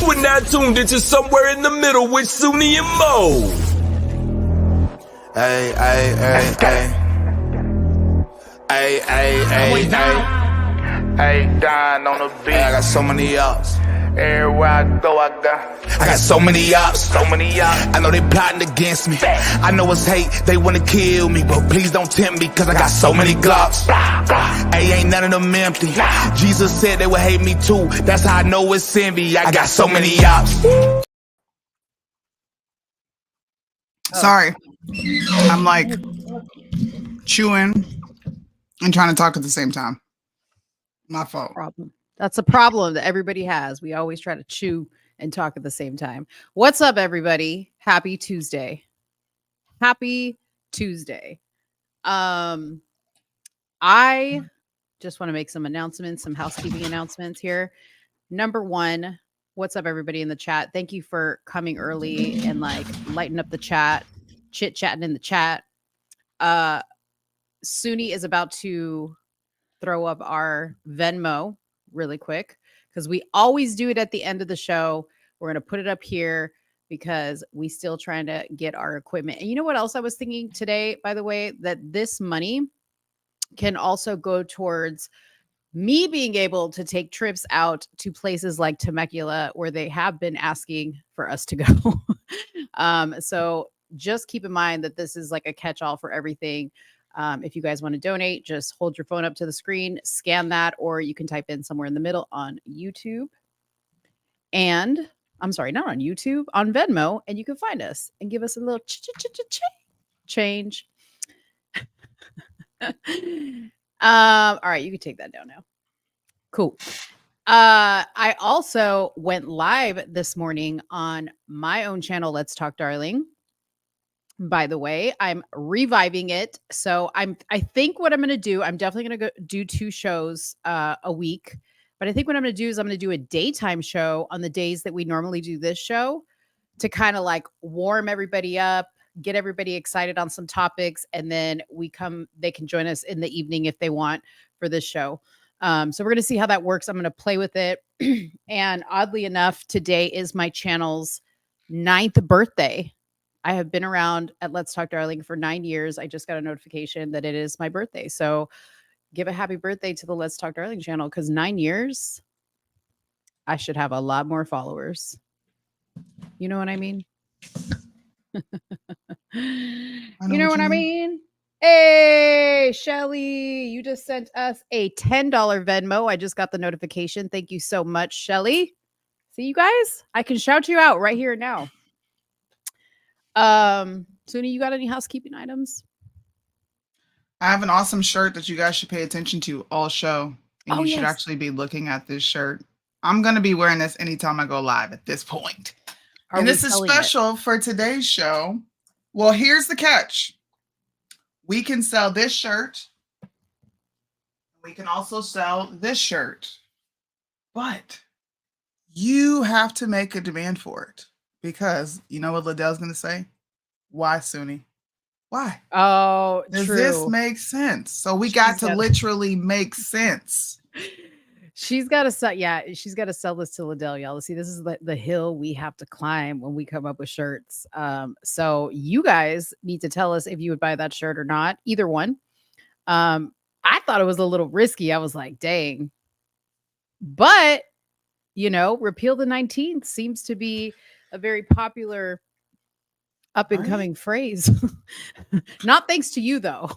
We're now tuned into Somewhere in the Middle with Soonie and Mo. Ay, ay, ay, ay. Ay, ay, ay, ay. Hey, Don on the beat. Ay, I got so many ups. Everywhere I go, I got so many ups. so many y'all. I know they plotting against me. I know it's hate, they wanna kill me, but please don't tempt me, cause I got so many glocks. Ay, ain't none of them empty. Jesus said they would hate me too. That's how I know it's envy. I got so many ups. Sorry. I'm like chewing and trying to talk at the same time. My fault. Problem. That's a problem that everybody has. We always try to chew and talk at the same time. What's up, everybody? Happy Tuesday. Happy Tuesday. I just want to make some announcements, some housekeeping announcements here. Number one, what's up, everybody in the chat? Thank you for coming early and like lighting up the chat, chit-chatting in the chat. Soonie is about to throw up our Venmo really quick because we always do it at the end of the show. We're going to put it up here because we still trying to get our equipment. And you know what else I was thinking today, by the way, that this money can also go towards me being able to take trips out to places like Temecula where they have been asking for us to go. So just keep in mind that this is like a catch-all for everything. If you guys want to donate, just hold your phone up to the screen, scan that, or you can type in somewhere in the middle on YouTube. And I'm sorry, not on YouTube, on Venmo, and you can find us and give us a little change. All right, you can take that down now. Cool. I also went live this morning on my own channel, Let's Talk Darling. By the way, I'm reviving it. So I think what I'm going to do, I'm definitely going to go do 2 shows a week. But I think what I'm going to do is I'm going to do a daytime show on the days that we normally do this show to kind of like warm everybody up, get everybody excited on some topics. And then they can join us in the evening if they want for this show. So we're going to see how that works. I'm going to play with it. And oddly enough, today is my channel's 9th birthday. I have been around at Let's Talk Darling for 9 years. I just got a notification that it is my birthday. So give a happy birthday to the Let's Talk Darling channel because 9 years, I should have a lot more followers. You know what I mean? You know what I mean? Hey, Shelly, you just sent us a $10 Venmo. I just got the notification. Thank you so much, Shelly. See you guys? I can shout you out right here now. Soonie, you got any housekeeping items? I have an awesome shirt that you guys should pay attention to all show. And you should actually be looking at this shirt. I'm going to be wearing this anytime I go live at this point. And this is special for today's show. Well, here's the catch. We can sell this shirt. We can also sell this shirt. But you have to make a demand for it. Because you know what Liddell's going to say? Why, Soonie? Why? Oh, Does true. this make sense? So we got to literally make sense. She's got to sell. Yeah, she's got to sell this to Liddell, y'all. See, this is the hill we have to climb when we come up with shirts. So you guys need to tell us if you would buy that shirt or not. Either one. I thought it was a little risky. I was like, dang. But, Repeal the 19th seems to be a very popular up and coming phrase. Not thanks to you, though.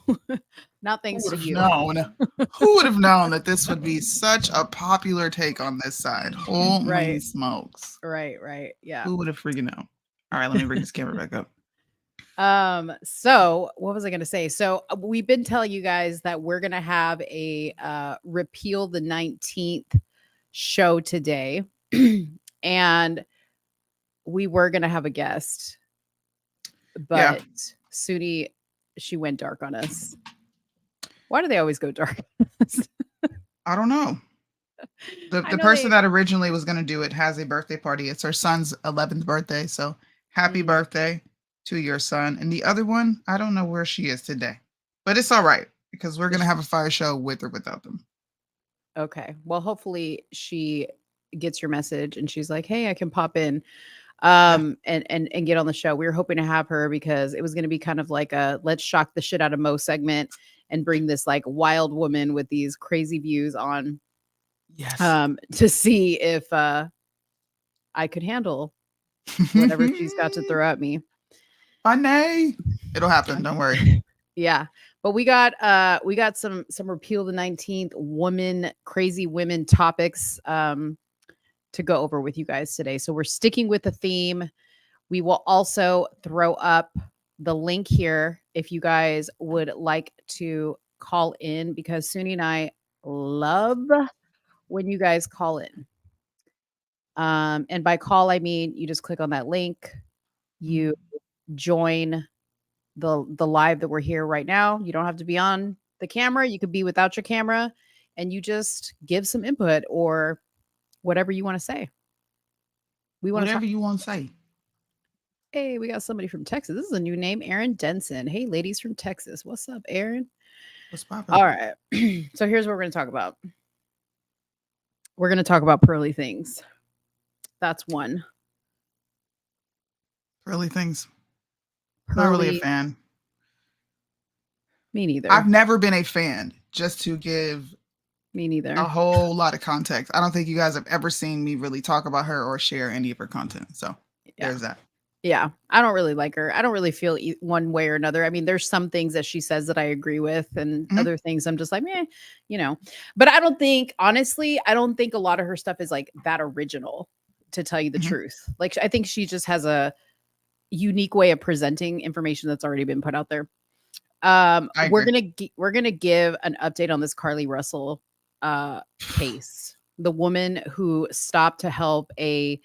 Not thanks to you. Who would have known that this would be such a popular take on this side? Holy smokes. Right. Yeah. Who would have freaking known? All right, let me bring this camera back up. So what was I going to say? So we've been telling you guys that we're going to have a Repeal the 19th show today. And we were going to have a guest, but Soonie, she went dark on us. Why do they always go dark? I don't know. The person that originally was going to do it has a birthday party. It's her son's 11th birthday. So happy birthday to your son. And the other one, I don't know where she is today, but it's all right because we're going to have a fire show with or without them. Okay. Well, hopefully she gets your message and she's like, hey, I can pop in and get on the show. We were hoping to have her because it was going to be kind of like a let's shock the shit out of Mo segment and bring this like wild woman with these crazy views on to see if I could handle whatever she's got to throw at me. Funny. It'll happen. Don't worry. Yeah. But we got some Repeal the 19th crazy women topics to go over with you guys today. So we're sticking with the theme. We will also throw up the link here if you guys would like to call in, because Soonie and I love when you guys call in. And by call, I mean you just click on that link, you join the live that we're here right now. You don't have to be on the camera. You could be without your camera and you just give some input or whatever you want to say. Whatever you want to say. Hey, we got somebody from Texas. This is a new name, Aaron Denson. Hey, ladies from Texas. What's up, Aaron? What's poppin'? All right. So here's what we're going to talk about. We're going to talk about pearly things. That's one. Pearly things. Not really a fan. Me neither. I've never been a fan, just to give me neither a whole lot of context. I don't think you guys have ever seen me really talk about her or share any of her content. So there's that. Yeah, I don't really like her. I don't really feel one way or another. I mean, there's some things that she says that I agree with and other things I'm just like, you know. But I don't think, honestly, I don't think a lot of her stuff is like that original, to tell you the truth. Like, I think she just has a unique way of presenting information that's already been put out there. We're gonna give an update on this Carly Russell case. The woman who stopped to help a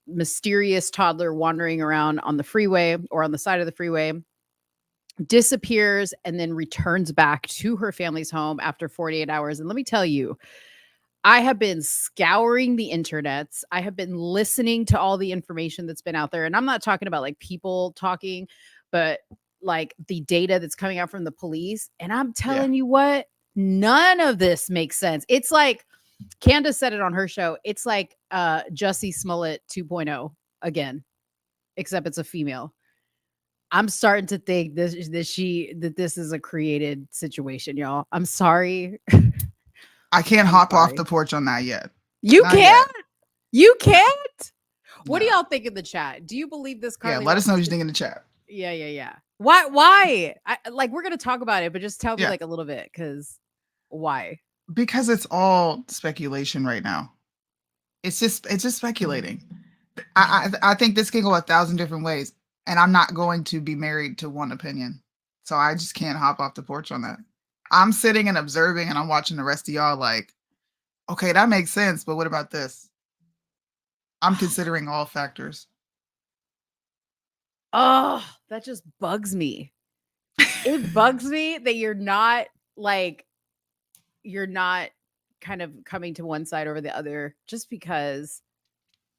mysterious toddler wandering around on the freeway or on the side of the freeway, disappears and then returns back to her family's home after 48 hours. And let me tell you, I have been scouring the internets. I have been listening to all the information that's been out there. And I'm not talking about like people talking, but like the data that's coming out from the police. And I'm telling you what, none of this makes sense. It's like, Candace said it on her show. It's like Jussie Smollett 2.0 again, except it's a female. I'm starting to think this is a created situation, y'all. I'm sorry. I can't hop off the porch on that yet. You can't? You can't? What do y'all think in the chat? Do you believe this, Carly? Yeah, let us know what you think in the chat. Yeah. Why? We're gonna talk about it, but just tell me like a little bit, because why? Because it's all speculation right now. It's just speculating. I think this can go 1,000 different ways, and I'm not going to be married to one opinion. So I just can't hop off the porch on that. I'm sitting and observing, and I'm watching the rest of y'all like, okay, that makes sense, but what about this? I'm considering all factors. Oh, that just bugs me. It bugs me that you're not kind of coming to one side over the other, just because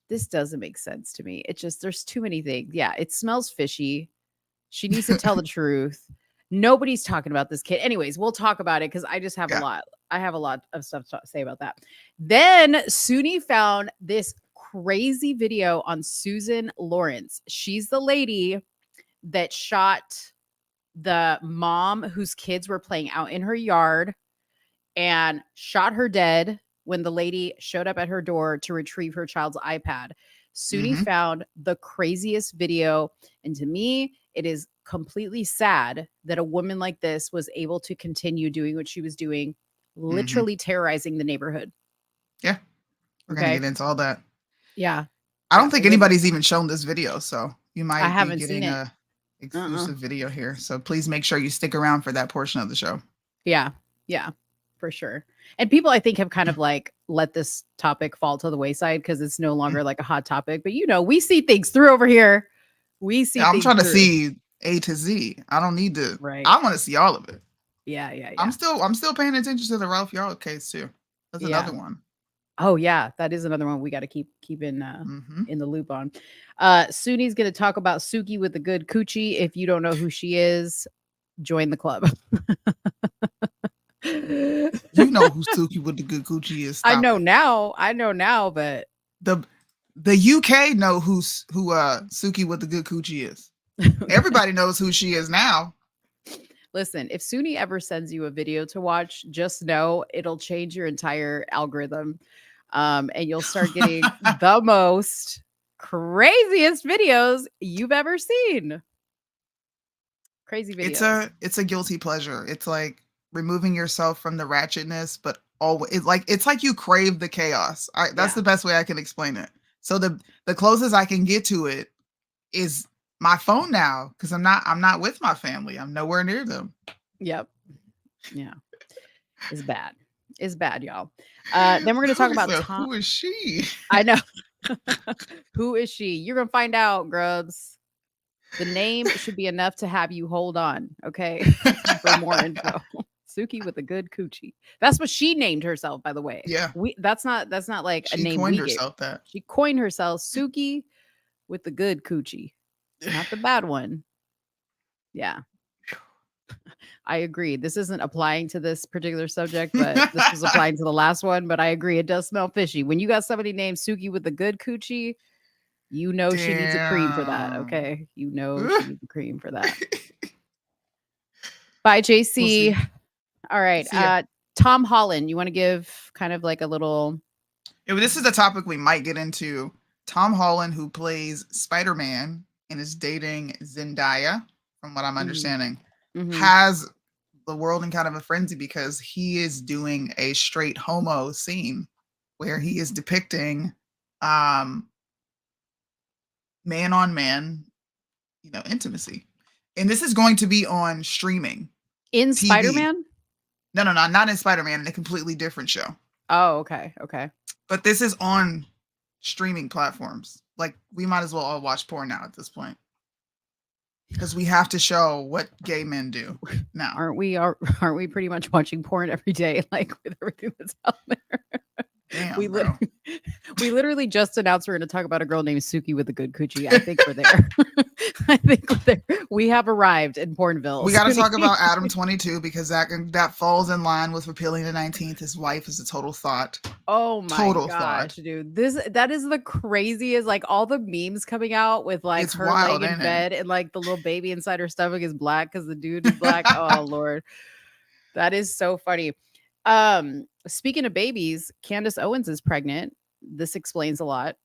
this doesn't make sense to me. It just, there's too many things. Yeah, it smells fishy. She needs to tell the truth. Nobody's talking about this kid. Anyways, we'll talk about it because I just have a lot. I have a lot of stuff to say about that. Then Soonie found this crazy video on Susan Lawrence. She's the lady that shot the mom whose kids were playing out in her yard and shot her dead when the lady showed up at her door to retrieve her child's iPad. Soonie found the craziest video. And to me, it is completely sad that a woman like this was able to continue doing what she was doing, literally terrorizing the neighborhood. Yeah. We're going to get into all that. Yeah. I don't think anybody's even shown this video, so you might be getting a exclusive video here. So please make sure you stick around for that portion of the show. Yeah, for sure. And people, I think, have kind of like let this topic fall to the wayside because it's no longer like a hot topic. But we see things through over here. I'm trying to see A to Z. I don't need to. Right. I want to see all of it. Yeah. I'm still paying attention to the Ralph Yarl case too. That's another one. Oh yeah, that is another one we got to keep in the loop on. Soonie's going to talk about Suki with the good coochie. If you don't know who she is, join the club. You You know who Suki with the good coochie is. I Stop know it. now. I know now, but The UK know who Suki with the good coochie is. Everybody knows who she is now. listen, if Soonie ever sends you a video to watch, just know it'll change your entire algorithm. And you'll start getting the most craziest videos you've ever seen. Crazy videos. It's a guilty pleasure. It's like removing yourself from the ratchetness, but always it's like you crave the chaos. That's the best way I can explain it. So the closest I can get to it is my phone now, because I'm not with my family. I'm nowhere near them. Yep. Yeah. It's bad. It's bad, y'all. Then we're gonna talk about Tom. Who is she? I know. Who is she? You're gonna find out, Grubs. The name should be enough to have you hold on, okay? For more info. Suki with a good coochie. That's what she named herself, by the way. Yeah. That's not like a She name coined we gave. herself that. She coined herself Suki with the good coochie, not the bad one. Yeah. I agree. This isn't applying to this particular subject, but this was applying to the last one. But I agree, it does smell fishy. When you got somebody named Suki with the good coochie, you know she needs a cream for that. Damn. Okay. You know she needs a cream for that. Bye, JC. All right. Tom Holland, you want to give kind of like a little. This is a topic we might get into. Tom Holland, who plays Spider-Man and is dating Zendaya, from what I'm understanding, has the world in kind of a frenzy because he is doing a straight homo scene where he is depicting man on man, intimacy. And this is going to be on streaming. In TV. Spider-Man? No, not in Spider-Man, in a completely different show. Oh, okay. Okay. But this is on streaming platforms. Like, we might as well all watch porn now at this point. Because we have to show what gay men do now. Aren't we pretty much watching porn every day, like with everything that's out there? Damn, we literally just announced we're going to talk about a girl named Suki with a good coochie. I think we're there. I think we're there. We have arrived in Pornville. We got to talk about Adam 22 because that falls in line with repealing the 19th. His wife is a total thought. Oh my gosh, dude. That is the craziest, like all the memes coming out with like it's her wild, laying in bed and like the little baby inside her stomach is black because the dude is black. Oh Lord. That is so funny. Speaking of babies, Candace Owens is pregnant. This explains a lot.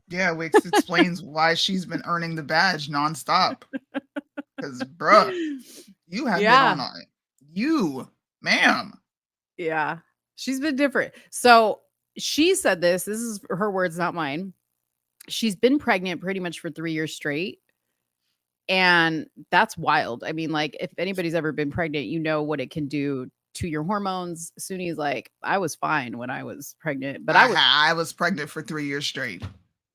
Yeah, which explains why she's been earning the badge nonstop. Because, bruh, you have been on it. You, ma'am. Yeah, she's been different. So she said this is her words, not mine. She's been pregnant pretty much for 3 years straight. And that's wild. I mean, like, if anybody's ever been pregnant, you know what it can do to your hormones. Soonie's like, I was fine when I was pregnant, but I was pregnant for 3 years straight.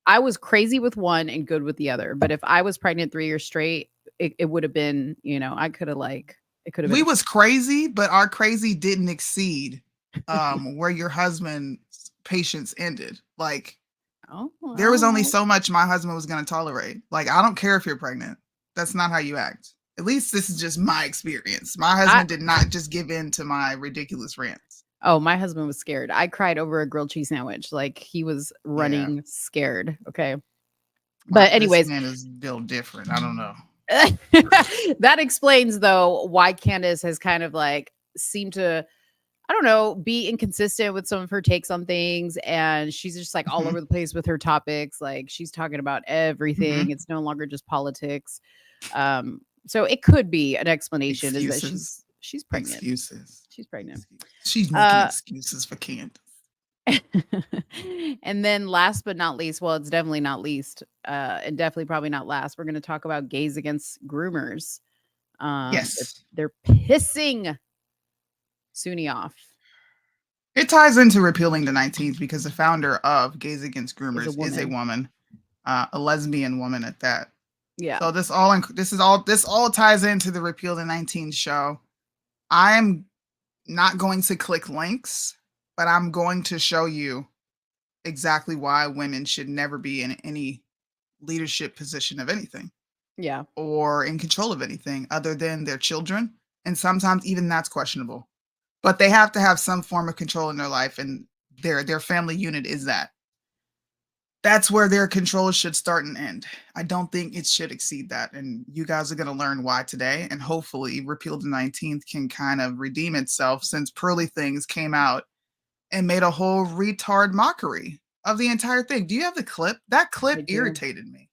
I was crazy with one and good with the other. But if I was pregnant 3 years straight, it would have been, I could have We was crazy, but our crazy didn't exceed where your husband's patience ended. Like, there was only so much my husband was going to tolerate. Like, I don't care if you're pregnant. That's not how you act. At least this is just my experience. My husband did not just give in to my ridiculous rants. Oh, my husband was scared. I cried over a grilled cheese sandwich. Like, he was running scared. Okay. But anyways. This man is built different. I don't know. That explains, though, why Candace has kind of like seemed to, I don't know, be inconsistent with some of her takes on things. And she's just like all over the place with her topics. Like, she's talking about everything. It's no longer just politics. So it could be an explanation is that she's pregnant. Excuses. She's pregnant. She's making excuses for Candace. And then last but not least, well, it's definitely not least, and definitely probably not last, we're going to talk about gays against groomers. Yes. They're pissing Soonie off. It ties into repealing the 19th because the founder of Gays Against Groomers is a woman, a lesbian woman at that. Yeah. So this all ties into the Repeal the 19th show. I'm not going to click links, but I'm going to show you exactly why women should never be in any leadership position of anything. Yeah. Or in control of anything other than their children. And sometimes even that's questionable. but they have to have some form of control in their life, and their family unit is that. That's where their control should start and end. I don't think it should exceed that, and you guys are going to learn why today, and hopefully Repeal the 19th can kind of redeem itself, since Pearly Things came out and made a whole retard mockery of the entire thing. Do you have the clip? That clip irritated me.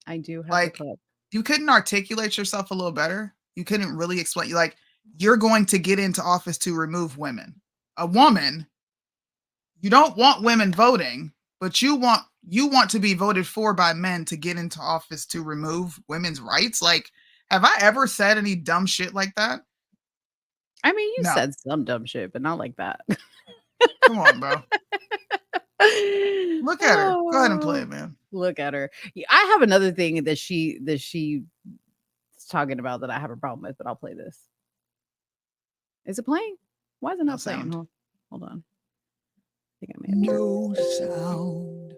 I do have Like, the clip. you couldn't articulate yourself a little better. You couldn't really explain. Like, you're going to get into office to remove women. A woman, you don't want women voting, but you want to be voted for by men to get into office to remove women's rights. Like, have I ever said any dumb shit like that? I mean, you No. said some dumb shit, but not like that. Come on, bro. Look at her. Go ahead and play it, man. Look at her. I have another thing that she is talking about that I have a problem with, but I'll play this. Is it playing? Why is it not playing? Hold on. I think I may have no sound.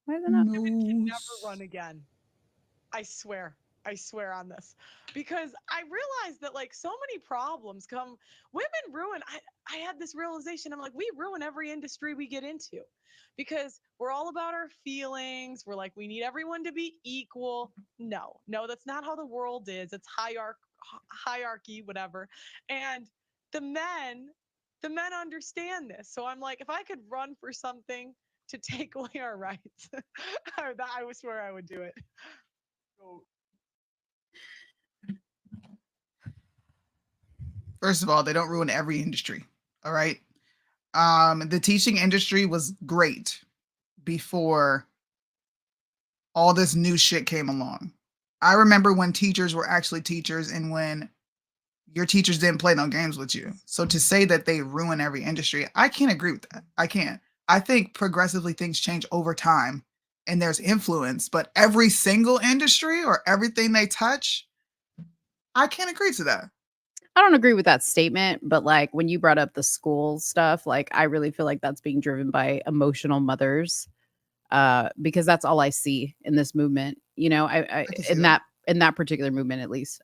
Why is it not? Never run again. I swear on this, because I realized that like so many problems come, women ruin. I had this realization. I'm like, we ruin every industry we get into, because we're all about our feelings. We're like, we need everyone to be equal. No, that's not how the world is. It's hierarchy, whatever. And the men understand this. So I'm like, if I could run for something to take away our rights, I would swear I would do it. First of all, they don't ruin every industry. All right. The teaching industry was great before all this new shit came along. I remember when teachers were actually teachers, and when your teachers didn't play no games with you. So to say that they ruin every industry, I can't agree with that. I can't. I think progressively things change over time and there's influence, but every single industry or everything they touch, I can't agree to that. I don't agree with that statement, but like when you brought up the school stuff, like I really feel like that's being driven by emotional mothers, because that's all I see in this movement. You know, I in that particular movement, at least.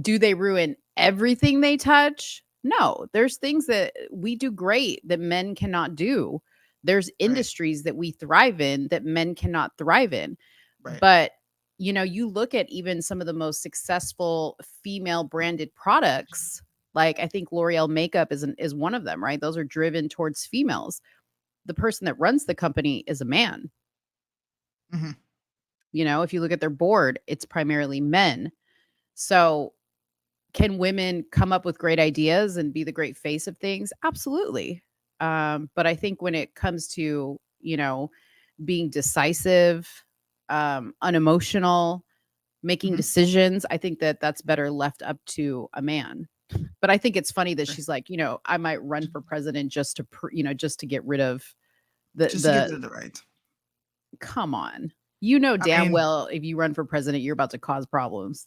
Do they ruin everything they touch? No, there's things that we do great that men cannot do. There's industries that we thrive in that men cannot thrive in. Right. But you know, you look at even some of the most successful female branded products, like I think L'Oreal makeup is one of them, right? Those are driven towards females. The person that runs the company is a man. Mm-hmm. You know, if you look at their board, it's primarily men. So can women come up with great ideas and be the great face of things? Absolutely. But I think when it comes to, you know, being decisive, unemotional, making decisions, I think that that's better left up to a man. But I think it's funny that she's like, you know, I might run for president just to, just to get rid of the right. Come on. You know damn well if you run for president, you're about to cause problems.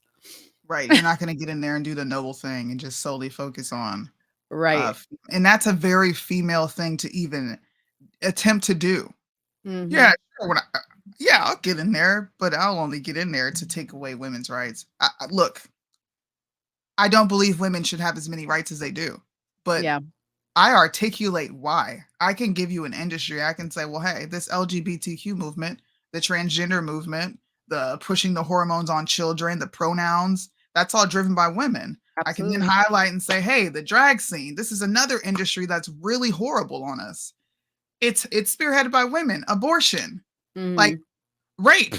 Right. You're not going to get in there and do the noble thing and just solely focus on. Right. And that's a very female thing to even attempt to do. Mm-hmm. Yeah. Sure, I'll get in there, but I'll only get in there to take away women's rights. Look, I don't believe women should have as many rights as they do, but I articulate why. I can give you an industry. I can say, well, hey, this LGBTQ movement, the transgender movement, the pushing the hormones on children, the pronouns, that's all driven by women. Absolutely. I can then highlight and say, hey, the drag scene, this is another industry that's really horrible on us. It's spearheaded by women. Abortion, like rape,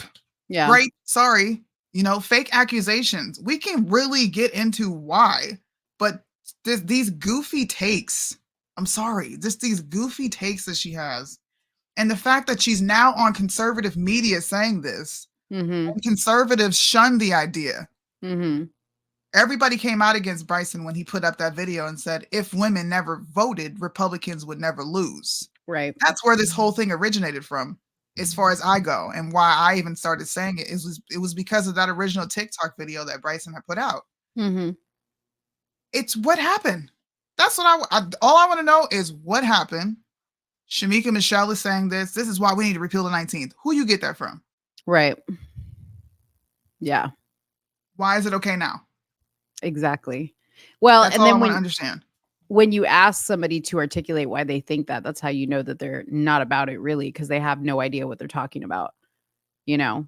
rape, sorry, you know, fake accusations. We can really get into why, but these goofy takes, I'm sorry, just these goofy takes that she has. And the fact that she's now on conservative media saying this, and conservatives shun the idea. Everybody came out against Bryson when he put up that video and said, if women never voted, Republicans would never lose. Right. That's where this whole thing originated from, as far as I go. And why I even started saying it was because of that original TikTok video that Bryson had put out. It's what happened. That's what all I want to know is what happened. Shamika Michelle is saying this. This is why we need to repeal the 19th. Who you get that from? Right. Yeah. Why is it okay now? Exactly. Well, that's and all then I want to understand. when you ask somebody to articulate why they think that, that's how you know that they're not about it really, because they have no idea what they're talking about. You know,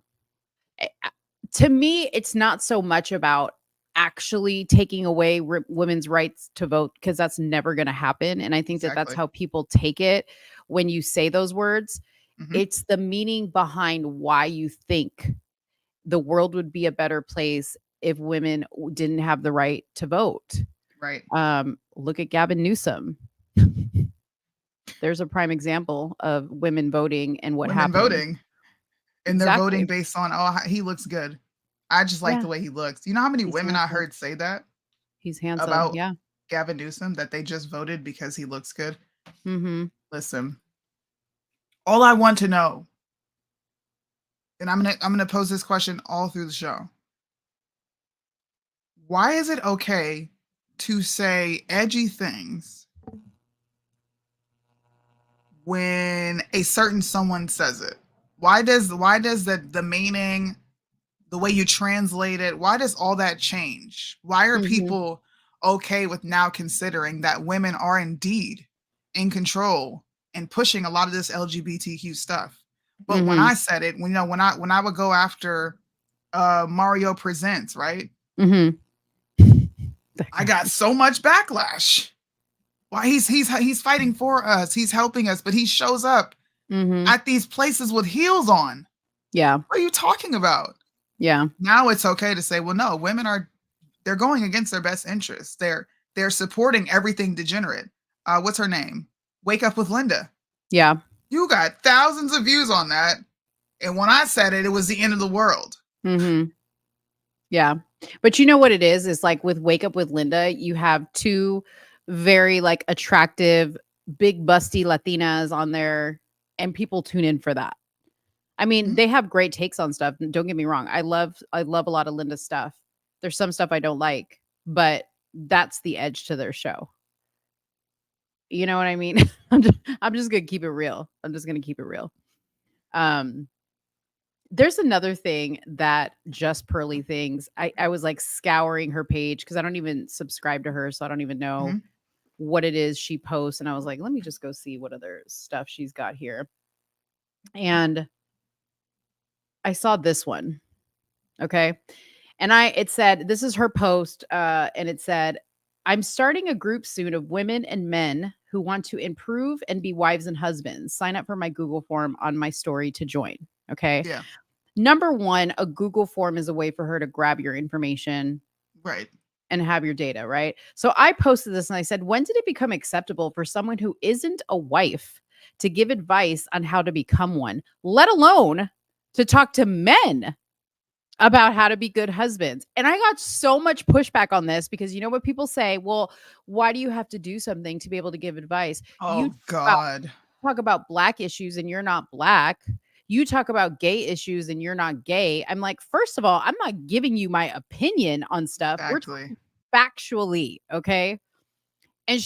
to me, it's not so much about actually taking away women's rights to vote, because that's never going to happen. And I think that that's how people take it when you say those words. It's the meaning behind why you think the world would be a better place if women didn't have the right to vote. Right. Look at Gavin Newsom. There's a prime example of women voting and what happened. Voting. And they're voting based on, oh, he looks good. I just like the way he looks. You know how many women I heard say that? He's handsome. About Gavin Newsom, that they just voted because he looks good. Listen, all I want to know, and I'm gonna pose this question all through the show. Why is it okay to say edgy things when a certain someone says it? Why does the meaning, the way you translate it, why does all that change? Why are people okay with now considering that women are indeed in control and pushing a lot of this LGBTQ stuff? But when I said it, when I would go after Mario Presents, right? I got so much backlash. Why he's fighting for us, he's helping us, but he shows up at these places with heels on. Yeah. What are you talking about? Yeah. Now it's okay to say, well, no, women they're going against their best interests. They're supporting everything degenerate. What's her name? Wake Up with Linda. Yeah. You got thousands of views on that. And when I said it, it was the end of the world. Yeah. But you know what it is? It's like with Wake Up with Linda, you have two very like attractive, big busty Latinas on there, and people tune in for that. I mean, they have great takes on stuff. Don't get me wrong. I love a lot of Linda's stuff. There's some stuff I don't like, but that's the edge to their show. You know what I mean? I'm just gonna keep it real. There's another thing that Just Pearly Things. I was like scouring her page because I don't even subscribe to her, so I don't even know what it is she posts. And I was like, let me just go see what other stuff she's got here. And I saw this one. Okay. And it said, this is her post. And it said, I'm starting a group soon of women and men who want to improve and be wives and husbands. Sign up for my Google form on my story to join. Okay. Yeah. Number one, a Google form is a way for her to grab your information. Right. And have your data. Right. So I posted this and I said, when did it become acceptable for someone who isn't a wife to give advice on how to become one, let alone to talk to men about how to be good husbands? And I got so much pushback on this because you know what people say? Well, why do you have to do something to be able to give advice? Oh, God. Talk about black issues and you're not black. You talk about gay issues and you're not gay. I'm like, first of all, I'm not giving you my opinion on stuff. We're talking factually, okay? And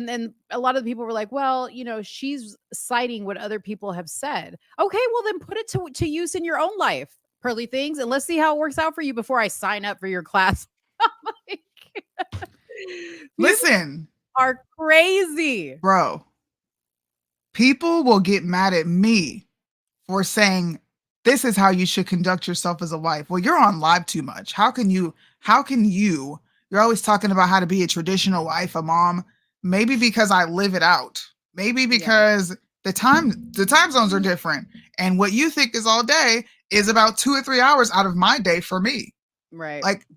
then a lot of the people were like, well, you know, she's citing what other people have said. Okay, well then put it to use in your own life, Pearly Things, and let's see how it works out for you before I sign up for your class. Listen, are crazy, bro. People will get mad at me for saying this is how you should conduct yourself as a wife. Well, you're on live too much. How can you, you're always talking about how to be a traditional wife, a mom. Maybe because I live it out. Maybe because the time zones are different. And what you think is all day is about 2 or 3 hours out of my day for me. Right. Like,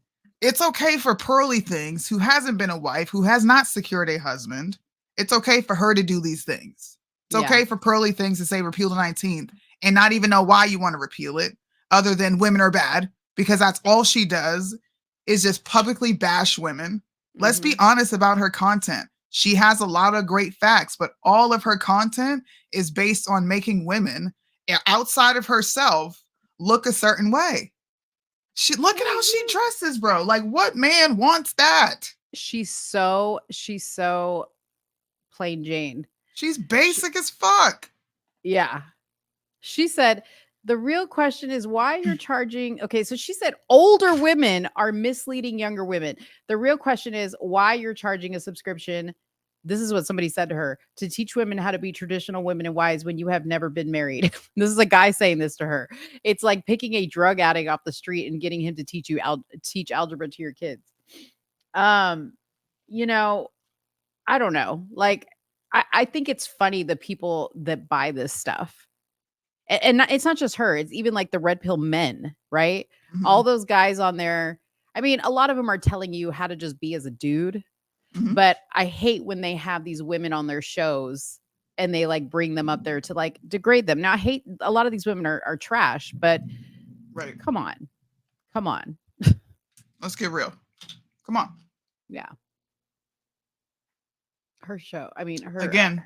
it's okay for Pearly Things, who hasn't been a wife, who has not secured a husband. It's okay for her to do these things. It's okay for Pearly Things to say repeal the 19th and not even know why you want to repeal it, other than women are bad, because that's all she does is just publicly bash women. Let's be honest about her content. She has a lot of great facts, but all of her content is based on making women outside of herself look a certain way. Look at how she dresses, bro. Like, what man wants that? She's so plain Jane. She's basic as fuck. Yeah. She said, the real question is why you're charging. Okay, so she said older women are misleading younger women. The real question is why you're charging a subscription This is what somebody said to her: to teach women how to be traditional women and wives when you have never been married. This is a guy saying this to her. It's like picking a drug addict off the street and getting him to teach algebra to your kids. You know, I don't know. Like, I think it's funny the people that buy this stuff. It's not just her, it's even like the red pill men, right? All those guys on there. I mean, a lot of them are telling you how to just be as a dude, but I hate when they have these women on their shows and they like bring them up there to like degrade them. Now, I hate a lot of these women are trash, but Right. come on. Let's get real. Come on. Yeah. Her show. I mean, Again,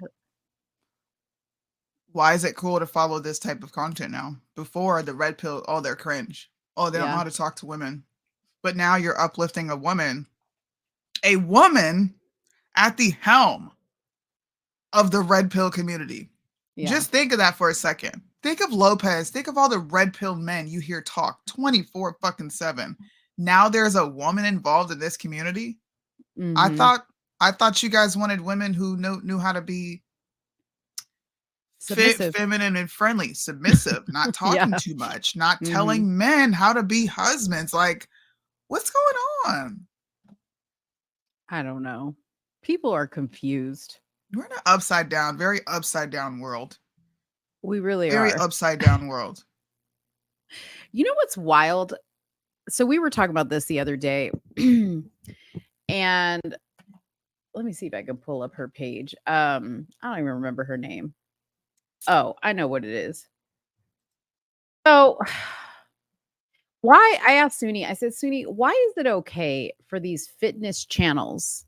why is it cool to follow this type of content now? Before, the red pill, oh, they're cringe. Oh, they don't know how to talk to women. But now you're uplifting a woman at the helm of the red pill community. Yeah. Just think of that for a second. Think of Lopez. Think of all the red pill men you hear talk 24/7. Now there's a woman involved in this community. Mhm. I thought you guys wanted women who knew how to be Submissive. fit, feminine, and friendly, submissive, not talking Yeah. too much, not telling men how to be husbands. Like, what's going on? I don't know. People are confused. We're in an upside down, very upside down world. We really Very are. upside down world. You know what's wild? So we were talking about this the other day, and let me see if I can pull up her page. I don't even remember her name. Oh, I know what it is. So why I asked Soonie, I said, Soonie, why is it okay for these fitness channels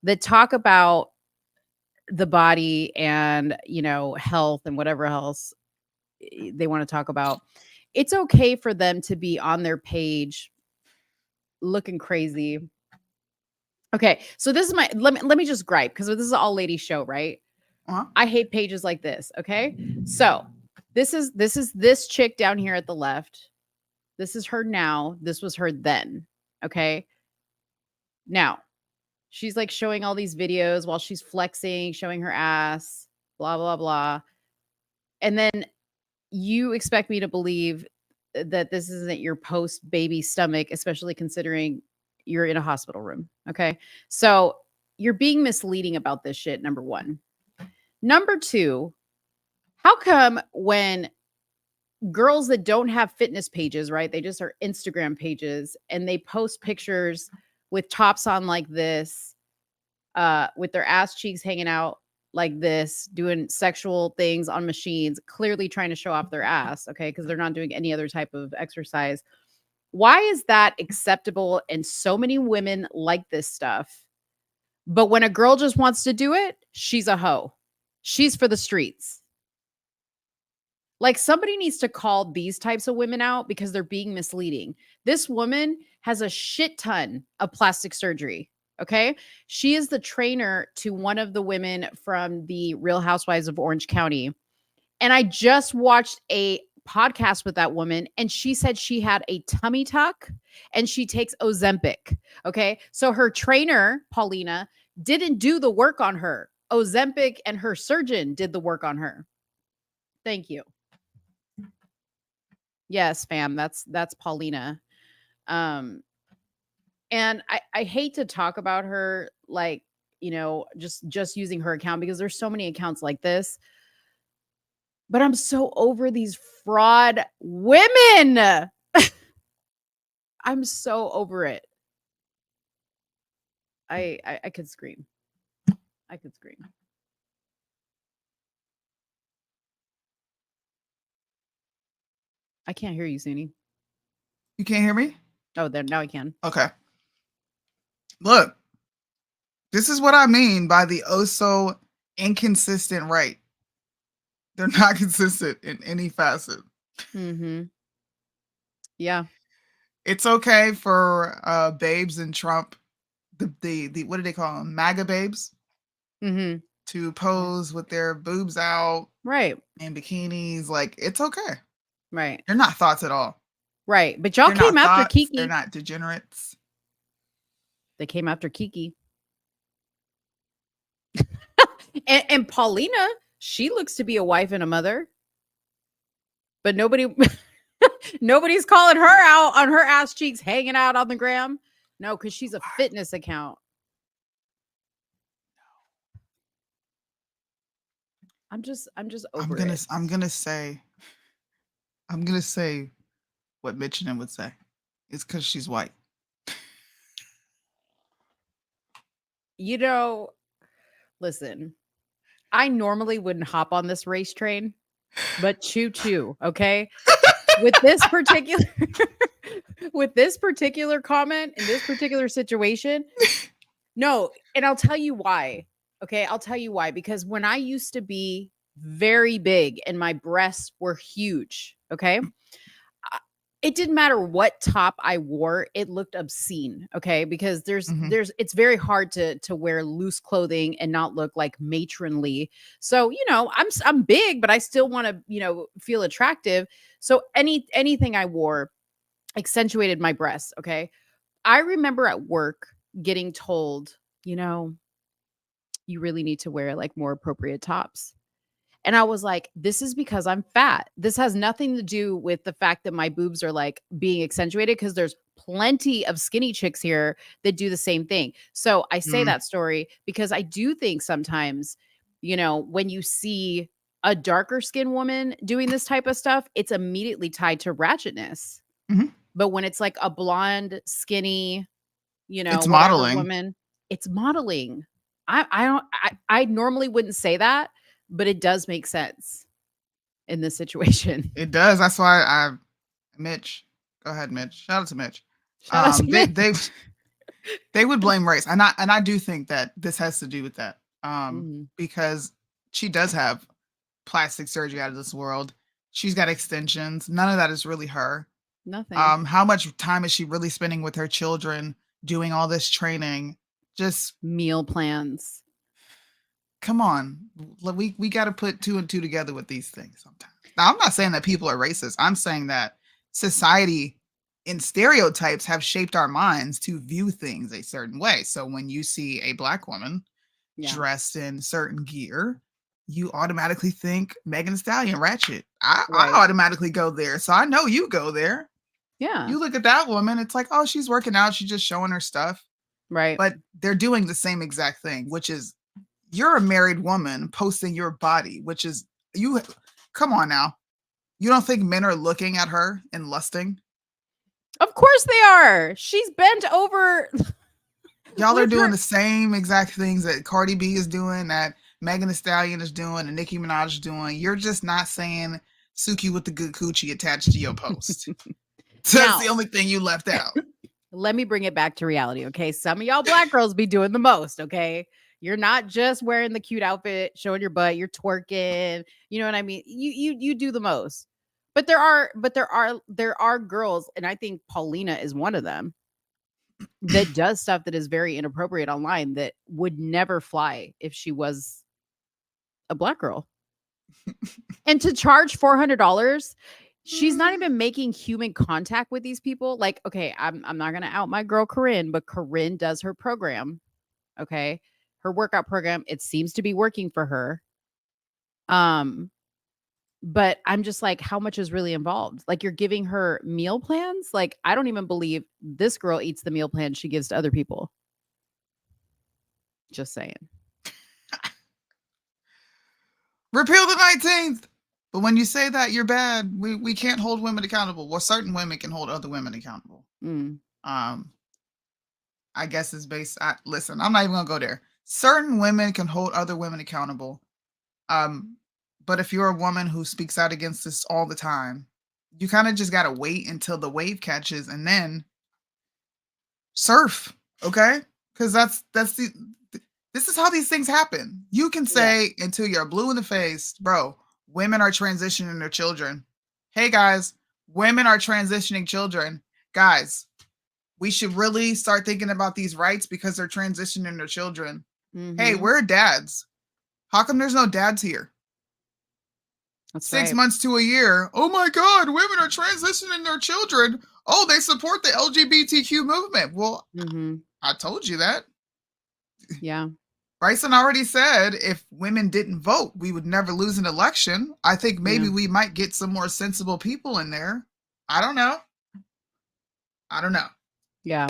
that talk about the body and, you know, health and whatever else they want to talk about? It's okay for them to be on their page looking crazy. Okay, so this is my let me just gripe because this is an all lady show, right? Uh-huh. I hate pages like this. Okay, so this is this chick down here at the left. This is her now. This was her then. Okay, now she's like showing all these videos while she's flexing, showing her ass, blah blah blah, and then you expect me to believe that this isn't your post baby stomach, especially considering you're in a hospital room. Okay. So you're being misleading about this shit. Number one. Number two, how come when girls that don't have fitness pages, right? They just are Instagram pages and they post pictures with tops on like this, with their ass cheeks hanging out like this, doing sexual things on machines, clearly trying to show off their ass, okay? Because they're not doing any other type of exercise. Why is that acceptable? And so many women like this stuff. But when a girl just wants to do it, she's a hoe. She's for the streets. Like somebody needs to call these types of women out because they're being misleading. This woman has a shit ton of plastic surgery. Okay. She is the trainer to one of the women from the Real Housewives of Orange County. And I just watched a podcast with that woman and she said she had a tummy tuck and she takes Ozempic. Okay. So her trainer, Paulina, didn't do the work on her. Ozempic and her surgeon did the work on her. Thank you. Yes, fam. That's Paulina. And I hate to talk about her like, you know, just using her account because there's so many accounts like this. But I'm so over these fraud women. I'm so over it. I could scream. I could scream. I can't hear you, Soonie. You can't hear me? Oh, there now I can. Okay. Look, this is what I mean by the oh so inconsistent right. They're not consistent in any facet. Mm-hmm. Yeah. It's okay for babes in Trump, the what do they call them? MAGA babes, Mm-hmm. to pose with their boobs out Right. and bikinis. Like, it's okay. Right. They're not thoughts at all. Right. But y'all They're came not after thoughts. Kiki. They're not degenerates. They came after Kiki. And Paulina, she looks to be a wife and a mother, but nobody's calling her out on her ass cheeks hanging out on the gram. No, because she's a fitness account. I'm just over it. I'm gonna say what Mitchell would say. It's because she's white. You know, listen, I normally wouldn't hop on this race train, but choo, okay? With this particular comment in this particular situation, no, and I'll tell you why. Okay, I'll tell you why. Because when I used to be very big and my breasts were huge, okay, it didn't matter what top I wore, it looked obscene, okay? Because there's it's very hard to wear loose clothing and not look like matronly. So, I'm big, but I still want to, feel attractive. So anything I wore accentuated my breasts, okay? I remember at work getting told, you really need to wear like more appropriate tops. And I was like, this is because I'm fat. This has nothing to do with the fact that my boobs are like being accentuated, because there's plenty of skinny chicks here that do the same thing. So I say that story because I do think sometimes, when you see a darker skinned woman doing this type of stuff, it's immediately tied to ratchetness. But when it's like a blonde, skinny, it's whatever modeling. woman, it's modeling. I normally wouldn't say that, but it does make sense in this situation. It does. That's why Mitch. Go ahead, Mitch. Shout out to Mitch. Shout out to Mitch. They would blame race. And I do think that this has to do with that. Because she does have plastic surgery out of this world. She's got extensions. None of that is really her. Nothing. How much time is she really spending with her children doing all this training? Just meal plans. Come on. We got to put 2 and 2 together with these things sometimes. Now, I'm not saying that people are racist. I'm saying that society in stereotypes have shaped our minds to view things a certain way. So when you see a Black woman dressed in certain gear, you automatically think Megan Thee Stallion, ratchet. I automatically go there. So I know you go there. Yeah. You look at that woman, it's like, oh, she's working out. She's just showing her stuff. Right. But they're doing the same exact thing, which is you're a married woman posting your body, which is come on now. You don't think men are looking at her and lusting? Of course they are. She's bent over. Y'all are doing the same exact things that Cardi B is doing, that Megan Thee Stallion is doing, and Nicki Minaj is doing. You're just not saying Suki with the good coochie attached to your post. So that's the only thing you left out. Let me bring it back to reality, okay? Some of y'all Black girls be doing the most, okay? You're not just wearing the cute outfit, showing your butt, you're twerking. You know what I mean? You do the most. But there are girls, and I think Paulina is one of them, that does stuff that is very inappropriate online that would never fly if she was a Black girl. And to charge $400, she's not even making human contact with these people. Like, okay, I'm not gonna out my girl Corinne, but Corinne does her program. Okay. Her workout program, it seems to be working for her. But I'm just like, how much is really involved? Like, you're giving her meal plans? Like, I don't even believe this girl eats the meal plan she gives to other people. Just saying. Repeal the 19th. But when you say that, you're bad. We can't hold women accountable. Well, certain women can hold other women accountable. I guess it's based. Listen, I'm not even gonna go there. Certain women can hold other women accountable. But if you're a woman who speaks out against this all the time, you kind of just gotta wait until the wave catches and then surf, okay? Because this is how these things happen. You can say until you're blue in the face, bro, women are transitioning their children. Hey guys, women are transitioning children. Guys, we should really start thinking about these rights because they're transitioning their children. Hey, we're dads. How come there's no dads here? That's 6 months to a year. Oh my God, women are transitioning their children. Oh, they support the LGBTQ movement. Well, I told you that. Yeah. Bryson already said if women didn't vote, we would never lose an election. I think maybe we might get some more sensible people in there. I don't know. Yeah.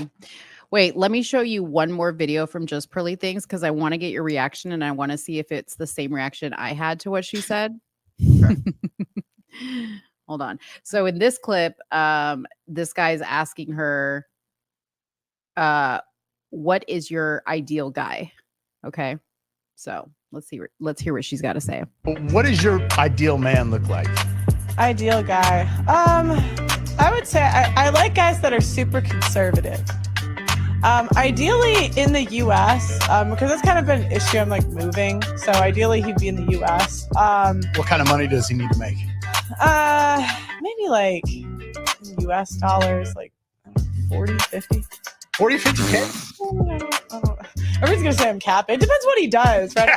Wait, let me show you one more video from Just Pearly Things because I want to get your reaction and I want to see if it's the same reaction I had to what she said. Okay. Hold on. So in this clip, this guy's asking her, what is your ideal guy? Okay. So let's hear what she's got to say. What does your ideal man look like? Ideal guy. I would say I like guys that are super conservative. Ideally in the U.S. Because that's kind of been an issue. I'm like moving, so ideally he'd be in the U.S. What kind of money does he need to make? Maybe like in U.S. dollars, like 40, 50. 40, 50K? Everyone's gonna say I'm capping. It depends what he does, right?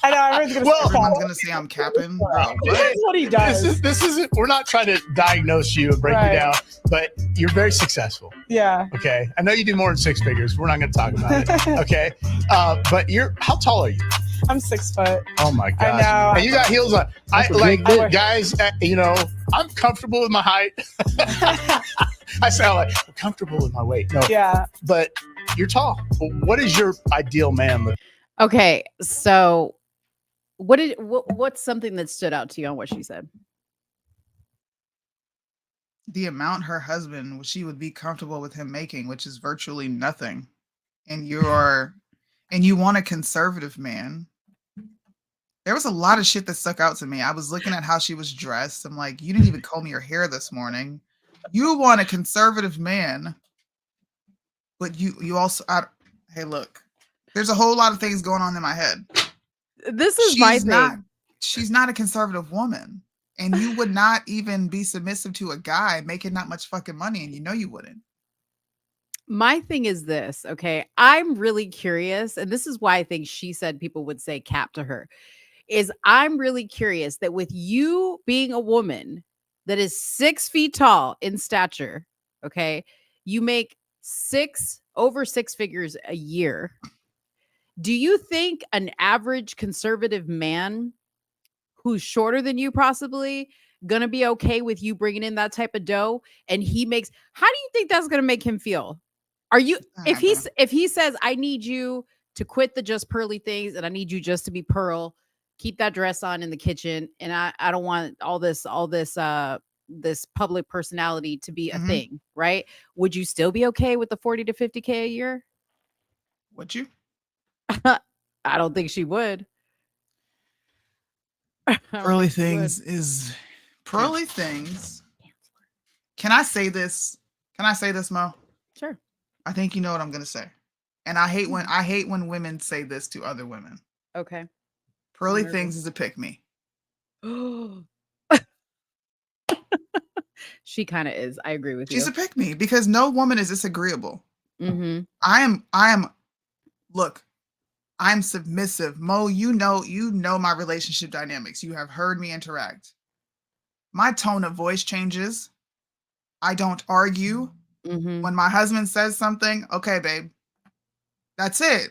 I know everyone's gonna say Everyone's gonna say I'm capping. Bro, it depends what he does. This isn't. We're not trying to diagnose you and break you down, but you're very successful. Yeah. Okay. I know you do more than 6 figures. We're not going to talk about it. Okay. But how tall are you? I'm 6 foot. Oh my gosh. I know. And you got heels on. Guys, I'm comfortable with my height. I sound like I'm comfortable with my weight. No. Yeah. But you're tall. What is your ideal man look? Okay. So what's something that stood out to you on what she said? The amount her husband, she would be comfortable with him making, which is virtually nothing. And you want a conservative man. There was a lot of shit that stuck out to me. I was looking at how she was dressed. I'm like, you didn't even comb your hair this morning. You want a conservative man, but you also, hey, look, there's a whole lot of things going on in my head. This is my thing. She's not a conservative woman. And you would not even be submissive to a guy making that much fucking money. And you know you wouldn't. My thing is this, okay? I'm really curious. And this is why I think she said people would say cap to her. Is I'm really curious that with you being a woman that is 6 feet tall in stature, okay, you make over 6 figures a year. Do you think an average conservative man who's shorter than you possibly gonna be okay with you bringing in that type of dough? And how do you think that's gonna make him feel? If he says, I need you to quit the Just Pearly Things and I need you just to be Pearl, keep that dress on in the kitchen, and I don't want all this public personality to be a thing, right? Would you still be okay with the 40 to 50K a year? Would you? I don't think she would. Pearly Things is Pearly Things. Can I say this? Mo? Sure. I think you know what I'm gonna say. And I hate when women say this to other women. Okay. Pearly Things is a pick me. She kind of is. I agree with you. She's a pick me because no woman is disagreeable. Mm-hmm. Look, I'm submissive. Mo, you know my relationship dynamics. You have heard me interact. My tone of voice changes. I don't argue. Mm-hmm. When my husband says something, okay, babe, that's it.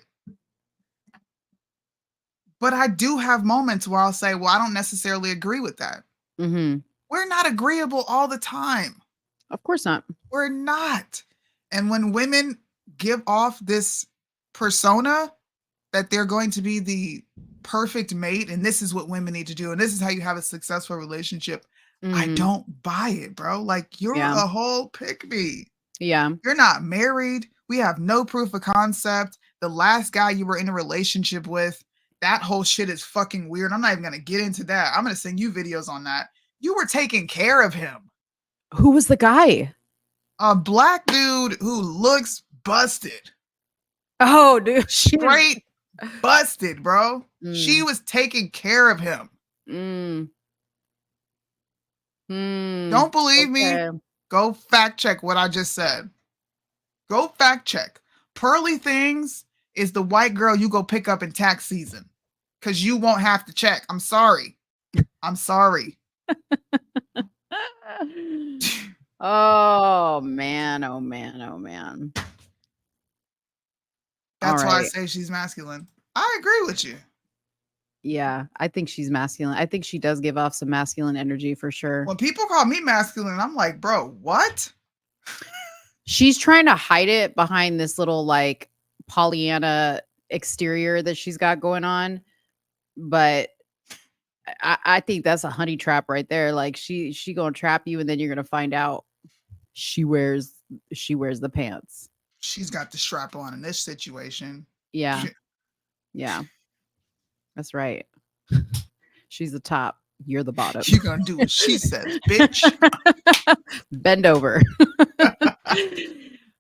But I do have moments where I'll say, well, I don't necessarily agree with that. Mm-hmm. We're not agreeable all the time. Of course not. We're not. And when women give off this persona that they're going to be the perfect mate, and this is what women need to do, and this is how you have a successful relationship, I don't buy it, bro. Like, you're a whole pick me. Yeah. You're not married. We have no proof of concept. The last guy you were in a relationship with, that whole shit is fucking weird. I'm not even going to get into that. I'm going to send you videos on that. You were taking care of him. Who was the guy? A black dude who looks busted. Oh, dude. Straight busted, bro. She was taking care of him. Don't believe me? Go fact check what I just said. Go fact check. Pearly Things is the white girl you go pick up in tax season because you won't have to check. I'm sorry. I'm sorry. Oh, man. Oh, man. Oh, man. That's why I say she's masculine. I agree with you. Yeah, I think she's masculine. I think she does give off some masculine energy for sure. When people call me masculine, I'm like, bro, what? She's trying to hide it behind this little like Pollyanna exterior that she's got going on, but I think that's a honey trap right there. Like she gonna trap you, and then you're gonna find out she wears the pants. She's got the strap on in this situation. Yeah, yeah, that's right. She's the top. You're the bottom. You're gonna do what she says, bitch. Bend over.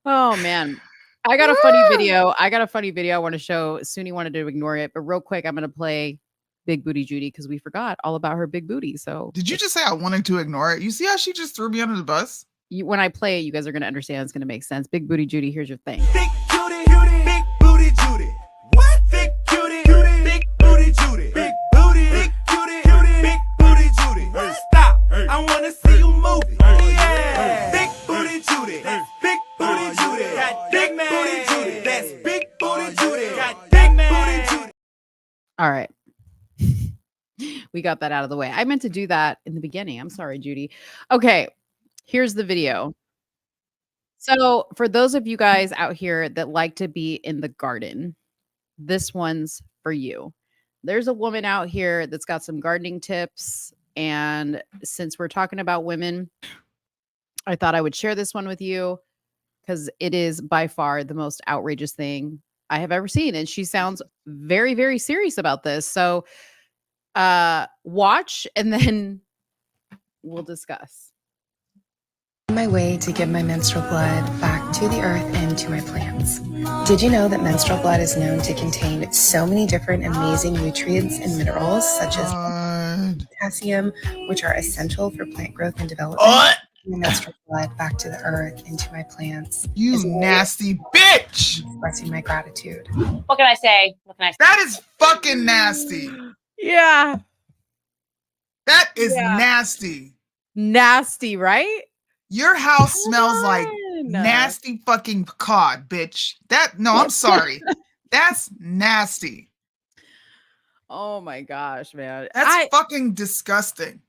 Oh man. I got a funny video. I want to show. Soonie wanted to ignore it, but real quick, I'm gonna play Big Booty Judy because we forgot all about her big booty. So did you just say I wanted to ignore it? You see how she just threw me under the bus? when I play it, you guys are gonna understand. It's gonna make sense. Big Booty Judy, here's your thing. Big Judy, big booty Judy. What? Big Judy, big booty Judy. Big booty, big Judy, big booty Judy. Stop! I wanna see you move it. Yeah. Big booty Judy. Big booty Judy. Got big booty Judy. That's big booty Judy. Got big booty Judy. All right. We got that out of the way. I meant to do that in the beginning. I'm sorry, Judy. Okay, here's the video. So, for those of you guys out here that like to be in the garden, this one's for you. There's a woman out here that's got some gardening tips. And since we're talking about women, I thought I would share this one with you because it is by far the most outrageous thing I have ever seen. And she sounds very, very serious about this. So, watch and then we'll discuss. My way to give my menstrual blood back to the earth and to my plants. Did you know that menstrual blood is known to contain so many different amazing nutrients and minerals such as potassium, which are essential for plant growth and development? My menstrual blood back to the earth and to my plants. You nasty bitch! Expressing my gratitude. What can I say? That is fucking nasty. Yeah. That is nasty. Nasty, right? Your house smells like nasty fucking cod, bitch. I'm sorry. That's nasty. Oh my gosh, man. That's fucking disgusting.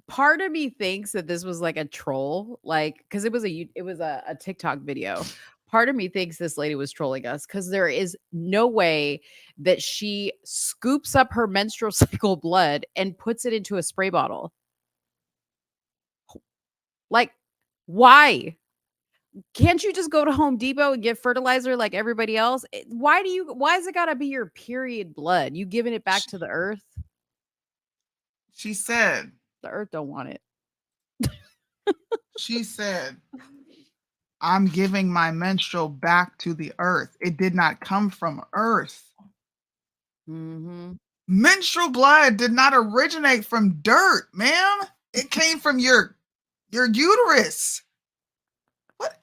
Part of me thinks that this was like a troll, like because it was a TikTok video. Part of me thinks this lady was trolling us because there is no way that she scoops up her menstrual cycle blood and puts it into a spray bottle. Like, why? Can't you just go to Home Depot and get fertilizer like everybody else? Why is it gotta be your period blood? You giving it back to the earth? She said the earth don't want it. She said, I'm giving my menstrual back to the earth. It did not come from earth. Mm-hmm. Menstrual blood did not originate from dirt, man. It came from your uterus. What?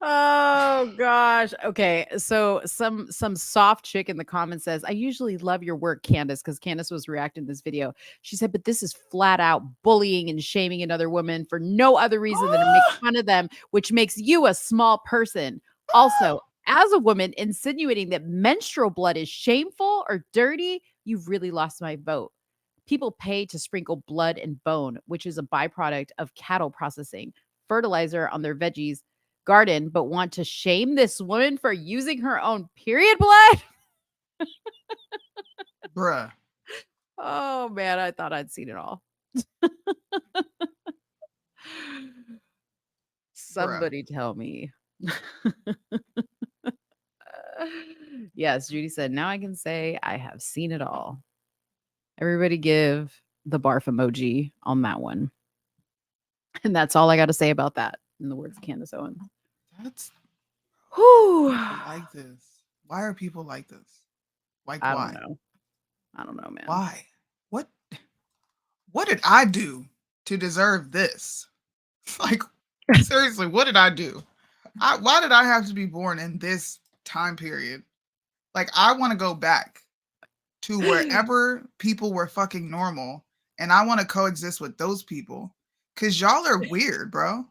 Oh gosh. Okay. So some soft chick in the comments says, I usually love your work, Candace, because Candace was reacting to this video. She said, but this is flat out bullying and shaming another woman for no other reason than to make fun of them, which makes you a small person. Also, as a woman, insinuating that menstrual blood is shameful or dirty, you've really lost my vote. People pay to sprinkle blood and bone, which is a byproduct of cattle processing, fertilizer on their veggies garden, but want to shame this woman for using her own period blood? Bruh. Oh man, I thought I'd seen it all. Somebody tell me. Yes, Judy said, now I can say I have seen it all. Everybody give the barf emoji on that one. And that's all I got to say about that, in the words of Candace Owens. That's whew. Like this. Why are people like this? Like, I why? I don't know, man. Why? What did I do to deserve this? Like, seriously, what did I do? Why did I have to be born in this time period? Like, I want to go back to wherever people were fucking normal, and I want to coexist with those people. Cause y'all are weird, bro.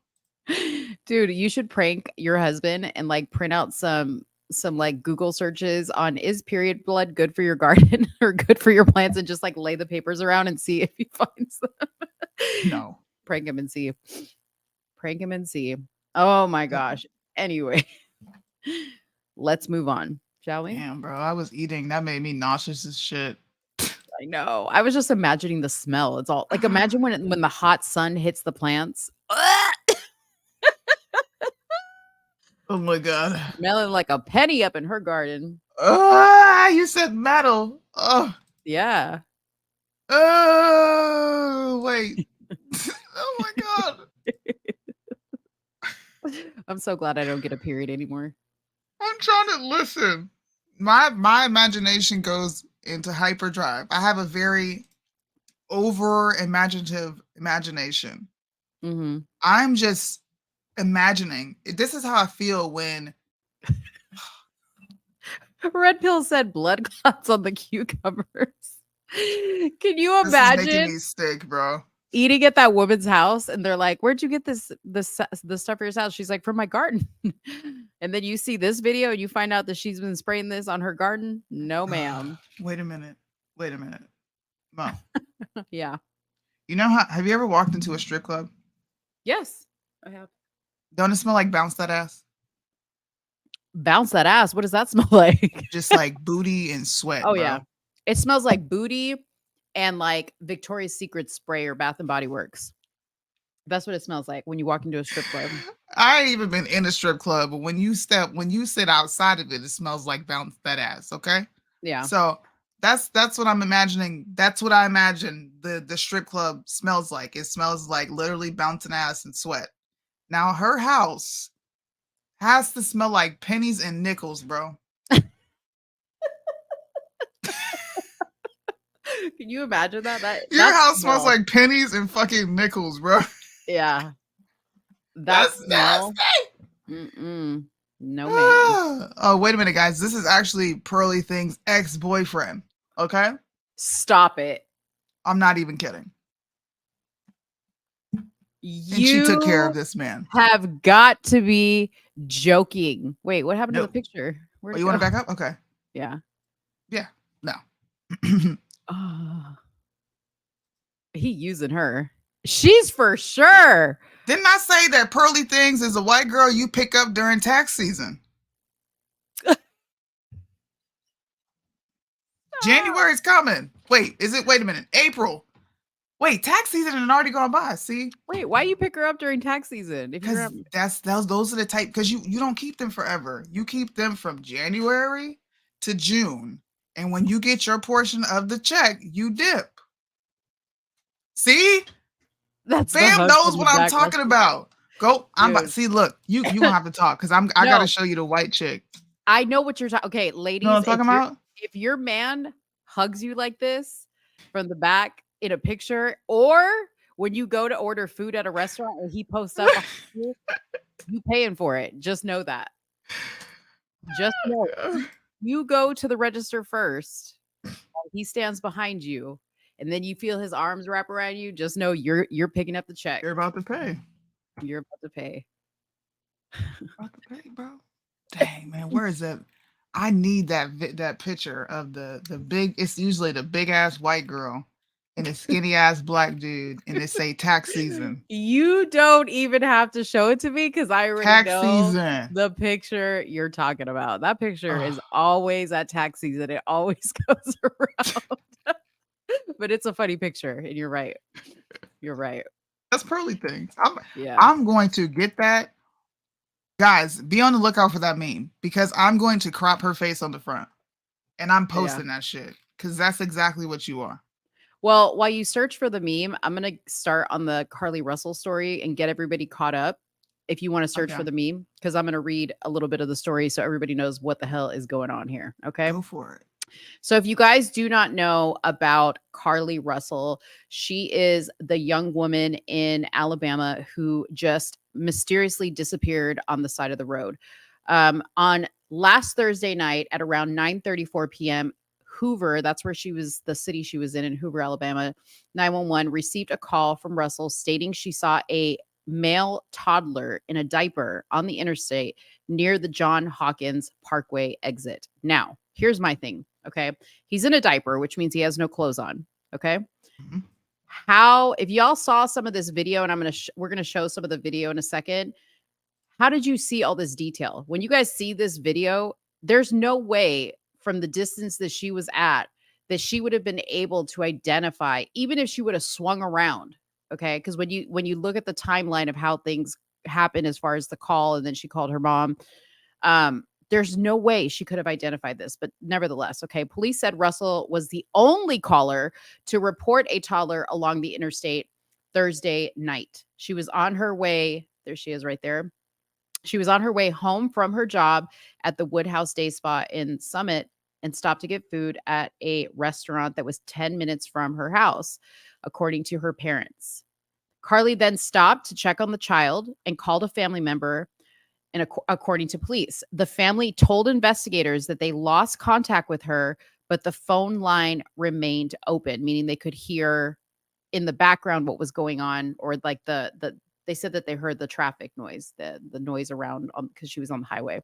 Dude, you should prank your husband and like print out some some like Google searches on is period blood good for your garden or good for your plants, and just like lay the papers around and see if he finds them. No. Prank him and see. Prank him and see. Oh my gosh. Anyway, let's move on, shall we? Damn, bro. I was eating. That made me nauseous as shit. I know. I was just imagining the smell. It's all like imagine when the hot sun hits the plants. Oh my god. Smelling like a penny up in her garden. You said metal. Oh. Yeah. Oh, wait. Oh my god. I'm so glad I don't get a period anymore. I'm trying to listen. My imagination goes into hyperdrive. I have a very over imaginative imagination. Mm-hmm. I'm just imagining. This is how I feel when Red Pill said blood clots on the cucumbers. Can you this is imagine making me sick, bro. eating at that woman's house and they're like, "Where'd you get this stuff for your house?" She's like, "From my garden." And then you see this video and you find out that she's been spraying this on her garden. No, ma'am. Wait a minute. Mo. Yeah. You know how have you ever walked into a strip club? Yes, I have. Don't it smell like bounce that ass? Bounce that ass. What does that smell like? Just like booty and sweat. Oh bro. yeah. It smells like booty and like Victoria's Secret spray or Bath and Body Works. That's what it smells like when you walk into a strip club. I ain't even been in a strip club, but when you sit outside of it, it smells like bounce that ass. Okay. Yeah. So that's what I'm imagining. That's what I imagine the strip club smells like. It smells like literally bouncing ass and sweat. Now her house has to smell like pennies and nickels, bro. Can you imagine that? Your house smells like pennies and fucking nickels, bro. Yeah. That's smell. nasty. No, man. Oh, wait a minute, guys. This is actually Pearly Thing's ex-boyfriend. Okay? Stop it. I'm not even kidding. And You she took care of this man. have got to be joking. Wait, what happened to the picture? Oh, you want to back up? Okay. Yeah. Yeah. No. Oh. He using her. She's for sure. Didn't I say that Pearly Things is a white girl you pick up during tax season? January's coming. Wait a minute. April. Wait, tax season had already gone by. See? Wait, why you pick her up during tax season? Because those are the type, because you don't keep them forever. You keep them from January to June. And when you get your portion of the check, you dip. See? That's Fam knows what I'm talking about. Go. I'm about see, look, you gonna have to talk because I gotta show you the white chick. I know what you're talking. Okay, ladies, You know what I'm talking about? If your man hugs you like this from the back in a picture, or when you go to order food at a restaurant and he posts up, you paying for it. Just know that. Just know you go to the register first. He stands behind you, and then you feel his arms wrap around you. Just know you're picking up the check. You're about to pay. You're about to pay. About to pay, bro. Dang, man, where is that? I need that picture of the big. It's usually the big ass white girl and the skinny ass black dude, and it say tax season. You don't even have to show it to me because I already Tax know season. the picture you're talking about. That picture is always at tax season. It always goes around. But it's a funny picture, and you're right. You're right. That's Pearly Things. Yeah. I'm going to get that. Guys, be on the lookout for that meme because I'm going to crop her face on the front and I'm posting that shit because that's exactly what you are. Well, while you search for the meme, I'm going to start on the Carly Russell story and get everybody caught up if you want to search for the meme, because I'm going to read a little bit of the story so everybody knows what the hell is going on here. Okay. Go for it. So if you guys do not know about Carly Russell, she is the young woman in Alabama who just mysteriously disappeared on the side of the road. On last Thursday night at around 9:34 p.m., Hoover, that's where she was, the city she was in Hoover, Alabama, 911 received a call from Russell stating she saw a male toddler in a diaper on the interstate near the John Hawkins Parkway exit. Now, here's my thing, okay? He's in a diaper, which means he has no clothes on, okay? Mhm. How, if y'all saw some of this video, and we're gonna show some of the video in a second, how did you see all this detail? When you guys see this video, there's no way from the distance that she was at that she would have been able to identify, even if she would have swung around. Okay. Because when you look at the timeline of how things happen as far as the call, and then she called her mom, there's no way she could have identified this. But nevertheless, okay, police said Russell was the only caller to report a toddler along the interstate Thursday night. She was on her way. There she is right there. She was on her way home from her job at the Woodhouse Day Spa in Summit and stopped to get food at a restaurant that was 10 minutes from her house, according to her parents. Carly then stopped to check on the child and called a family member. And according to police, the family told investigators that they lost contact with her, but the phone line remained open, meaning they could hear in the background what was going on, or like they said that they heard the traffic noise, the noise around, because she was on the highway.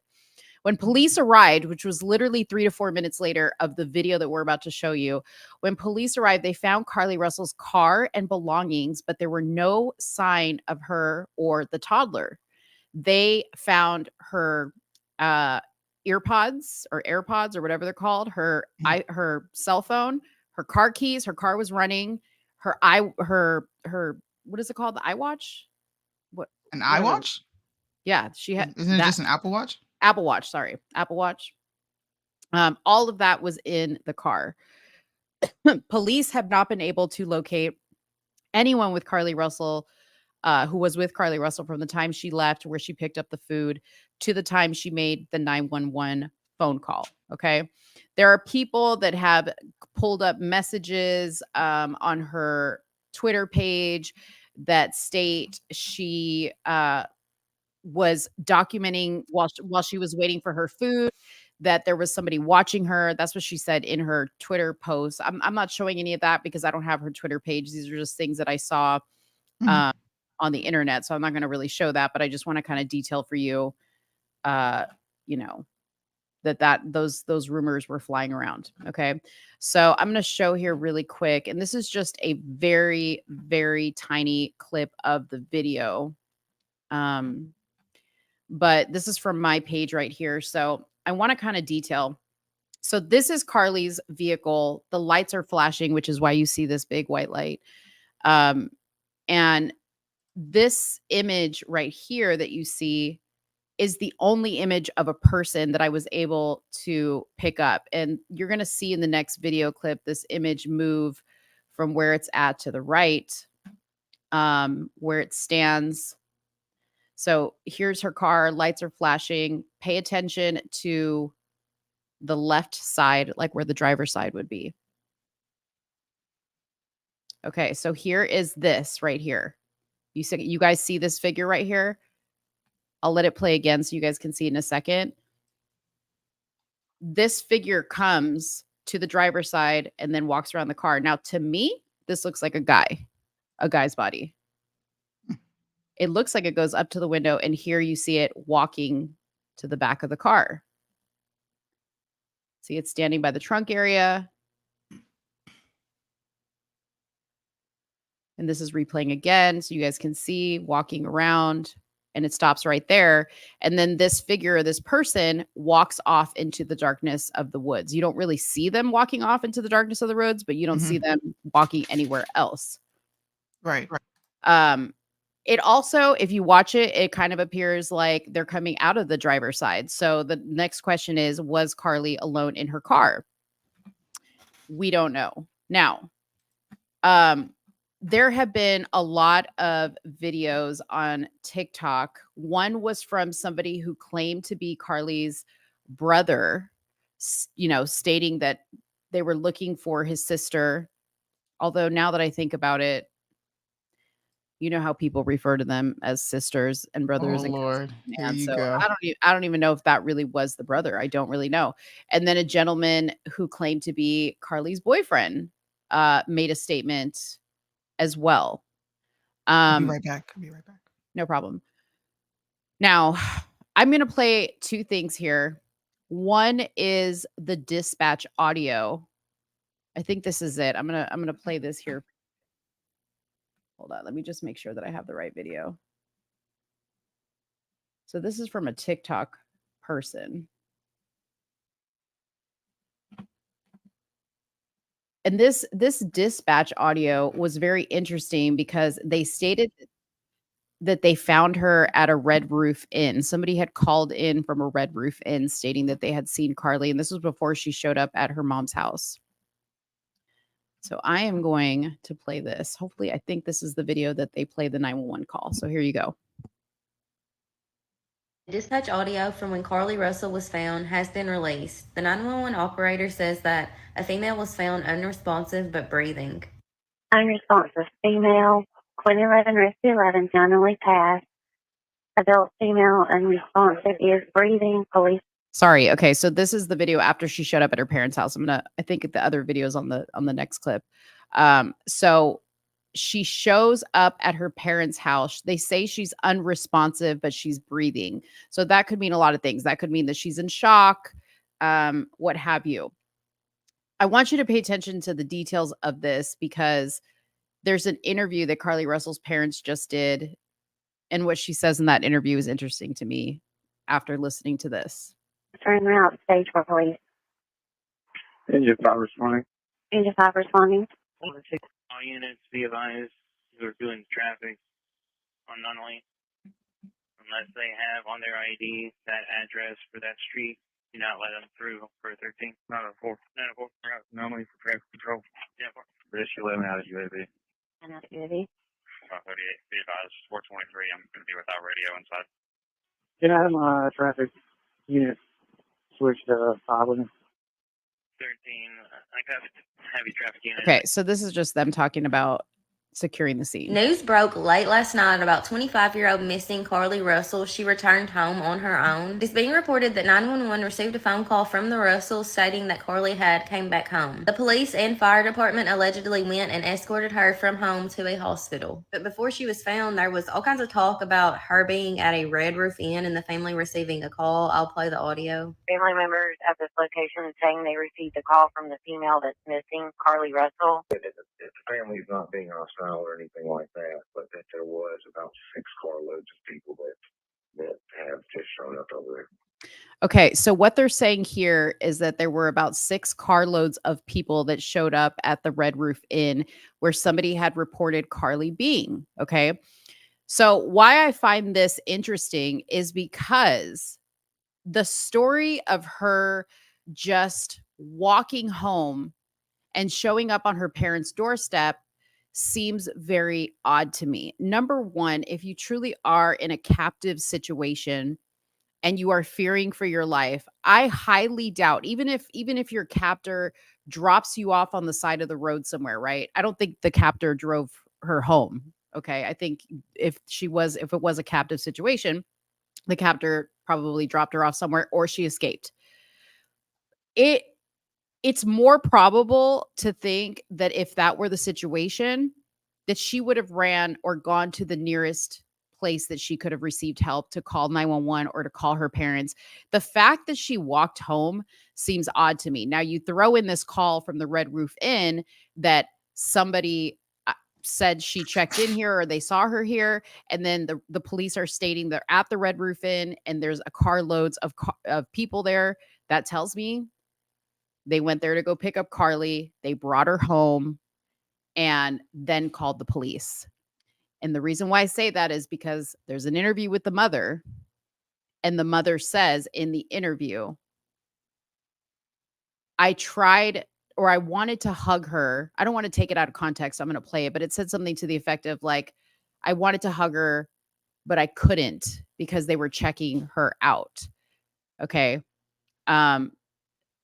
When police arrived, which was literally 3 to 4 minutes later of the video that we're about to show you, when police arrived, they found Carly Russell's car and belongings, but there were no sign of her or the toddler. They found her earpods or AirPods or whatever they're called, her cell phone, her car keys. Her car was running. Her what is it called? The iWatch? What? An iWatch? Yeah, she had. Isn't it just an Apple Watch? Apple Watch, sorry, Apple Watch. All of that was in the car. Police have not been able to locate anyone with Carly Russell, who was with Carly Russell from the time she left where she picked up the food to the time she made the 911 phone call. Okay. There are people that have pulled up messages on her Twitter page that state she was documenting while she was waiting for her food, that there was somebody watching her. That's what she said in her Twitter post. I'm not showing any of that because I don't have her Twitter page. These are just things that I saw on the internet. So I'm not going to really show that, but I just want to kind of detail for you, you know, those rumors were flying around. Okay. So I'm going to show here really quick. And this is just a very, very tiny clip of the video. But this is from my page right here. So I want to kind of detail. So this is Carly's vehicle. The lights are flashing, which is why you see this big white light. And this image right here that you see is the only image of a person that I was able to pick up. And you're going to see in the next video clip, this image move from where it's at to the right, where it stands. So here's her car, lights are flashing. Pay attention to the left side, like where the driver's side would be. Okay, so here is this right here. You guys see this figure right here? I'll let it play again so you guys can see it in a second. This figure comes to the driver's side and then walks around the car. Now, to me, this looks like a guy's body. It looks like it goes up to the window, and here you see it walking to the back of the car. See, it's standing by the trunk area. And this is replaying again, so you guys can see walking around, and it stops right there. And then this figure, this person, walks off into the darkness of the woods. You don't really see them walking off into the darkness of the woods, but you don't see them walking anywhere else. Right. It also, if you watch it, it kind of appears like they're coming out of the driver's side. So the next question is, was Carly alone in her car? We don't know. Now, there have been a lot of videos on TikTok. One was from somebody who claimed to be Carly's brother, stating that they were looking for his sister. Although now that I think about it, you know how people refer to them as sisters and brothers. Oh, Lord. Here you so go. I don't even know if that really was the brother. I don't really know. And then a gentleman who claimed to be Carly's boyfriend made a statement as well. I'll be right back. No problem. Now, I'm going to play two things here. One is the dispatch audio. I think this is it. I'm going to play this here. Hold on. Let me just make sure that I have the right video. So this is from a TikTok person. And this dispatch audio was very interesting because they stated that they found her at a Red Roof Inn. Somebody had called in from a Red Roof Inn stating that they had seen Carly, and this was before she showed up at her mom's house. So I am going to play this. Hopefully, I think this is the video that they play the 911 call. So here you go. Dispatch audio from when Carly Russell was found has been released. The 911 operator says that a female was found unresponsive but breathing. Unresponsive female, Quinn 11, Rescue 11, generally passed. Adult female, unresponsive, is breathing. Police. Sorry. Okay, so this is the video after she showed up at her parents' house. I think the other video is on the next clip. So she shows up at her parents' house. They say she's unresponsive, but she's breathing. So that could mean a lot of things. That could mean that she's in shock, what have you. I want you to pay attention to the details of this because there's an interview that Carly Russell's parents just did. And what she says in that interview is interesting to me after listening to this. Turn around, stage for police. Engine 5 responding. Engine 5 responding. All units be advised who are doing traffic on Nunnally, unless they have on their ID that address for that street, do not let them through for 13. 904. 904. Nunnally for traffic control. Yeah, for this 11 out of UAV. And out of UAV. 38. Be advised, 423. I'm going to be without radio inside. Can I have my traffic unit switched to 5 with me? 13. I got heavy traffic unit. Okay, so this is just them talking about securing the scene. News broke late last night about 25-year-old missing Carly Russell. She returned home on her own. It's being reported that 911 received a phone call from the Russells stating that Carly had came back home. The police and fire department allegedly went and escorted her from home to a hospital. But before she was found, there was all kinds of talk about her being at a Red Roof Inn and the family receiving a call. I'll play the audio. Family members at this location saying they received a call from the female that's missing, Carly Russell. The family's not being hostile or anything like that, but that there was about 6 carloads of people that have just shown up over there. Okay, so what they're saying here is that there were about 6 carloads of people that showed up at the Red Roof Inn where somebody had reported Carly being. Okay, so why I find this interesting is because the story of her just walking home and showing up on her parents' doorstep seems very odd to me. Number one, if you truly are in a captive situation and you are fearing for your life, I highly doubt, even if your captor drops you off on the side of the road somewhere, right? I don't think the captor drove her home. Okay. I think if it was a captive situation, the captor probably dropped her off somewhere or she escaped. It's more probable to think that if that were the situation, that she would have ran or gone to the nearest place that she could have received help to call 911 or to call her parents. The fact that she walked home seems odd to me. Now, you throw in this call from the Red Roof Inn that somebody said she checked in here or they saw her here, and then the police are stating they're at the Red Roof Inn and there's a carloads of people there. That tells me they went there to go pick up Carly. They brought her home and then called the police. And the reason why I say that is because there's an interview with the mother, and the mother says in the interview, I wanted to hug her. I don't want to take it out of context. I'm going to play it, but it said something to the effect of like, I wanted to hug her, but I couldn't because they were checking her out. Okay.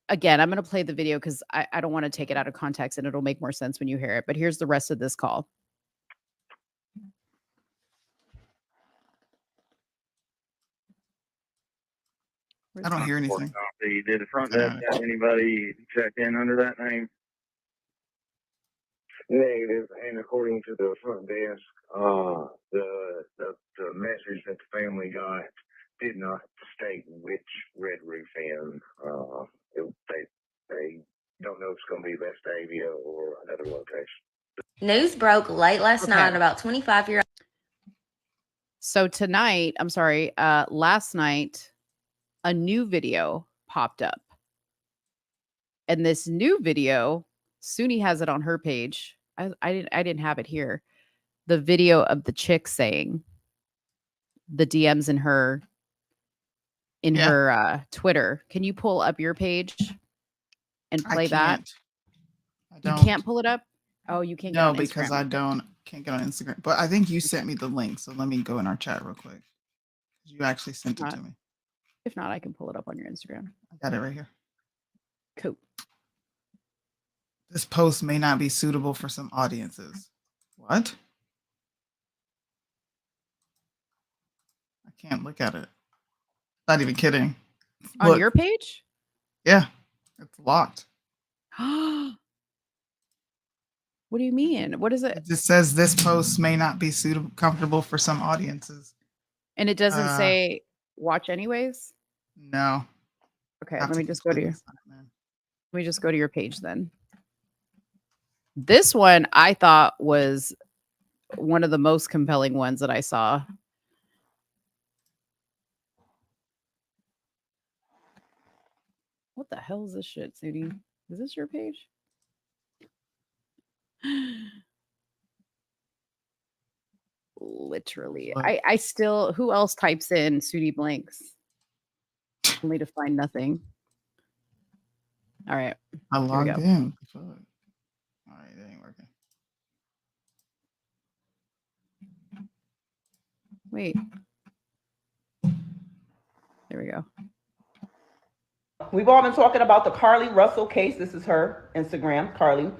Again, I'm going to play the video because I don't want to take it out of context and it'll make more sense when you hear it. But here's the rest of this call. I don't hear anything. Did the front desk have anybody check in under that name? Negative, and according to the front desk, the message that the family got did not state which Red Roof Inn. They don't know if it's going to be Vestavia or another location. News broke late last night about 25-year-old. So tonight, last night, a new video popped up. And this new video, Soonie has it on her page. I didn't have it here. The video of the chick saying the DMs in her Twitter. Can you pull up your page and play that? You can't pull it up? Oh, you can't get on Instagram. No, because can't get on Instagram. But I think you sent me the link, so let me go in our chat real quick. You actually sent it to me. If not, I can pull it up on your Instagram. I got it right here. Cool. This post may not be suitable for some audiences. What? I can't look at it. Not even kidding. On your page? Yeah. It's locked. What do you mean? What is it? It just says this post may not be comfortable for some audiences. And it doesn't say watch anyways? No. Okay, let me just go to your page then. This one I thought was one of the most compelling ones that I saw. What the hell is this shit, Soonie? Is this your page? Literally. I still, who else types in Soonie blanks? Only to find nothing. All right. I logged in. All right, it ain't working. Wait. There we go. We've all been talking about the Carly Russell case. This is her Instagram, Carly.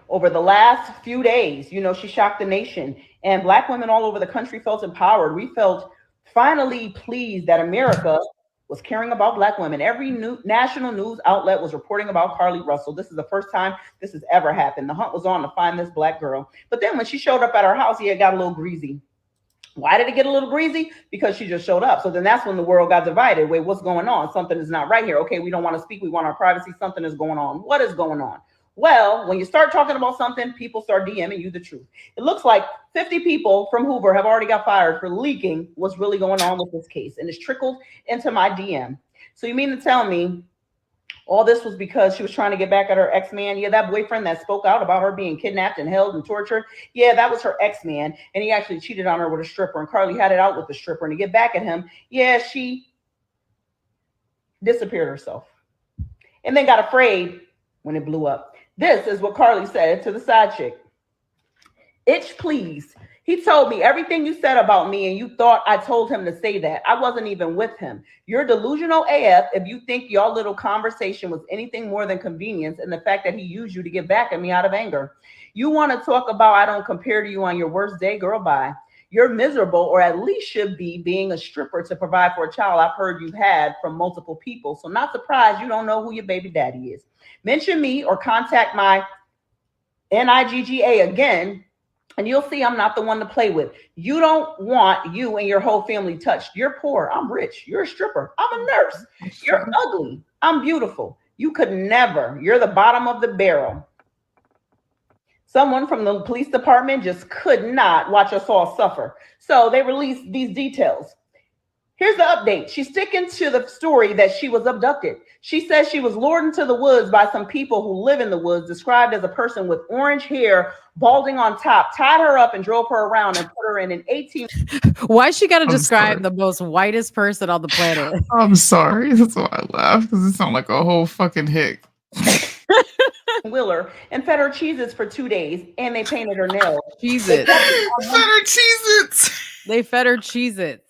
Over the last few days, she shocked the nation, and Black women all over the country felt empowered. We felt finally pleased that America was caring about Black women. Every national news outlet was reporting about Carly Russell. This is the first time this has ever happened. The hunt was on to find this Black girl. But then when she showed up at our house, it got a little greasy. Why did it get a little greasy? Because she just showed up. So then that's when the world got divided. Wait, what's going on? Something is not right here. Okay, we don't want to speak. We want our privacy. Something is going on. What is going on? Well, when you start talking about something, people start DMing you the truth. It looks like 50 people from Hoover have already got fired for leaking what's really going on with this case. And it's trickled into my DM. So you mean to tell me all this was because she was trying to get back at her ex-man? Yeah, that boyfriend that spoke out about her being kidnapped and held and tortured. Yeah, that was her ex-man. And he actually cheated on her with a stripper. And Carly had it out with the stripper. And to get back at him, yeah, she disappeared herself. And then got afraid when it blew up. This is what Carly said to the side chick. Itch, please. He told me everything you said about me, and you thought I told him to say that. I wasn't even with him. You're delusional AF if you think y'all little conversation was anything more than convenience and the fact that he used you to get back at me out of anger. You want to talk about I don't compare to you on your worst day? Girl, bye. You're miserable, or at least should be, being a stripper to provide for a child I've heard you've had from multiple people. So not surprised you don't know who your baby daddy is. Mention me or contact my NIGGA again, and you'll see I'm not the one to play with. You don't want you and your whole family touched. You're poor. I'm rich. You're a stripper. I'm a nurse. You're ugly. I'm beautiful. You could never. You're the bottom of the barrel. Someone from the police department just could not watch us all suffer. So they released these details. Here's the update. She's sticking to the story that she was abducted. She says she was lured into the woods by some people who live in the woods, described as a person with orange hair, balding on top, tied her up and drove her around and put her in an 18. Why she got to describe the most whitest person on the planet? I'm sorry. That's why I laughed, because it sounded like a whole fucking hick. Wheeler and fed her Cheez-Its for 2 days, and they painted her nails. Cheez-Its. Fed her Cheez-Its. They fed her Cheez-Its.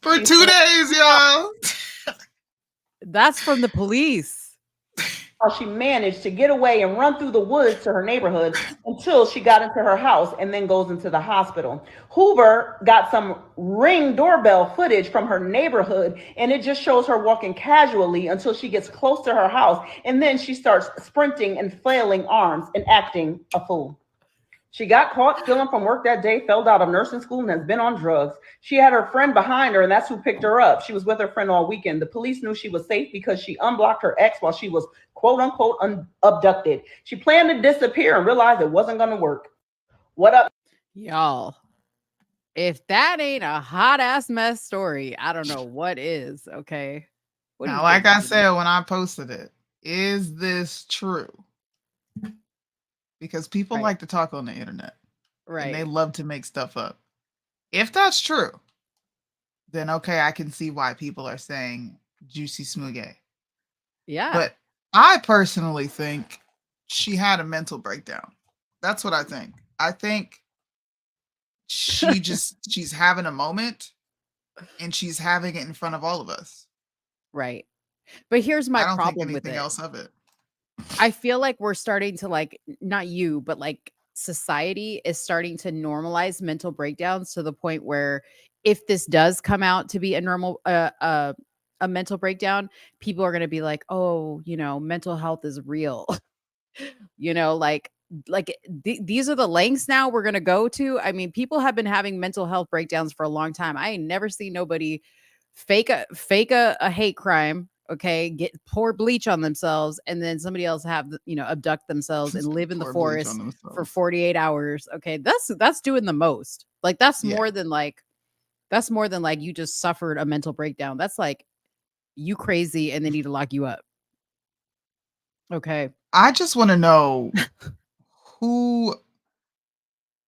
For 2 days, y'all. That's from the police. how she managed to get away and run through the woods to her neighborhood until she got into her house and then goes into the hospital. Hoover got some Ring doorbell footage from her neighborhood, and it just shows her walking casually until she gets close to her house, and then she starts sprinting and flailing arms and acting a fool. She got caught stealing from work that day, failed out of nursing school, and has been on drugs. She had her friend behind her, and that's who picked her up. She was with her friend all weekend. The police knew she was safe because she unblocked her ex while she was quote unquote abducted. She planned to disappear and realized it wasn't going to work. What up, y'all? If that ain't a hot ass mess story, I don't know what is. Okay. What now, like I said when I posted it, is this true? Because people like to talk on the internet. Right. And they love to make stuff up. If that's true, then okay, I can see why people are saying Juicy Smoogie. Yeah. But I personally think she had a mental breakdown. That's what I think. I think she's having a moment and she's having it in front of all of us. Right. But here's my I don't problem think with anything it. else of it. I feel like we're starting to like, not you, but like society is starting to normalize mental breakdowns to the point where if this does come out to be a normal, a mental breakdown, people are going to be like, oh, you know, mental health is real. You know, like these are the lengths now we're going to go to. I mean, people have been having mental health breakdowns for a long time. I ain't never seen nobody fake a hate crime, okay, pour bleach on themselves, and then somebody else have, you know, abduct themselves and live in the forest for 48 hours. Okay, that's doing the most. Like that's more than like you just suffered a mental breakdown. That's like you crazy and they need to lock you up. Okay. I just want to know who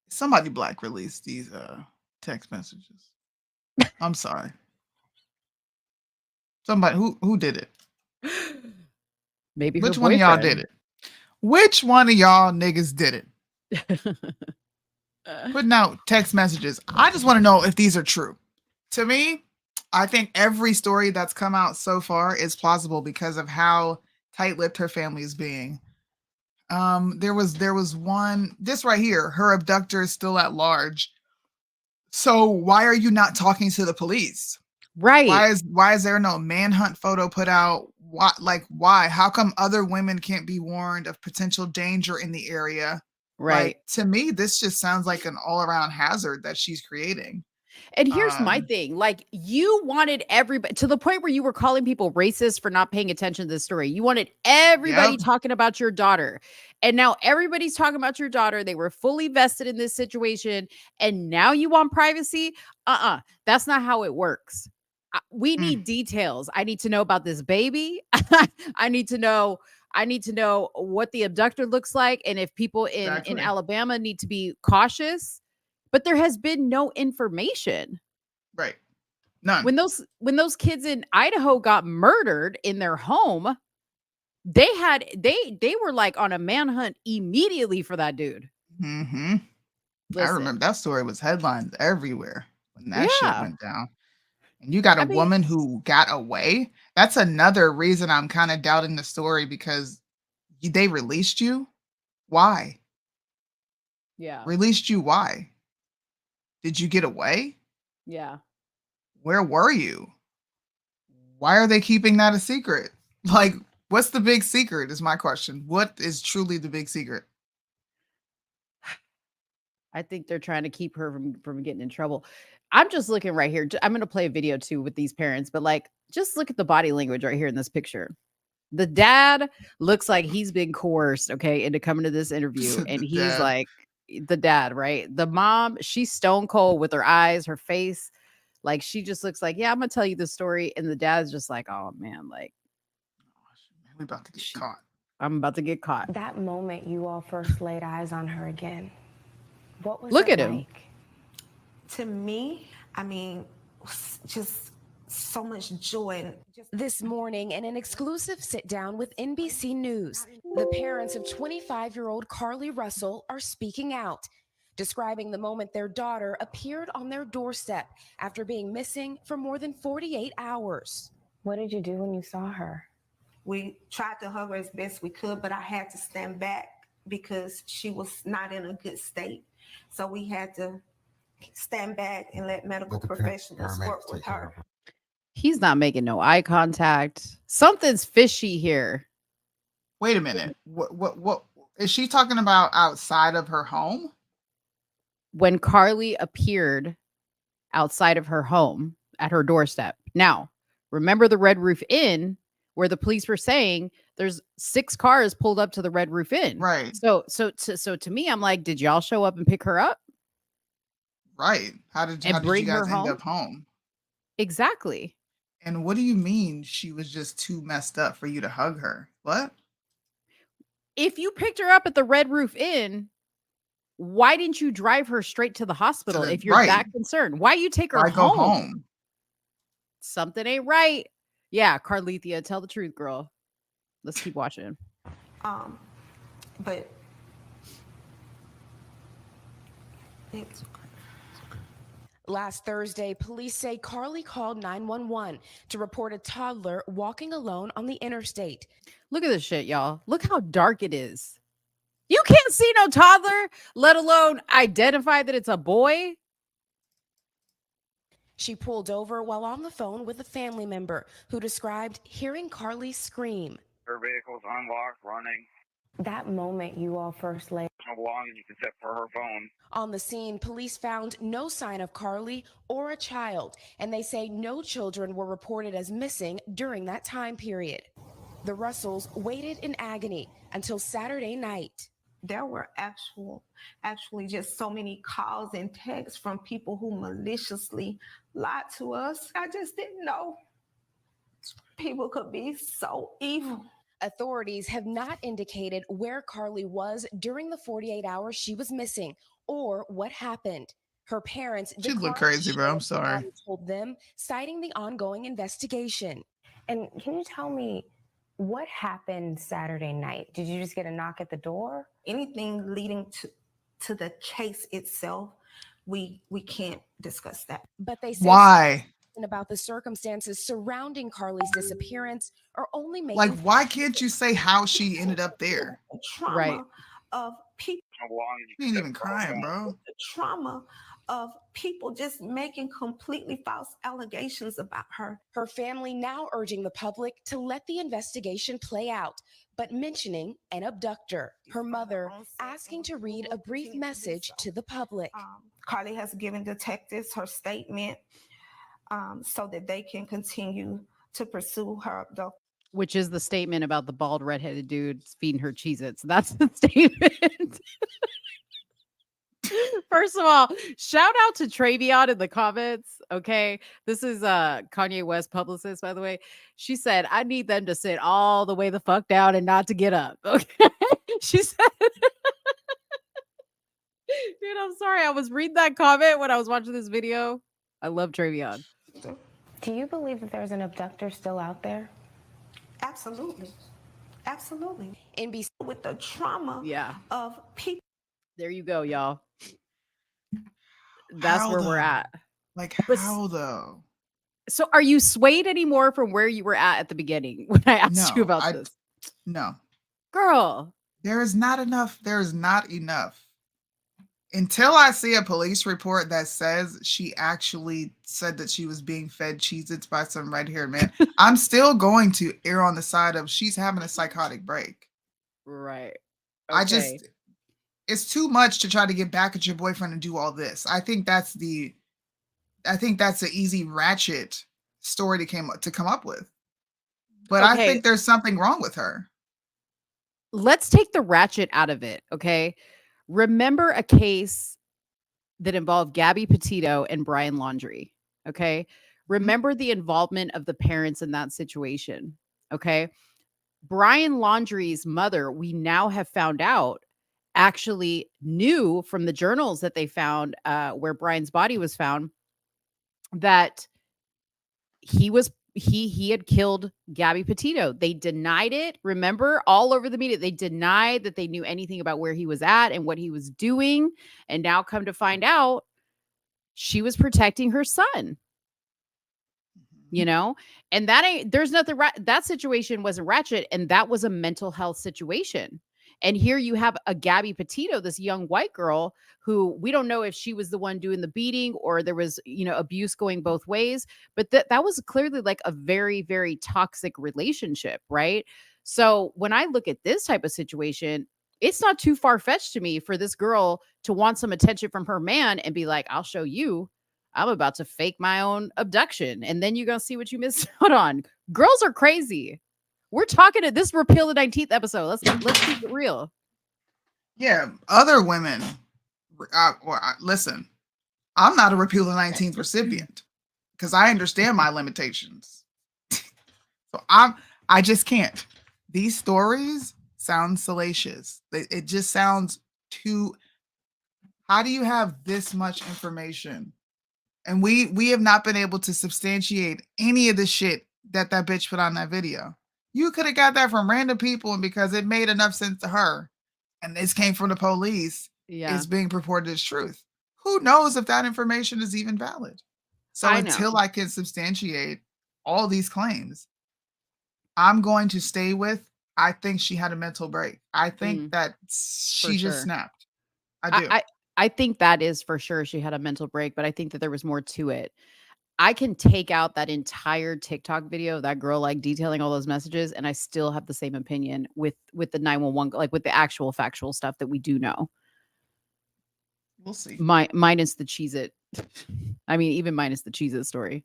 somebody black released these text messages. I'm sorry. Somebody who did it? Maybe which one of y'all did it? Which one of y'all niggas did it? Putting out text messages. I just want to know if these are true. To me, I think every story that's come out so far is plausible because of how tight-lipped her family is being. There was one, this right here, her abductor is still at large. So why are you not talking to the police? Right. Why is there no manhunt photo put out? Why? How come other women can't be warned of potential danger in the area? Right. Like, to me, this just sounds like an all-around hazard that she's creating. And here's my thing. Like, you wanted everybody to the point where you were calling people racist for not paying attention to the story. You wanted everybody talking about your daughter. And now everybody's talking about your daughter. They were fully vested in this situation. And now you want privacy? That's not how it works. We need details. I need to know about this baby. I need to know what the abductor looks like. And if people in Alabama need to be cautious. But there has been no information. Right. None. When those kids in Idaho got murdered in their home, they were like on a manhunt immediately for that dude. Mm-hmm. I remember that story was headlines everywhere when that shit went down. And you got a woman who got away. That's another reason I'm kind of doubting the story because they released you. Why? Yeah. Released you? Why? Did you get away? Yeah. Where were you? Why are they keeping that a secret? Like, what's the big secret is my question. What is truly the big secret? I think they're trying to keep her from getting in trouble. I'm just looking right here. I'm going to play a video too with these parents, but like, just look at the body language right here in this picture. The dad looks like he's been coerced, okay, into coming to this interview. And he's like, the dad, right? The mom, she's stone cold with her eyes, her face. Like, she just looks like, yeah, I'm going to tell you the story. And the dad's just like, oh, man, like, we're about to get caught. I'm about to get caught. That moment you all first laid eyes on her again, what was Look it at him. like? To me, I mean, just so much joy. This morning, in an exclusive sit-down with NBC News, the parents of 25-year-old Carly Russell are speaking out, describing the moment their daughter appeared on their doorstep after being missing for more than 48 hours. What did you do when you saw her? We tried to hug her as best we could, but I had to stand back because she was not in a good state. So we had to stand back and let medical professionals work with her. He's not making no eye contact. Something's fishy here. Wait a minute. What is she talking about outside of her home? When Carly appeared outside of her home at her doorstep. Now, remember the Red Roof Inn where the police were saying there's 6 cars pulled up to the Red Roof Inn. Right. So to me, I'm like, did y'all show up and pick her up? Right. How did you guys end up home? Exactly. And what do you mean she was just too messed up for you to hug her? What? If you picked her up at the Red Roof Inn, why didn't you drive her straight to the hospital if you're that concerned? Why you take her Why home? go home? Something ain't right. Yeah, Carlethia, tell the truth, girl. Let's keep watching. But last Thursday, police say Carly called 911 to report a toddler walking alone on the interstate. Look at this shit, y'all. Look how dark it is. You can't see no toddler, let alone identify that it's a boy. She pulled over while on the phone with a family member who described hearing Carly scream. Her vehicle's unlocked, running. That moment you all first laid. No belongings except for her phone. On the scene, police found no sign of Carly or a child, and they say no children were reported as missing during that time period. The Russells waited in agony until Saturday night. there were actually just so many calls and texts from people who maliciously lied to us. I just didn't know people could be so evil. Authorities have not indicated where Carly was during the 48 hours she was missing or what happened. Her parents She'd look crazy, bro. I'm sorry. Told them, citing the ongoing investigation. And can you tell me what happened Saturday night? Did you just get a knock at the door? Anything leading to the case itself, we can't discuss that. But they say why? About the circumstances surrounding Carly's disappearance are only making like, why can't you say how she ended up there? The trauma right. of people. You ain't even crying, bro. The trauma of people just making completely false allegations about her. Her family now urging the public to let the investigation play out, but mentioning an abductor. Her mother asking to read a brief message to the public. Carly has given detectives her statement so that they can continue to pursue her abduction. Which is the statement about the bald redheaded dude feeding her Cheez-Its. That's the statement. First of all, shout out to Travion in the comments. Okay. This is Kanye West publicist, by the way. She said, I need them to sit all the way the fuck down and not to get up. Okay. She said, dude, I'm sorry. I was reading that comment when I was watching this video. I love Travion. Do you believe that there's an abductor still out there? Absolutely. Absolutely. NBC with the trauma of people. There you go, y'all. That's How where though? we're at. Like, But how though? So are you swayed anymore from where you were at the beginning when I asked you about this? No. Girl. There is not enough. There is not enough. Until I see a police report that says she actually said that she was being fed Cheez-Its by some red-haired man, I'm still going to err on the side of she's having a psychotic break. Right. Okay. It's too much to try to get back at your boyfriend and do all this. I think that's the easy ratchet story to come up with. But I think there's something wrong with her. Let's take the ratchet out of it, okay? Remember a case that involved Gabby Petito and Brian Laundrie, okay? Remember the involvement of the parents in that situation, okay? Brian Laundrie's mother, we now have found out, actually knew from the journals that they found where Brian's body was found that he had killed Gabby Petito. They denied it. Remember, all over the media, they denied that they knew anything about where he was at and what he was doing. And now come to find out, she was protecting her son. you know, and that ain't, there's nothing, that situation wasn't ratchet. And that was a mental health situation. And here you have a Gabby Petito, this young white girl who we don't know if she was the one doing the beating or there was, you know, abuse going both ways, but that was clearly like a very, very toxic relationship. Right. So when I look at this type of situation, it's not too far fetched to me for this girl to want some attention from her man and be like, I'll show you. I'm about to fake my own abduction. And then you're going to see what you missed out on. Girls are crazy. We're talking to this Repeal the 19th episode. Let's keep it real. Yeah. Other women. Listen, I'm not a Repeal the 19th recipient because I understand my limitations. So I just can't. These stories sound salacious. It just sounds too. How do you have this much information? And we have not been able to substantiate any of the shit that bitch put on that video. You could have got that from random people, and because it made enough sense to her, and this came from the police, is being purported as truth. Who knows if that information is even valid? So until I can substantiate all these claims, I'm going to stay with, I think she had a mental break. I think that she just snapped. I do. I think that is for sure. She had a mental break, but I think that there was more to it. I can take out that entire TikTok video, that girl like detailing all those messages, and I still have the same opinion with the 911, like with the actual factual stuff that we do know. We'll see. Minus the Cheez-It. I mean, even minus the Cheez-It story,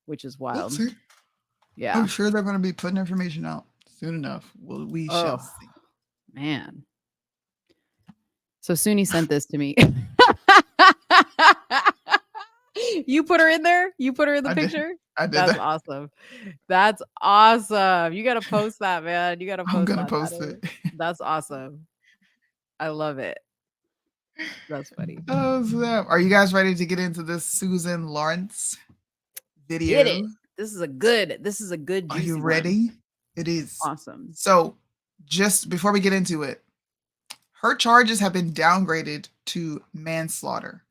which is wild. We'll see. Yeah. I'm sure they're going to be putting information out soon enough. Well, we shall see. Man. So Soonie sent this to me. You put her in there? You put her in the picture? I did. That's awesome. That's awesome. You got to post that, man. You got to post I'm going to that. post it. That's awesome. I love it. That's funny. Oh, snap. Are you guys ready to get into this Susan Lawrence video? Get it. This is a good Are you ready? one. It is. Awesome. So just before we get into it, her charges have been downgraded to manslaughter.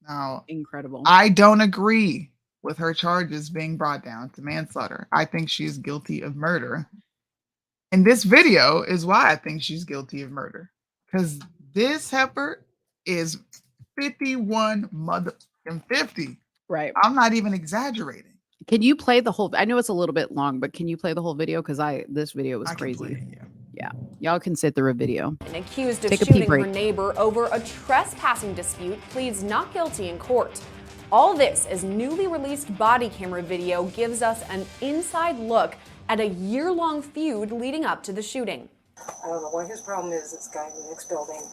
Now, incredible. I don't agree with her charges being brought down to manslaughter. I think she is guilty of murder. And this video is why I think she's guilty of murder. Because this heifer is 51 motherfucking 50. Right. I'm not even exaggerating. Can you play the whole? I know it's a little bit long, but can you play the whole video? Because this video was crazy. Yeah. Y'all can sit through a video. An accused of Take a pee shooting her break. neighbor over a trespassing dispute pleads not guilty in court. All this as newly released body camera video gives us an inside look at a year-long feud leading up to the shooting. I don't know what his problem is, this guy in the next building,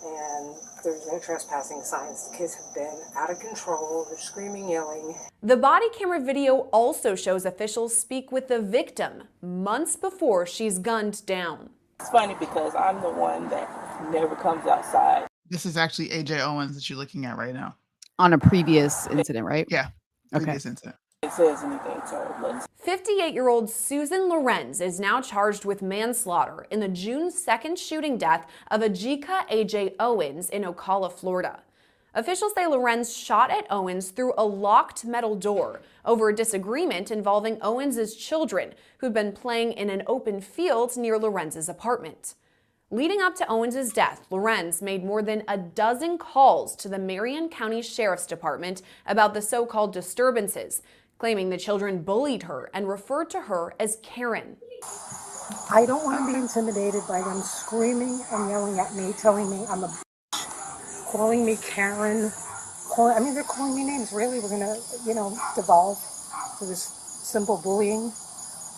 and there's no trespassing signs. The kids have been out of control. They're screaming, yelling. The body camera video also shows officials speak with the victim months before she's gunned down. It's funny because I'm the one that never comes outside. This is actually AJ Owens that you're looking at right now. On a previous incident, right? Yeah. Okay. Previous incident. It says anything, so let's. 58-year-old Susan Lorenz is now charged with manslaughter in the June 2nd shooting death of Ajika AJ Owens in Ocala, Florida. Officials say Lorenz shot at Owens through a locked metal door over a disagreement involving Owens' children who'd been playing in an open field near Lorenz's apartment. Leading up to Owens' death, Lorenz made more than a dozen calls to the Marion County Sheriff's Department about the so-called disturbances, claiming the children bullied her and referred to her as Karen. I don't want to be intimidated by them screaming and yelling at me, telling me I'm a bitch, calling me Karen. They're calling me names. Really, we're going to, devolve to this simple bullying.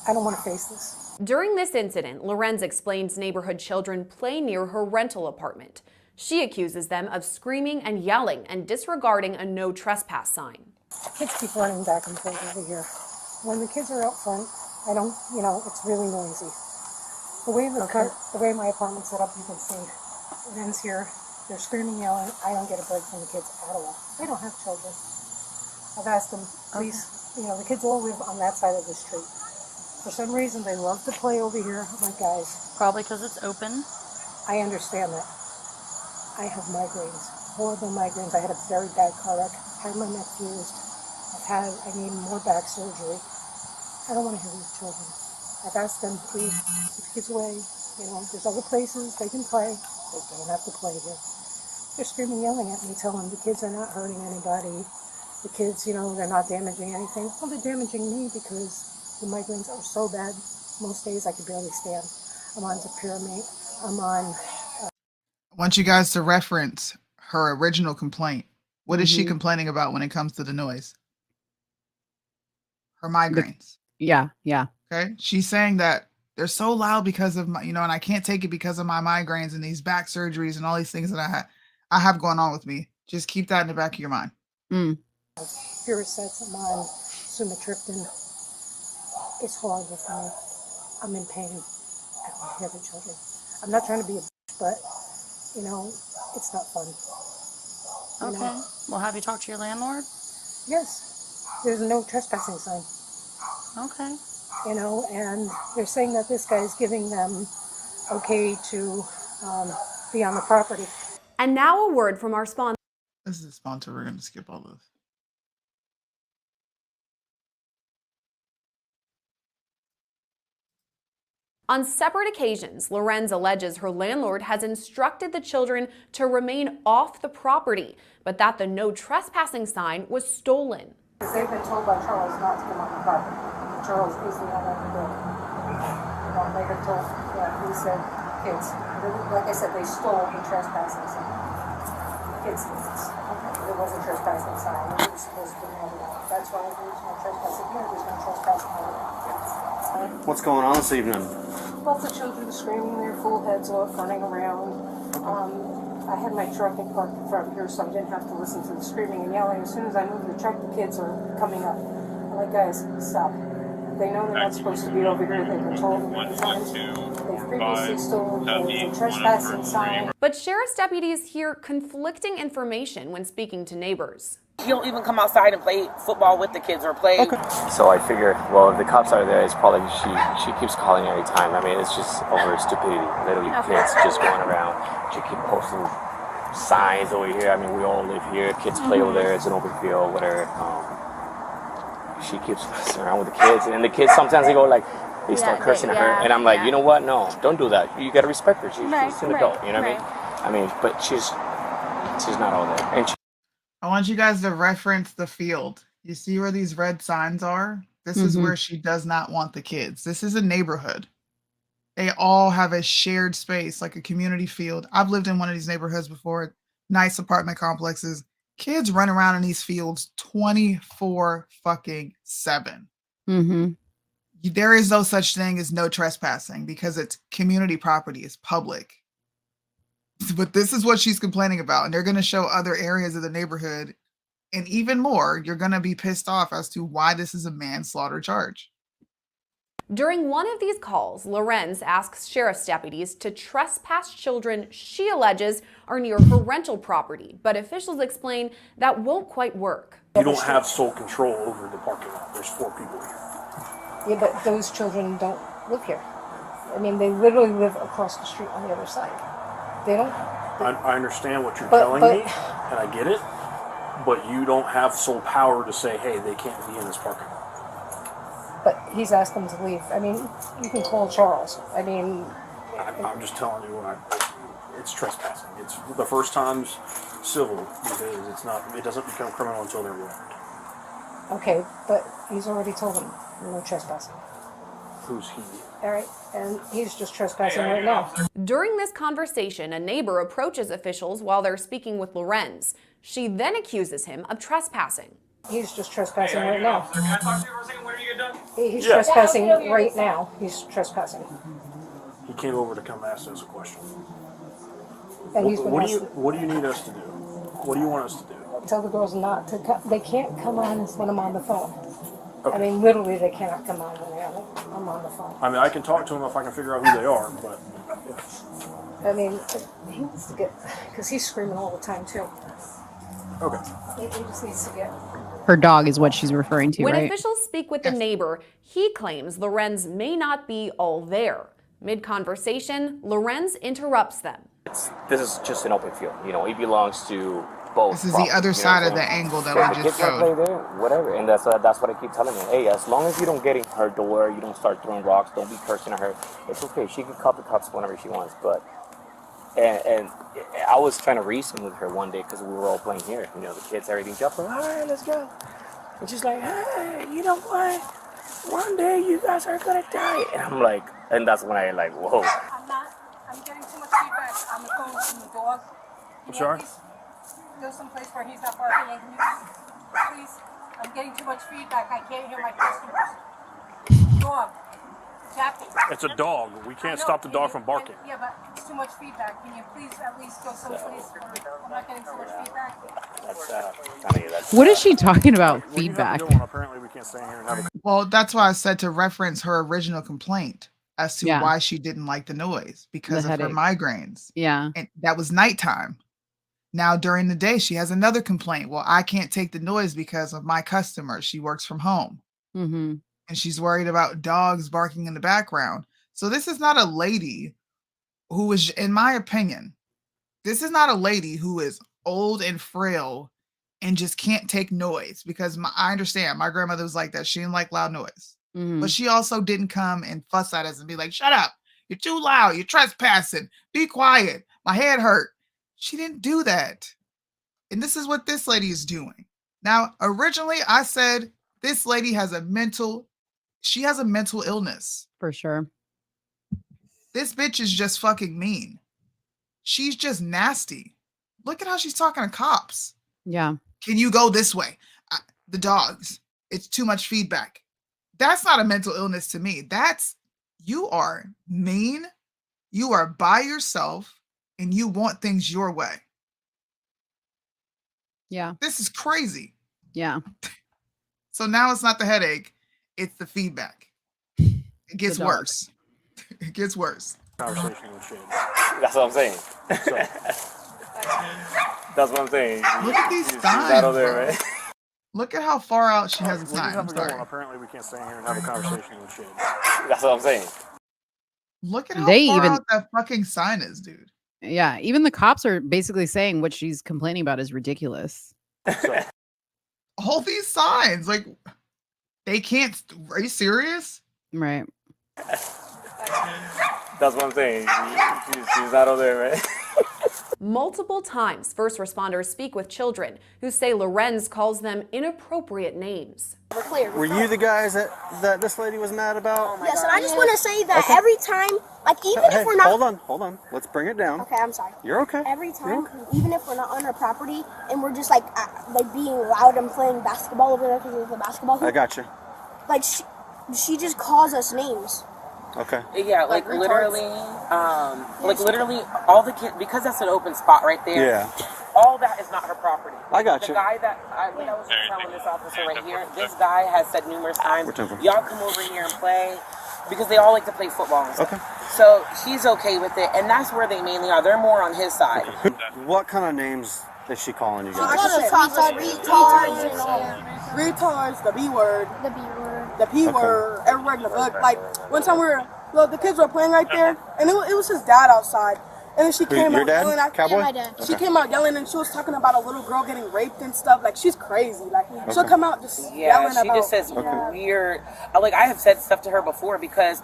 I don't want to face this. During this incident, Lorenz explains neighborhood children play near her rental apartment. She accuses them of screaming and yelling and disregarding a no trespass sign. Kids keep running back and forth over here. When the kids are out front, it's really noisy. The way my apartment's set up, you can see Lynn's here. They're screaming, yelling. I don't get a break from the kids at all. They don't have children. I've asked them, please, the kids all live on that side of the street. For some reason, they love to play over here. I'm like, guys. Probably because it's open. I understand that. I have migraines, horrible migraines. I had a very bad car wreck, had my neck fused. I need more back surgery. I don't want to hear these children. I've asked them, please, keep the kids away. You know, there's other places they can play. They don't have to play here. They're screaming, yelling at me, telling the kids are not hurting anybody. The kids, you know, they're not damaging anything. Well, they're damaging me because the migraines are so bad. Most days I can barely stand. I'm on Dipyramate. I'm on... I want you guys to reference her original complaint. What is she complaining about when it comes to the noise? Her migraines. Yeah. Okay. She's saying that they're so loud because of my, and I can't take it because of my migraines and these back surgeries and all these things that I have going on with me. Just keep that in the back of your mind. Furosets, I'm on sumatriptan. It's horrible for me. I'm in pain. I don't want to hear the children. I'm not trying to be a bitch, but, it's not fun. Okay. Well, have you talked to your landlord? Yes. There's no trespassing sign. Okay. And they're saying that this guy is giving them okay to be on the property. And now a word from our sponsor. This is a sponsor. We're going to skip all this. On separate occasions, Lorenz alleges her landlord has instructed the children to remain off the property, but that the no trespassing sign was stolen. They've been told by Charles not to come on the property. Charles is the owner of the building. They have told, he said, kids, like I said, they stole a trespassing sign. Kids did this. There was a trespassing sign. It was supposed to be nailed out. That's why there's no trespassing here. There's no trespassing here. What's going on this evening? Lots of children screaming their full heads off, running around. I had my truck parked in front here, so I didn't have to listen to the screaming and yelling. As soon as I moved the truck, the kids are coming up. I'm like, guys, stop. They know they're not supposed to be over here. They've been told many times. They've previously stolen the trespassing sign. But sheriff's deputies hear conflicting information when speaking to neighbors. He don't even come outside and play football with the kids or play. So I figured, well, if the cops are there, it's probably she keeps calling every time. I mean, it's just over stupidity. Literally, kids just going around. She keep posting signs over here. I mean, we all live here. Kids play over there. It's an open field, whatever. She keeps messing around with the kids, and the kids sometimes they go like, they start cursing at her, and I'm like, you know what? No, don't do that. You gotta respect her. She's an adult. You know what I mean? But she's not all there. And I want you guys to reference the field. You see where these red signs are? This is where she does not want the kids. This is a neighborhood. They all have a shared space, like a community field. I've lived in one of these neighborhoods before, nice apartment complexes. Kids run around in these fields 24/7. There is no such thing as no trespassing because it's community property, it's public. But this is what she's complaining about, and they're going to show other areas of the neighborhood, and even more, you're going to be pissed off as to why this is a manslaughter charge. During one of these calls, Lorenz asks sheriff's deputies to trespass children she alleges are near her rental property, but officials explain that won't quite work. You don't have sole control over the parking lot. There's 4 people here. Yeah, but those children don't live here. I mean, they literally live across the street on the other side. They don't. I understand what you're telling me, and I get it, but you don't have sole power to say, hey, they can't be in this parking lot. But he's asked them to leave. I mean, you can call Charles. I mean... I'm just telling you, it's trespassing. It's the first time's civil because it doesn't become criminal until they're warned. Okay, but he's already told them no trespassing. Who's he? All right, and he's just trespassing right now. During this conversation, a neighbor approaches officials while they're speaking with Lorenz. She then accuses him of trespassing. He's just trespassing right now. Can I talk to you for a second? When are you done? He's trespassing right now. He's trespassing. He came over to come ask us a question. And what do you need us to do? What do you want us to do? Tell the girls not to come. They can't come on when I'm on the phone. Okay. I mean, literally, they cannot come on when I'm on the phone. I mean, I can talk to them if I can figure out who they are, but... Yeah. I mean, he needs to get... Because he's screaming all the time, too. Okay. He just needs to get... Her dog is what she's referring to, when right? officials speak with the neighbor, he claims Lorenz may not be all there. Mid-conversation, Lorenz interrupts them. This is just an open field. You know, it belongs to both. This is properties, the other you know side what of I'm the saying? angle that So if we the just kids want to play showed. there, whatever. And that's what I keep telling them. Hey, as long as you don't get in her door, you don't start throwing rocks, don't be cursing at her. It's okay. She can call the cops whenever she wants. But and I was trying to reason with her one day because we were all playing here. You know, the kids, everything jumping. All right, let's go. And she's like, hey, you know what? One day you guys are gonna die. And I'm like, and that's when I like, whoa. I'm getting too much feedback on the phone from the dog. I'm sorry? Go someplace where he's not barking and can you please? I'm getting too much feedback. I can't hear my customers. Dog. Chappy. It's a dog. We can't stop the dog from barking. Yeah, but it's too much feedback. Can you please at least go someplace where I'm not getting so much feedback? What is she talking about? When you have a Feedback. good one, apparently we can't stay here and have a Well, that's why I said to reference her original complaint as to Yeah. why she didn't like the noise because The of her headache. migraines. Yeah. And that was nighttime. Now during the day, she has another complaint. Well, I can't take the noise because of my customers. She works from home Mm-hmm. and she's worried about dogs barking in the background. So this is not a lady who is, in my opinion, this is not a lady who is old and frail and just can't take noise because I understand my grandmother was like that. She didn't like loud noise. Mm-hmm. But she also didn't come and fuss at us and be like, shut up. You're too loud. You're trespassing. Be quiet. My head hurt. She didn't do that. And this is what this lady is doing. Now, originally I said this lady has a mental illness. For sure. This bitch is just fucking mean. She's just nasty. Look at how she's talking to cops. Yeah. Can you go this way? The dogs. It's too much feedback. That's not a mental illness to me. You are mean. You are by yourself and you want things your way. Yeah. This is crazy. Yeah. So now it's not the headache, it's the feedback. It gets The dog. worse. It gets worse. conversation with Shane. That's what I'm saying. That's what I'm saying. Look at these She's signs, not over there, bro. right? Look at how far out she has a When you sign. have I'm a good one, sorry. apparently we can't stay here and have a conversation with Shane. That's what I'm saying. Look at how They far even- out that fucking sign is, dude. Yeah. Even the cops are basically saying what she's complaining about is ridiculous. All these signs, like, they can't. Are you serious? Right. That's what I'm saying. She's not over there, right? Multiple times, first responders speak with children who say Lorenz calls them inappropriate names. Were you the guys that this lady was mad about? Yes, and I just want to say that Okay. every time, like even Hey, if we're not. hold on. Let's bring it down. Okay, I'm sorry. You're okay. Every You're time, even if we're not on her property and we're just like being loud and playing basketball over there because there's a basketball hoop. I got you. Like she just calls us names. Okay. Yeah, like literally, all the kids, because that's an open spot right there. Yeah. All that is not her property. I got The you. guy that I was telling this officer right here, this guy has said numerous times, We're talking- y'all come over here and play, because they all like to play football and stuff. Okay. So he's okay with it, and that's where they mainly are. They're more on his side. What kind of names is she calling you guys? Retards, the B word, the B word, the P word, everywhere in the book. Like one time the kids were playing right there, and it was his dad outside. And then she came Your out dad? yelling. Cowboy? Yeah, my dad. She Okay. came out yelling, and she was talking about a little girl getting raped and stuff. Like she's crazy. Like she'll Okay. come out just Yeah, yelling she about. just says weird. Like I have said stuff to her before because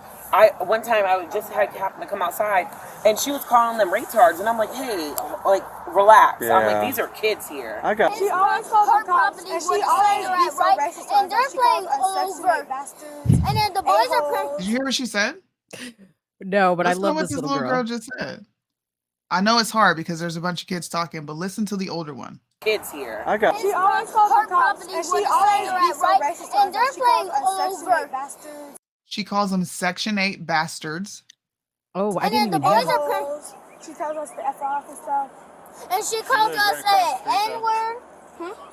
one time I just happened to come outside and she was calling them retards, and I'm like, hey, like relax. I'm Yeah. Oh, like, these are kids here. I got She always calls the cops, and she always be so racist. And they're playing over. And then the boys are playing. Did you hear what she said? No, but Listen I love to what this this little girl. just said. I know it's hard because there's a bunch of kids talking, but listen to the older one. Kids here. I got She always calls the cops, and she always be so racist. And they're playing over. She calls them Section 8 bastards. Oh, I And didn't then the even boys hear are that. playing. She tells us to F off and stuff. And she calls us an N-word.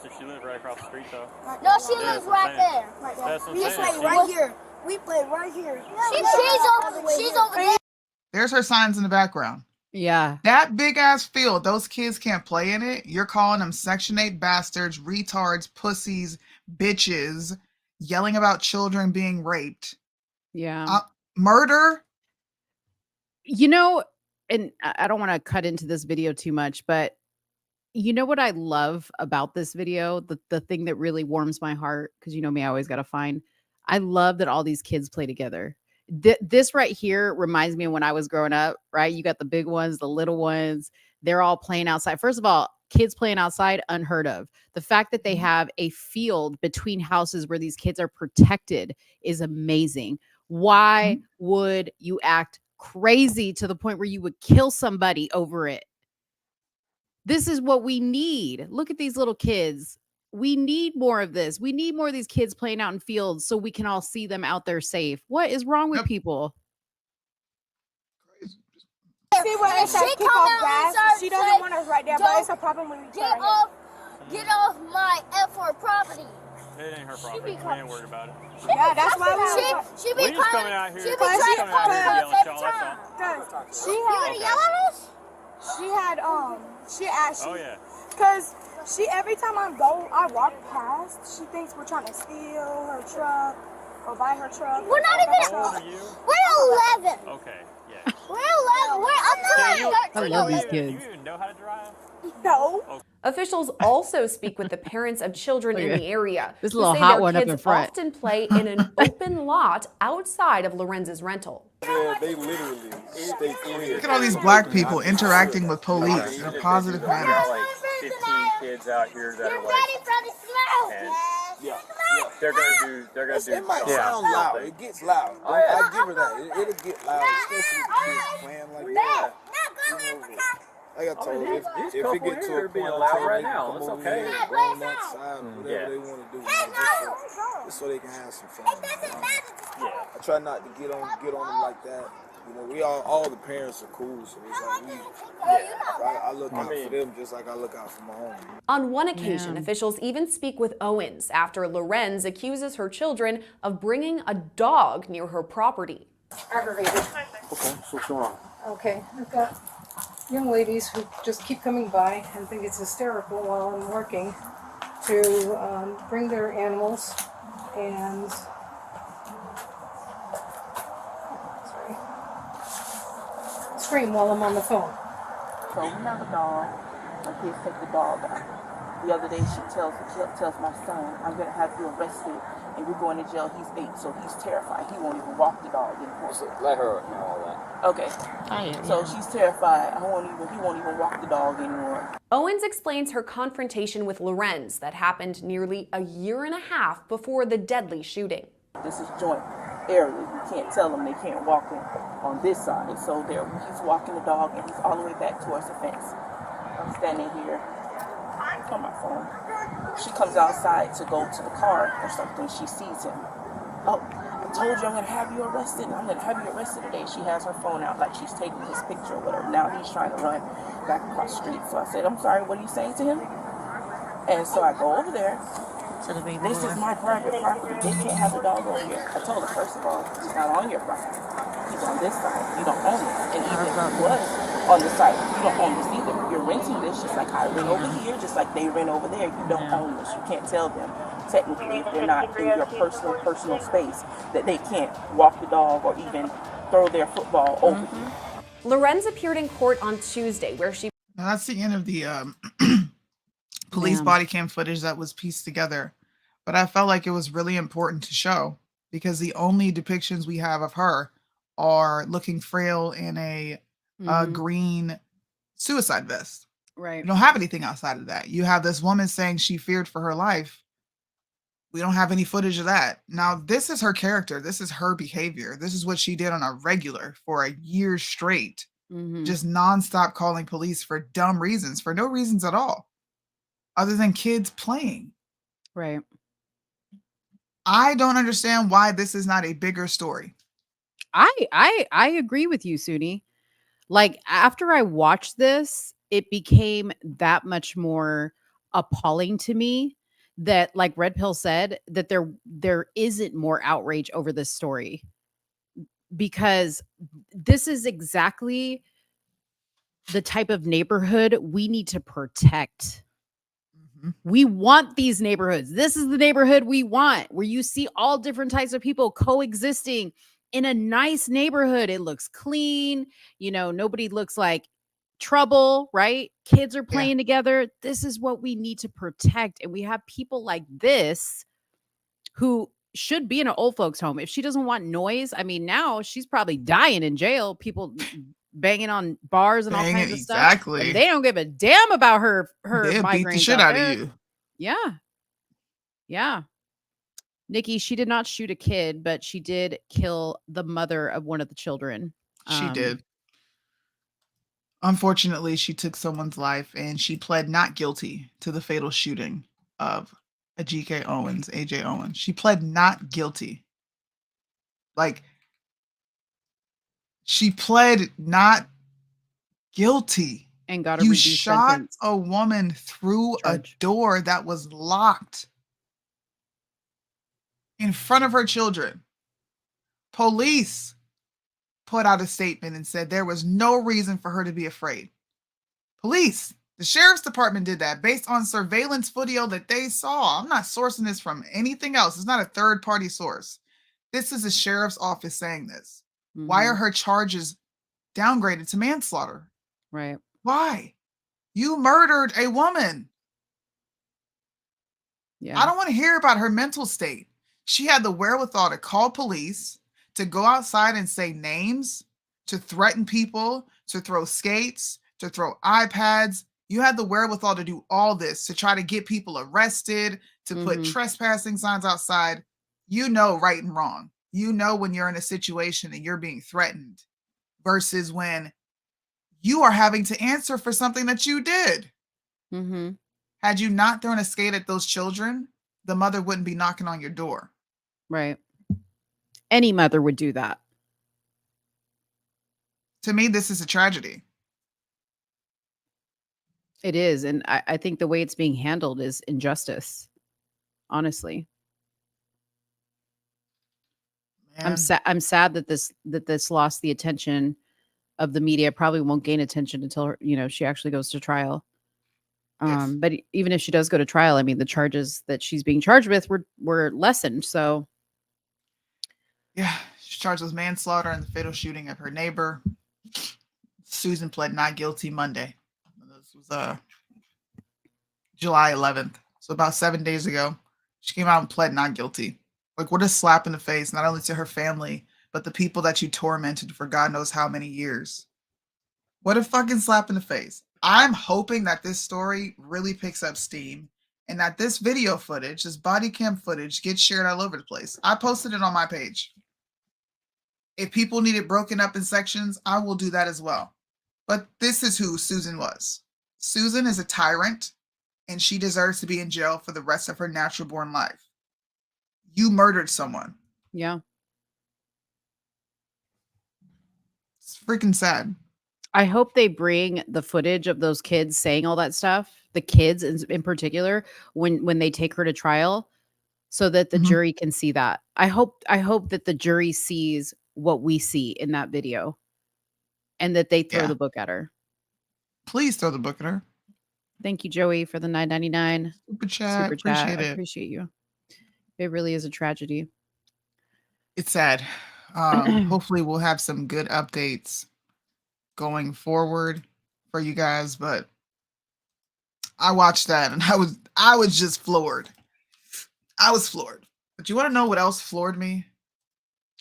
So she lived right across the street, though. No, she lives right there. That's what We I'm play saying. right here. We play right here. She's over there. There's her signs in the background. Yeah. That big ass field, those kids can't play in it. You're calling them Section 8 bastards, retards, pussies, bitches, yelling about children being raped. Yeah. Murder. You know, and I don't want to cut into this video too much, but You know what I love about this video? The thing that really warms my heart, because you know me, I always got to find. I love that all these kids play together. This right here reminds me of when I was growing up, right? You got the big ones, the little ones. They're all playing outside. First of all, kids playing outside, unheard of. The fact that they have a field between houses where these kids are protected is amazing. Why would you act crazy to the point where you would kill somebody over it? This is what we need. Look at these little kids. We need more of this. We need more of these kids playing out in fields so we can all see them out there safe. What is wrong with people? See what it's like, kick off grass. She doesn't want us right there, but it's a problem when we get off my F4 property. It ain't her property. We ain't worried about it. Yeah, that's why we She be coming out here. She be trying to call us all the time. She You gonna yell at us? She asked. Oh yeah. Cause every time I walk past, she thinks we're trying to steal her truck or buy her truck. We're not even. How old are you? We're 11. Okay. Yeah. We're 11. We're up to I love these Do kids. you even know how to drive? No. Officials also speak with the parents of children in the area. This who little say hot their one up kids in front. often play in an open lot outside of Lorenz's rental. Yeah, they literally stay clear. Look at all these black people interacting with police in a positive There's manner. like 15 kids out here that are like, ready for the smoke. and Yeah, they're gonna do. it might Yeah. sound loud. It gets loud. Oh, yeah. I give her that. It'll get loud, especially with the kids playing like that. Like I told you, if it get to a point being where loud they right can now, come it's over okay. here and roam outside, whatever Yeah. they want to do, just so they can have some fun. Yeah. I try not to get on them like that. You know, we all the parents are cool, so it's like I look out for them just like I look out for my own. On one occasion, officials even speak with Owens after Lorenz accuses her children of bringing a dog near her property. Aggravated. Okay, so what's going on? Okay, I've got young ladies who just keep coming by and think it's hysterical while I'm working to bring their animals and scream while I'm on the phone. So we have a dog. My kids take the dog out. The other day she tells my son, I'm going to have you arrested and you're going to jail. He's 8, so he's terrified. He won't even walk the dog anymore. So let her know all that. Okay. So she's terrified. He won't even walk the dog anymore. Owens explains her confrontation with Lorenz that happened nearly a year and a half before the deadly shooting. This is joint area. You can't tell them they can't walk on this side. So he's walking the dog and he's all the way back towards the fence. I'm standing here on my phone. She comes outside to go to the car or something. She sees him. Oh, I told you I'm going to have you arrested. I'm going to have you arrested today. She has her phone out like she's taking his picture or whatever. Now he's trying to run back across the street. So I said, I'm sorry, what are you saying to him? And so I go over there. This is my private property. They can't have the dog over here. I told her, first of all, he's not on your property. He's on this side. You don't own it. And even if he was on the side, you don't own this either. You're renting this just like I rent over here, just like they rent over there. You don't own this. You can't tell them, technically, if they're not in your personal space, that they can't walk the dog or even throw their football over you. Lorenz appeared in court on Tuesday where she... Now that's the end of the police body cam footage that was pieced together. But I felt like it was really important to show because the only depictions we have of her are looking frail in a green suicide vest. Right. You don't have anything outside of that. You have this woman saying she feared for her life. We don't have any footage of that. Now, this is her character. This is her behavior. This is what she did on a regular for a year straight. Just nonstop calling police for dumb reasons, for no reasons at all, other than kids playing. Right. I don't understand why this is not a bigger story. I agree with you, Soonie. Like after I watched this, it became that much more appalling to me that, like Red Pill said, that there isn't more outrage over this story, because this is exactly the type of neighborhood we need to protect. We want these neighborhoods. This is the neighborhood we want, where you see all different types of people coexisting in a nice neighborhood. It looks clean. You know, nobody looks like trouble, right? Kids are playing together. This is what we need to protect. And we have people like this who should be in an old folks home. If she doesn't want noise, I mean, now she's probably dying in jail. People banging on bars and all kinds of stuff. Exactly. And they don't give a damn about her They'll migraines beat the shit out out of there. you. Yeah. Yeah. Nikki, she did not shoot a kid, but she did kill the mother of one of the children. She did. Unfortunately, she took someone's life and she pled not guilty to the fatal shooting of AJ Owens. She pled not guilty. Like, she pled not guilty. And got a You reduced shot sentence. a woman through a door that was locked in front of her children. Police put out a statement and said there was no reason for her to be afraid. Police, the sheriff's department did that based on surveillance footage that they saw. I'm not sourcing this from anything else. It's not a third-party source. This is the sheriff's office saying this. Why are her charges downgraded to manslaughter? Right. Why? You murdered a woman. Yeah. I don't want to hear about her mental state. She had the wherewithal to call police, to go outside and say names, to threaten people, to throw skates, to throw iPads. You had the wherewithal to do all this, to try to get people arrested, to put trespassing signs outside. You know right and wrong. You know when you're in a situation and you're being threatened versus when you are having to answer for something that you did. Had you not thrown a skate at those children, the mother wouldn't be knocking on your door. Right. Any mother would do that. To me, this is a tragedy. It is. And I think the way it's being handled is injustice. Honestly. Man. I'm sad that this lost the attention of the media. Probably won't gain attention until she actually goes to trial. Yes. But even if she does go to trial, I mean, the charges that she's being charged with were lessened. So yeah, she's charged with manslaughter and the fatal shooting of her neighbor. Susan pled not guilty Monday. This was July 11th. So about 7 days ago, she came out and pled not guilty. Like, what a slap in the face, not only to her family, but the people that you tormented for God knows how many years. What a fucking slap in the face. I'm hoping that this story really picks up steam and that this video footage, this body cam footage, gets shared all over the place. I posted it on my page. If people need it broken up in sections, I will do that as well. But this is who Susan was. Susan is a tyrant, and she deserves to be in jail for the rest of her natural-born life. You murdered someone. Yeah. It's freaking sad. I hope they bring the footage of those kids saying all that stuff, the kids in particular, when they take her to trial, so that the jury can see that. I hope that the jury sees what we see in that video and that they throw the book at her. Please throw the book at her. Thank you, Joey, for the $9.99 super chat. Appreciate I it. appreciate you. It really is a tragedy. It's sad. Hopefully we'll have some good updates going forward for you guys, but I watched that and I was just floored. I was floored. But you want to know what else floored me?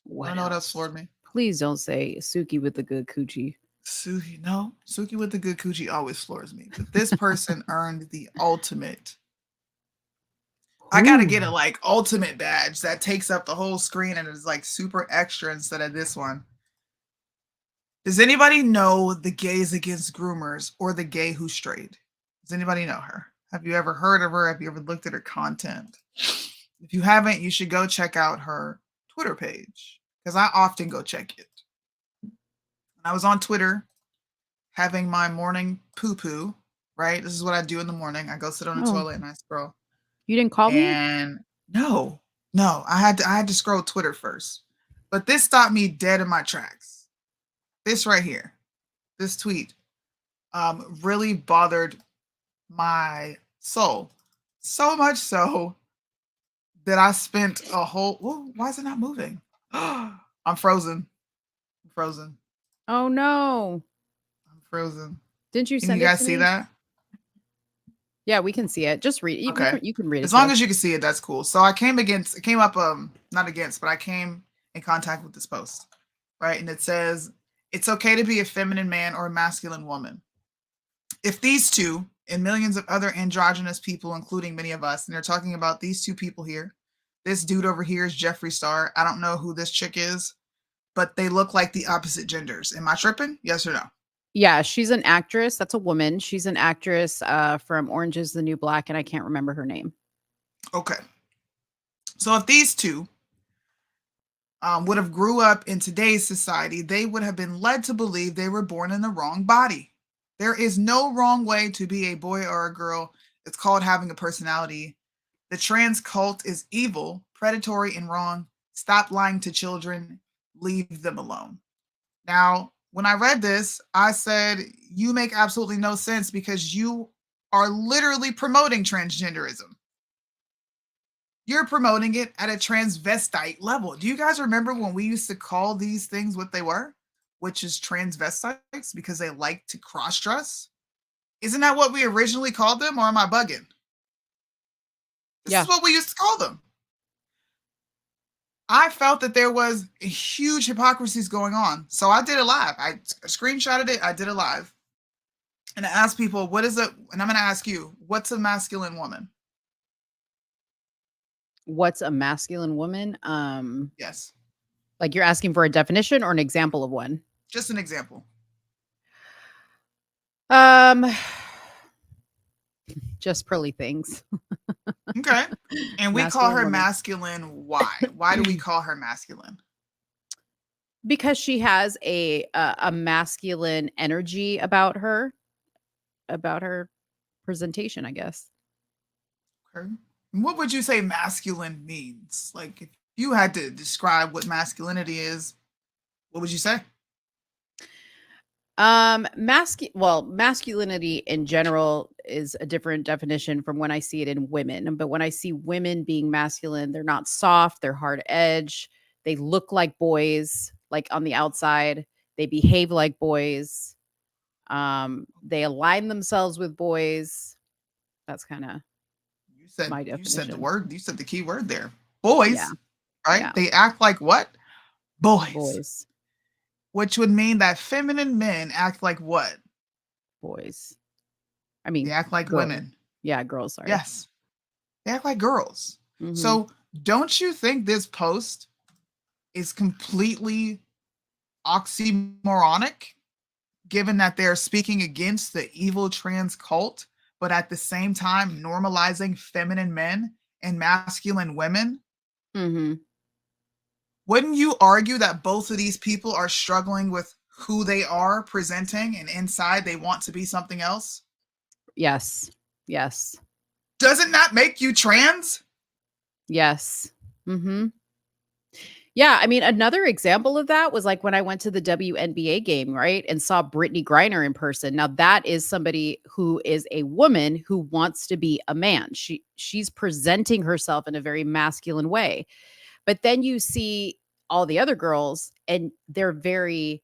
What else floored me? Please don't say Suki with the good coochie. Suki with the good coochie always floors me. But this person earned the ultimate. I gotta get a ultimate badge that takes up the whole screen and is super extra instead of this one. Does anybody know the Gays Against Groomers or the Gay Who Strayed? Does anybody know her? Have you ever heard of her? Have you ever looked at her content? If you haven't, you should go check out her Twitter page because I often go check it. When I was on Twitter having my morning poo-poo, right? This is what I do in the morning. I go sit on the toilet and I scroll. You didn't call me? And no, I had to scroll Twitter first. But this stopped me dead in my tracks. This right here, this tweet, really bothered my soul. So much so that I spent a whole. Whoa, why is it not moving? I'm frozen. Oh no. I'm frozen. Didn't you Can send you it guys to see me? that? Yeah, we can see it. Just read. Okay. You can read it. As to long us. as you can see it, that's cool. So I came up not against, but I came in contact with this post, right? And it says, it's okay to be a feminine man or a masculine woman. If these two and millions of other androgynous people, including many of us, and they're talking about these two people here, this dude over here is Jeffree Star. I don't know who this chick is, but they look like the opposite genders. Am I tripping? Yes or no? Yeah, she's an actress. That's a woman. She's an actress from Orange is the New Black, and I can't remember her name. Okay. So if these two would have grew up in today's society, they would have been led to believe they were born in the wrong body. There is no wrong way to be a boy or a girl. It's called having a personality. The trans cult is evil, predatory, and wrong. Stop lying to children. Leave them alone. Now, when I read this, I said, you make absolutely no sense because you are literally promoting transgenderism. You're promoting it at a transvestite level. Do you guys remember when we used to call these things what they were, which is transvestites because they like to cross-dress? Isn't that what we originally called them, or am I bugging? This is what we used to call them. I felt that there was huge hypocrisies going on. So I did it live. I screenshotted it. I did it live. And I asked people, what is it? And I'm going to ask you, what's a masculine woman? What's a masculine woman? Yes. Like you're asking for a definition or an example of one? Just an example. Just pearly things. Okay. And we call Masculine her woman. masculine. Why? Why do we call her masculine? Because she has a masculine energy about her presentation, I guess. Okay. And what would you say masculine means? Like if you had to describe what masculinity is, what would you say? Masculinity in general is a different definition from when I see it in women. But when I see women being masculine, they're not soft, they're hard edge, they look like boys, like on the outside, they behave like boys, they align themselves with boys. That's kind of my definition. You said the word, you said the key word there. Boys, Yeah. right? Yeah. They act like what? Boys. Boys. Which would mean that feminine men act like what? Boys. I mean, they act like girls. women. Yeah, girls. Sorry. Yes. They act like girls. Mhm. So don't you think this post is completely oxymoronic, given that they're speaking against the evil trans cult, but at the same time normalizing feminine men and masculine women? Mm-hmm. Wouldn't you argue that both of these people are struggling with who they are presenting, and inside they want to be something else? Yes. Yes. Doesn't that make you trans? Yes. Mm-hmm. Yeah, I mean, another example of that was like when I went to the WNBA game, right, and saw Brittany Griner in person. Now that is somebody who is a woman who wants to be a man. She's presenting herself in a very masculine way. But then you see all the other girls and they're very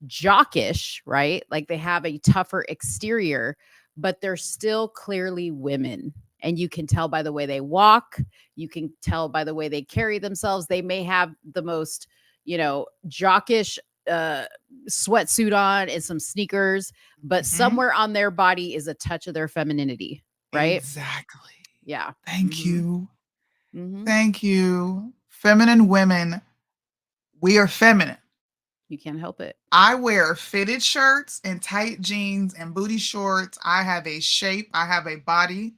jockish, right? Like they have a tougher exterior, but they're still clearly women. And you can tell by the way they walk, you can tell by the way they carry themselves. They may have the most, jockish sweatsuit on and some sneakers, but somewhere on their body is a touch of their femininity, right? Exactly. Yeah. Thank you. Mhm. Thank you. Feminine women, we are feminine. You can't help it. I wear fitted shirts and tight jeans and booty shorts. I have a shape. I have a body.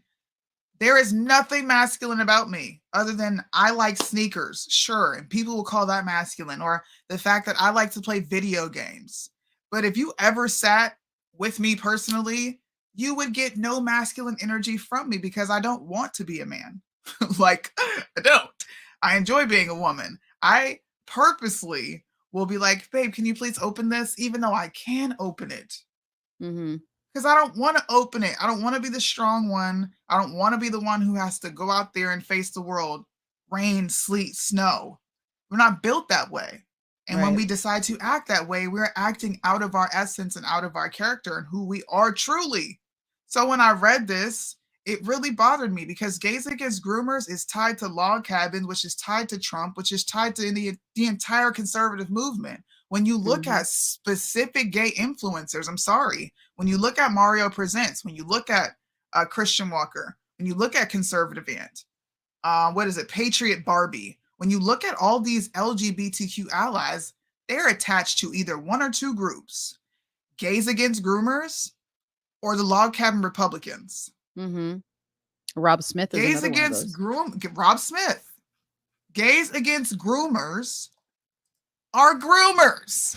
There is nothing masculine about me other than I like sneakers, sure, and people will call that masculine, or the fact that I like to play video games. But if you ever sat with me personally, you would get no masculine energy from me because I don't want to be a man. Like, I don't. I enjoy being a woman. I purposely will be like, babe, can you please open this? Even though I can open it. Mm-hmm. Because I don't want to open it. I don't want to be the strong one. I don't want to be the one who has to go out there and face the world. Rain, sleet, snow. We're not built that way. And when we decide to act that way, we're acting out of our essence and out of our character and who we are truly. So when I read this, it really bothered me because Gays Against Groomers is tied to log cabins, which is tied to Trump, which is tied to the entire conservative movement. When you look at specific gay influencers, I'm sorry, when you look at Mario Presents, when you look at Christian Walker, when you look at Conservative Ant, Patriot Barbie, when you look at all these LGBTQ allies, they're attached to either one or two groups, Gays Against Groomers or the Log Cabin Republicans. Rob Smith is Gays another one of those. Rob Smith. Gays Against Groomers are groomers.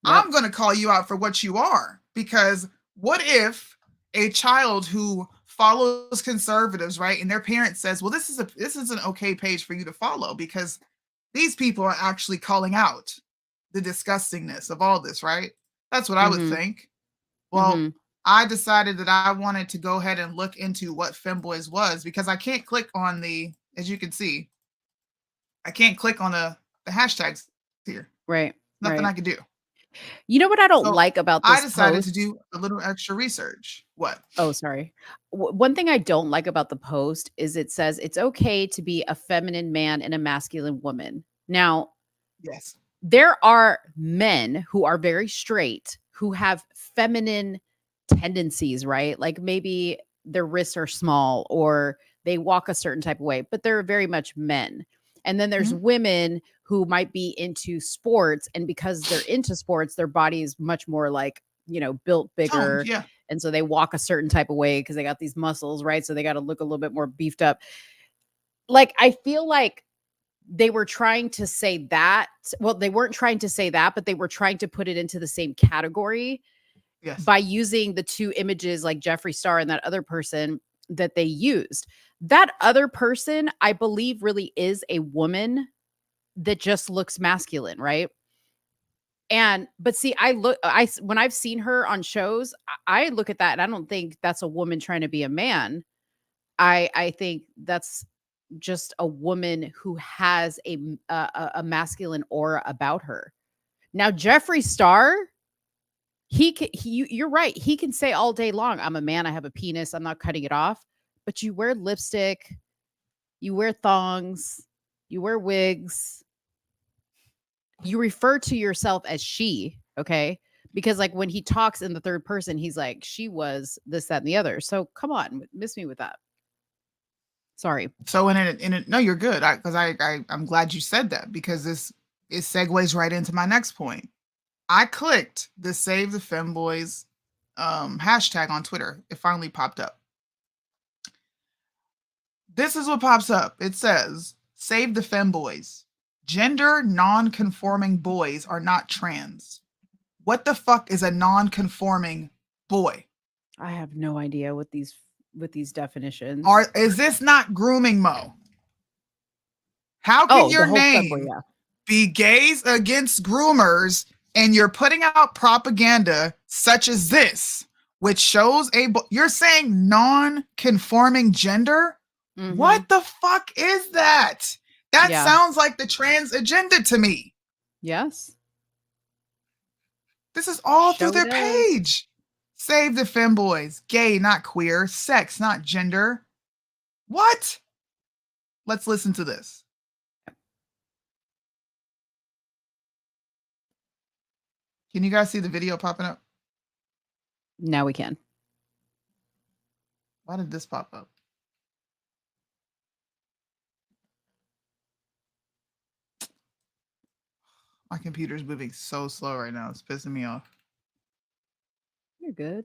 I'm going to call you out for what you are, because what if a child who follows conservatives, right, and their parent says, well, this is an okay page for you to follow because these people are actually calling out the disgustingness of all this, right? That's what I would think. Well, I decided that I wanted to go ahead and look into what Femboys was, because I can't click on as you can see, I can't click on the hashtags here. Right. Nothing I can do. You know what I don't like about this I decided post? to do a little extra research. What? Oh, sorry. One thing I don't like about the post is it says it's okay to be a feminine man and a masculine woman. Now, yes, there are men who are very straight who have feminine tendencies, right? Like maybe their wrists are small or they walk a certain type of way, but they're very much men. And then there's women who might be into sports, and because they're into sports, their body is much more like, built bigger. Toned, yeah. And so they walk a certain type of way because they got these muscles, right? So they got to look a little bit more beefed up. Like, I feel like they were trying to say that. Well, they weren't trying to say that, but they were trying to put it into the same category by using the two images like Jeffree Star and that other person that they used. That other person, I believe, really is a woman that just looks masculine, right? But see, when I've seen her on shows, I look at that and I don't think that's a woman trying to be a man. I think that's just a woman who has a masculine aura about her. Now, Jeffree Star, you're right. He can say all day long, I'm a man, I have a penis, I'm not cutting it off. But you wear lipstick, you wear thongs, you wear wigs. You refer to yourself as she, okay? Because like when he talks in the third person, he's like, she was this, that, and the other. So come on, miss me with that. Sorry. So no, you're good. I'm glad you said that, because it segues right into my next point. I clicked the Save the Femboys hashtag on Twitter. It finally popped up. This is what pops up. It says, Save the Femboys. Gender non-conforming boys are not trans. What the fuck is a non-conforming boy? I have no idea what these definitions. Is this not grooming, Mo? How can your name be Gays Against Groomers and you're putting out propaganda such as this, which shows you're saying non-conforming gender? What the fuck is that? That sounds like the trans agenda to me. Yes. This is all through their page. Save the Femboys. Gay, not queer. Sex, not gender. What? Let's listen to this. Can you guys see the video popping up? Now we can. Why did this pop up? My computer's moving so slow right now. It's pissing me off. You're good.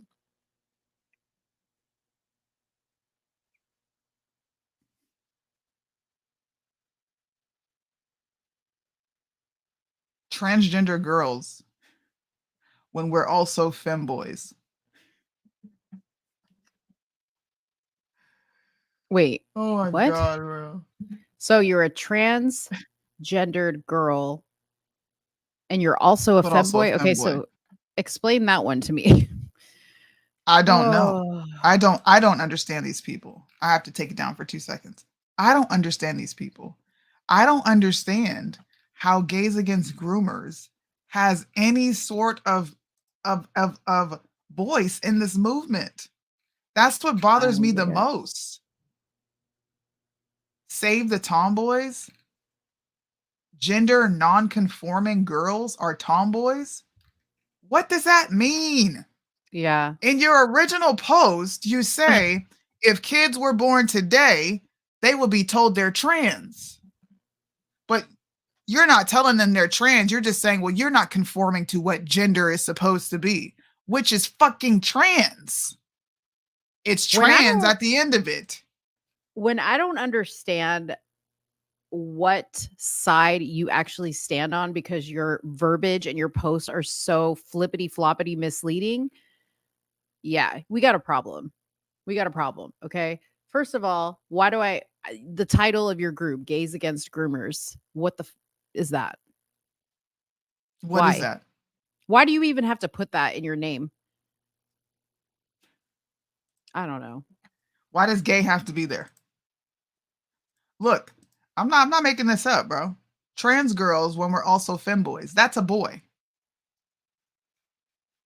Transgender girls when we're also femboys. Wait. Oh my what? God, bro. So you're a transgendered girl and you're also a femboy? Okay, so explain that one to me. I don't know. I don't understand these people. I have to take it down for 2 seconds. I don't understand these people. I don't understand how Gays Against Groomers has any sort of voice in this movement. That's what bothers me the most. Save the tomboys. Gender non-conforming girls are tomboys. What does that mean? Yeah. In your original post, you say if kids were born today, they will be told they're trans. But you're not telling them they're trans. You're just saying, well, you're not conforming to what gender is supposed to be, which is fucking trans. It's trans at the end of it. When I don't understand what side you actually stand on because your verbiage and your posts are so flippity floppity misleading, yeah, we got a problem. We got a problem. Okay. First of all, why do the title of your group, Gays Against Groomers, what the is that? What is that? Why do you even have to put that in your name? I don't know. Why does gay have to be there? Look, I'm not making this up, bro. Trans girls when we're also femboys. That's a boy.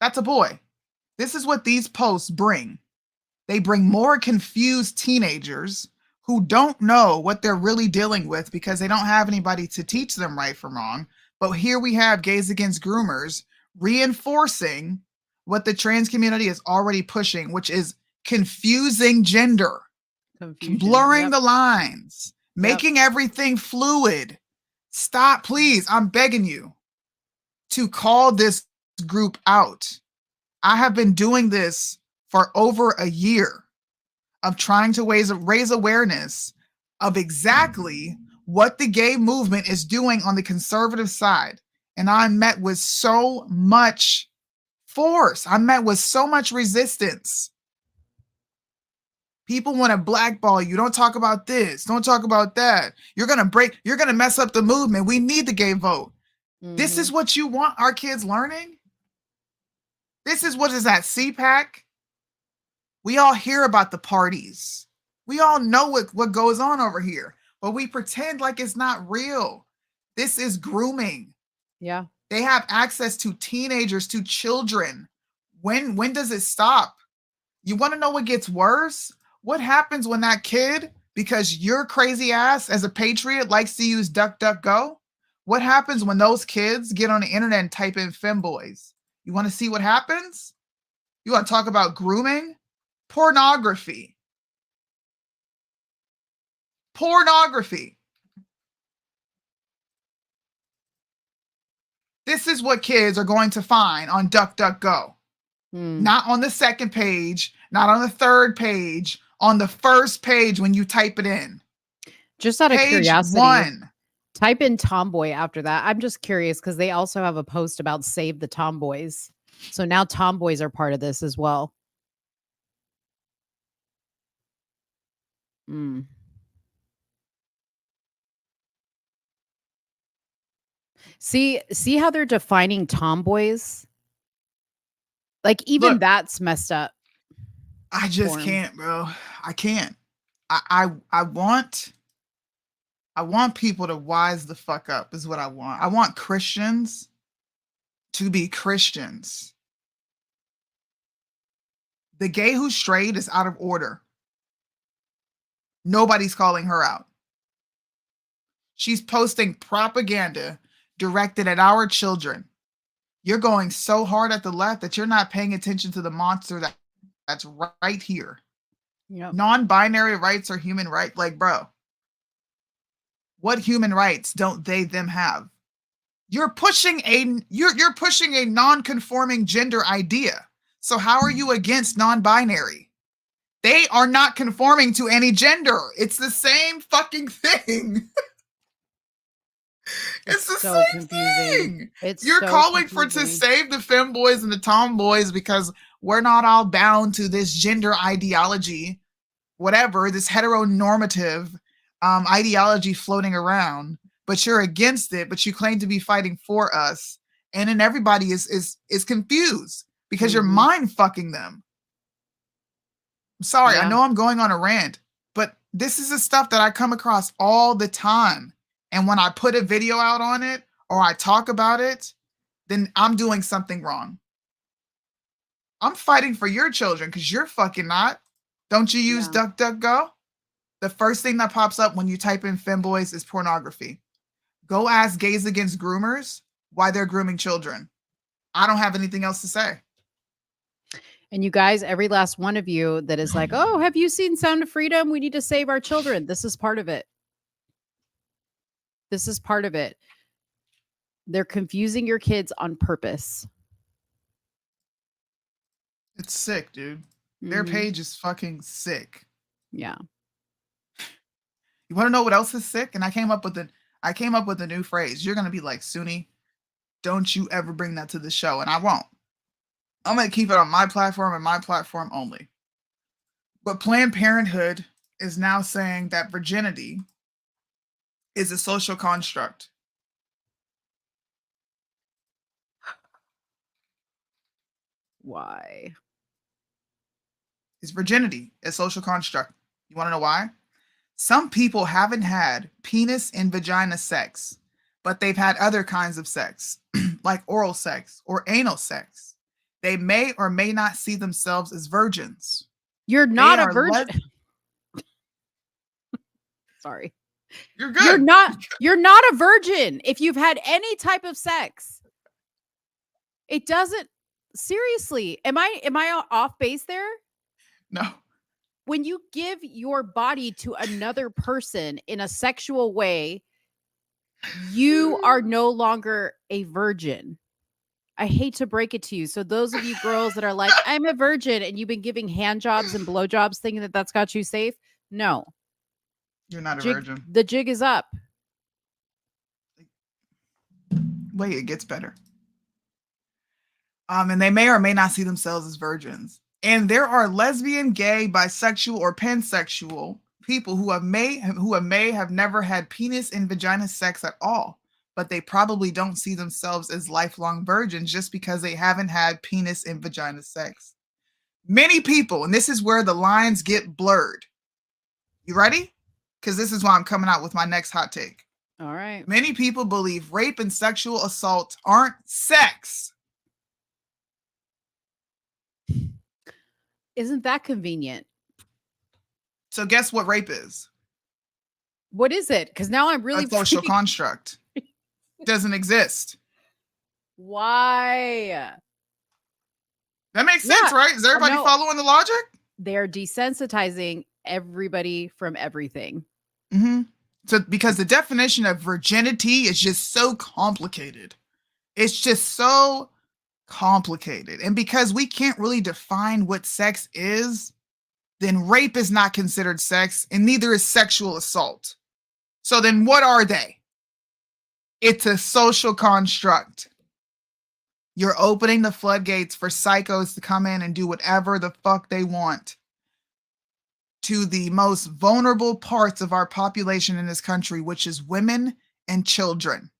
That's a boy. This is what these posts bring. They bring more confused teenagers who don't know what they're really dealing with because they don't have anybody to teach them right from wrong. But here we have Gays Against Groomers reinforcing what the trans community is already pushing, which is confusing gender, blurring the lines, making everything fluid. Stop, please. I'm begging you to call this group out. I have been doing this for over a year of trying to raise awareness of exactly what the gay movement is doing on the conservative side. And I'm met with so much force. I'm met with so much resistance. People want to blackball you. Don't talk about this. Don't talk about that. You're going to mess up the movement. We need the gay vote. Mm-hmm. This is what you want our kids learning? This is what is that CPAC? We all hear about the parties. We all know what goes on over here, but we pretend like it's not real. This is grooming. Yeah. They have access to teenagers, to children. When does it stop? You want to know what gets worse? What happens when that kid, because your crazy ass as a patriot likes to use DuckDuckGo? What happens when those kids get on the internet and type in femboys? You want to see what happens? You want to talk about grooming? Pornography. Pornography. This is what kids are going to find on DuckDuckGo. Not on the second page, not on the third page, on the first page when you type it in. Just out of Page curiosity, 1. type in tomboy after that. I'm just curious because they also have a post about save the tomboys. So now tomboys are part of this as well. See how they're defining tomboys? Like even that's messed up. I just can't, bro. I can't. I want people to wise the fuck up is what I want. I want Christians to be Christians. The gay who strayed is out of order. Nobody's calling her out. She's posting propaganda directed at our children. You're going so hard at the left that you're not paying attention to the monster that's right here. Yep. Non-binary rights are human rights. Like, bro, what human rights don't they them have? You're pushing a non-conforming gender idea. So how are you against non-binary? They are not conforming to any gender. It's the same fucking thing. It's the so same confusing. thing. You're so calling confusing. to save the femboys and the tomboys because we're not all bound to this gender ideology, whatever, this heteronormative ideology floating around, but you're against it, but you claim to be fighting for us. And then everybody is confused because you're mind fucking them. I'm sorry, I know I'm going on a rant, but this is the stuff that I come across all the time. And when I put a video out on it or I talk about it, then I'm doing something wrong. I'm fighting for your children because you're fucking not. Don't you use DuckDuckGo? The first thing that pops up when you type in femboys is pornography. Go ask Gays Against Groomers why they're grooming children. I don't have anything else to say. And you guys, every last one of you that is like, oh, have you seen Sound of Freedom? We need to save our children. This is part of it. This is part of it. They're confusing your kids on purpose. It's sick, dude. Their page is fucking sick. Yeah. You want to know what else is sick? And I came up with a new phrase. You're gonna be like, Soonie, don't you ever bring that to the show, and I won't. I'm gonna keep it on my platform and my platform only. But Planned Parenthood is now saying that virginity is a social construct. Why? Is virginity a social construct? You want to know why? Some people haven't had penis and vagina sex, but they've had other kinds of sex, like oral sex or anal sex. They may or may not see themselves as virgins. You're not a virgin. Sorry. You're good. You're not a virgin if you've had any type of sex. It doesn't seriously. Am I off base there? No. When you give your body to another person in a sexual way, you are no longer a virgin. I hate to break it to you. So those of you girls that are like, I'm a virgin, and you've been giving hand jobs and blow jobs thinking that that's got you safe. No. You're not a virgin. The jig is up. Wait, it gets better. And they may or may not see themselves as virgins. And there are lesbian, gay, bisexual, or pansexual people who may have never had penis and vagina sex at all, but they probably don't see themselves as lifelong virgins just because they haven't had penis and vagina sex. Many people, and this is where the lines get blurred. You ready? Because this is why I'm coming out with my next hot take. All right. Many people believe rape and sexual assault aren't sex. Isn't that convenient? So guess what rape is? What is it? Because now I'm really a social construct. Doesn't exist. Why? That makes sense, right? Is everybody following the logic? They're desensitizing everybody from everything. So because the definition of virginity is just so complicated. It's just so complicated. And because we can't really define what sex is, then rape is not considered sex, and neither is sexual assault. So then what are they? It's a social construct. You're opening the floodgates for psychos to come in and do whatever the fuck they want to the most vulnerable parts of our population in this country, which is women and children.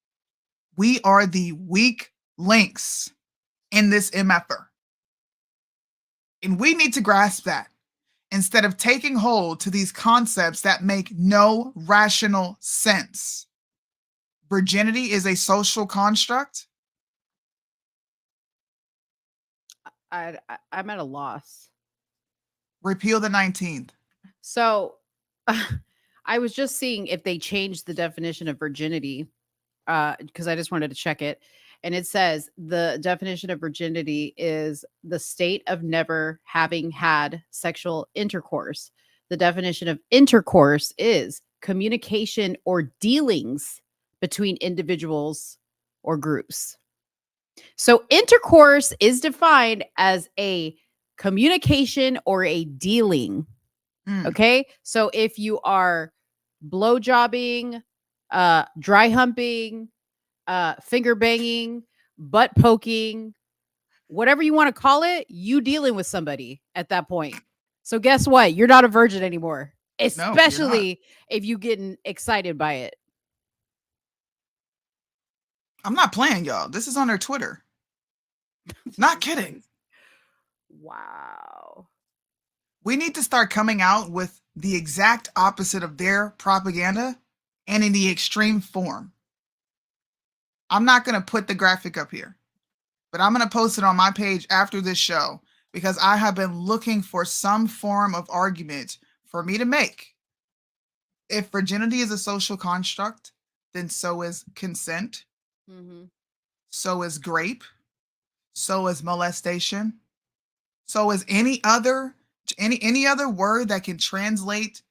We are the weak links in this MFR. And we need to grasp that instead of taking hold to these concepts that make no rational sense. Virginity is a social construct. I'm at a loss. Repeal the 19th. So I was just seeing if they changed the definition of virginity because I just wanted to check it. And it says the definition of virginity is the state of never having had sexual intercourse. The definition of intercourse is communication or dealings between individuals or groups. So intercourse is defined as a communication or a dealing. Okay. So if you are blowjobbing, dry humping, finger banging, butt poking, whatever you want to call it, you dealing with somebody at that point. So guess what? You're not a virgin anymore, especially if you getting excited by it. I'm not playing, y'all. This is on their Twitter. Not kidding. Wow. We need to start coming out with the exact opposite of their propaganda and in the extreme form. I'm not going to put the graphic up here, but I'm going to post it on my page after this show because I have been looking for some form of argument for me to make. If virginity is a social construct, then so is consent, so is grape, so is molestation, so is any other word that can translate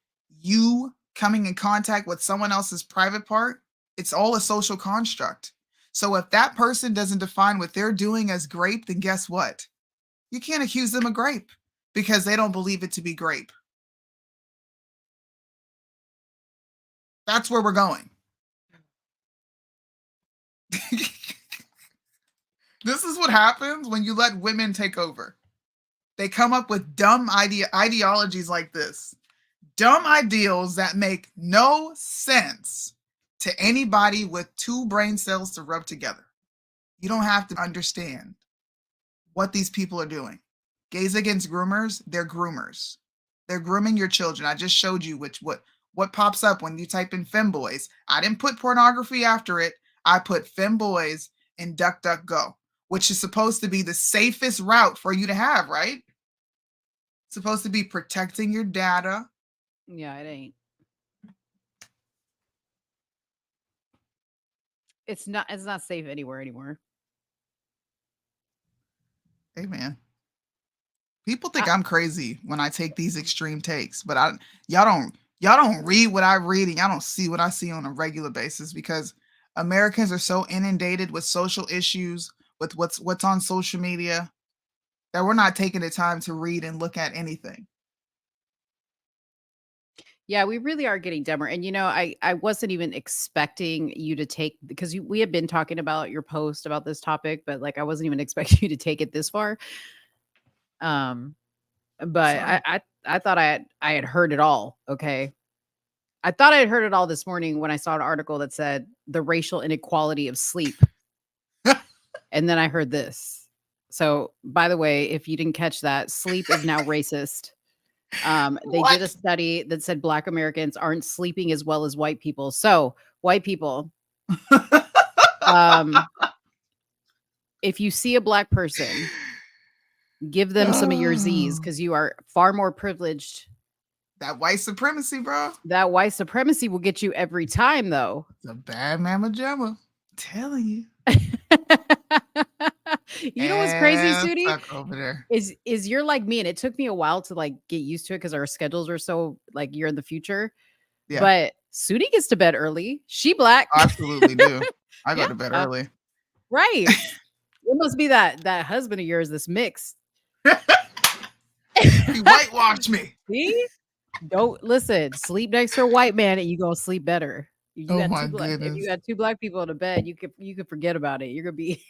you coming in contact with someone else's private part. It's all a social construct. So if that person doesn't define what they're doing as grape, then guess what? You can't accuse them of grape because they don't believe it to be grape. That's where we're going. This is what happens when you let women take over. They come up with dumb ideologies like this. Dumb ideals that make no sense to anybody with two brain cells to rub together. You don't have to understand what these people are doing. Gays against groomers, they're groomers. They're grooming your children. I just showed you what pops up when you type in femboys. I didn't put pornography after it. I put femboys in DuckDuckGo, which is supposed to be the safest route for you to have, right? It's supposed to be protecting your data. Yeah, it ain't. It's not safe anywhere anymore. Hey, man. People think I'm crazy when I take these extreme takes, but y'all don't read what I read and y'all don't see what I see on a regular basis because Americans are so inundated with social issues, with what's on social media, that we're not taking the time to read and look at anything. Yeah, we really are getting dumber. And I wasn't even expecting you to take because we had been talking about your post about this topic, but like I wasn't even expecting you to take it this far. But I thought I had heard it all. Okay. I thought I had heard it all this morning when I saw an article that said the racial inequality of sleep. And then I heard this. So, by the way, if you didn't catch that, sleep is now racist. They did a study that said Black Americans aren't sleeping as well as white people. So, white people, if you see a Black person, give them some of your Z's because you are far more privileged. That white supremacy, bro. That white supremacy will get you every time, though. It's a bad mamma jamma. I'm telling you. You know what's crazy, Soonie? Fuck over there. Is you're like me, and it took me a while to like get used to it because our schedules are so like you're in the future. Yeah. But Soonie gets to bed early. She Black. I absolutely do. I go to bed early. Right. It must be that husband of yours that's mixed. He whitewashed me. See? Don't listen. Sleep next to a white man, and you gonna sleep better. If you got two Black people in a bed, you could forget about it. You're gonna be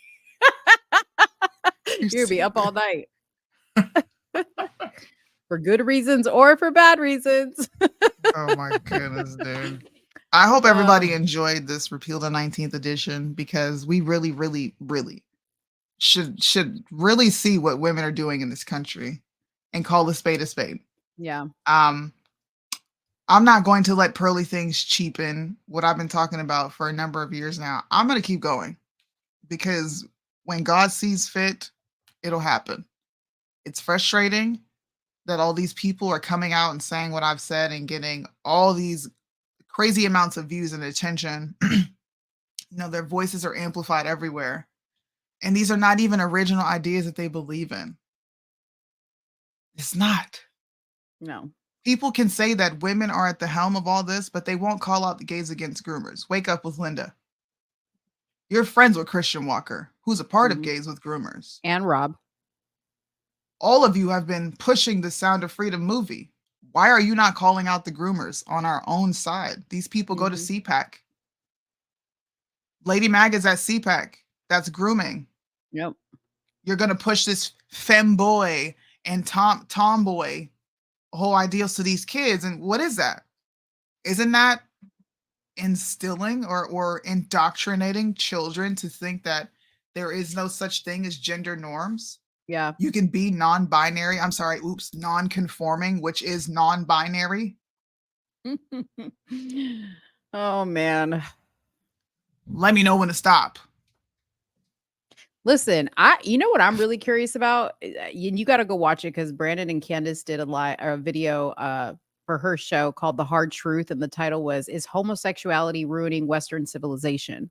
you're gonna be up all night for good reasons or for bad reasons. Oh my goodness, dude. I hope everybody enjoyed this Repeal the 19th edition because we really, really, really should really see what women are doing in this country and call a spade a spade. Yeah. I'm not going to let pearly things cheapen what I've been talking about for a number of years now. I'm going to keep going because when God sees fit, it'll happen. It's frustrating that all these people are coming out and saying what I've said and getting all these crazy amounts of views and attention. Their voices are amplified everywhere. And these are not even original ideas that they believe in. It's not. No. People can say that women are at the helm of all this, but they won't call out the gays against groomers. Wake up with Linda. You're friends with Christian Walker, who's a part of Gays with Groomers. And Rob. All of you have been pushing the Sound of Freedom movie. Why are you not calling out the groomers on our own side? These people go to CPAC. Lady Mag is at CPAC. That's grooming. Yep. You're going to push this femboy and tomboy whole ideals to these kids. And what is that? Isn't that instilling or indoctrinating children to think that there is no such thing as gender norms? Yeah. You can be non-binary. I'm sorry. Oops. Non-conforming, which is non-binary. Oh man. Let me know when to stop. Listen, you know what I'm really curious about? You got to go watch it because Brandon and Candace did a video for her show called The Hard Truth, and the title was "Is Homosexuality Ruining Western Civilization?"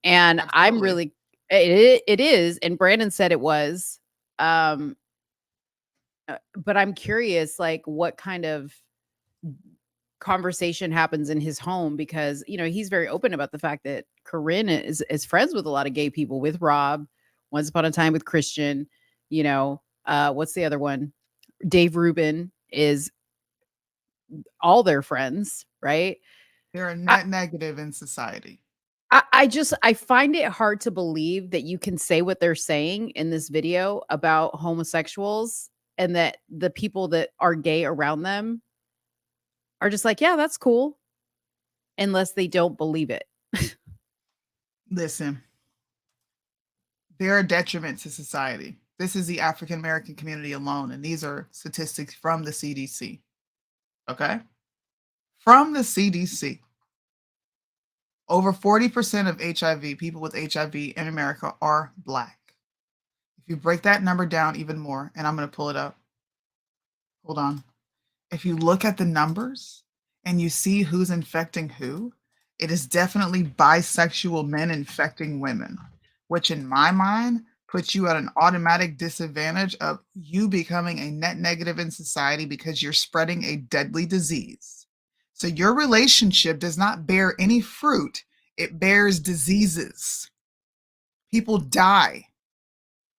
And I'm really it is, and Brandon said it was. But I'm curious, like, what kind of conversation happens in his home, because he's very open about the fact that Corinne is friends with a lot of gay people, with Rob, once upon a time with Christian, what's the other one? Dave Rubin is all their friends, right? They're a net negative in society. I find it hard to believe that you can say what they're saying in this video about homosexuals and that the people that are gay around them are just like, yeah, that's cool, unless they don't believe it. Listen, they're a detriment to society. This is the African American community alone, and these are statistics from the CDC. Okay? From the CDC. Over 40% of HIV, people with HIV in America, are Black. If you break that number down even more, and I'm going to pull it up. Hold on. If you look at the numbers and you see who's infecting who, it is definitely bisexual men infecting women, which in my mind puts you at an automatic disadvantage of you becoming a net negative in society because you're spreading a deadly disease. So your relationship does not bear any fruit, it bears diseases. People die.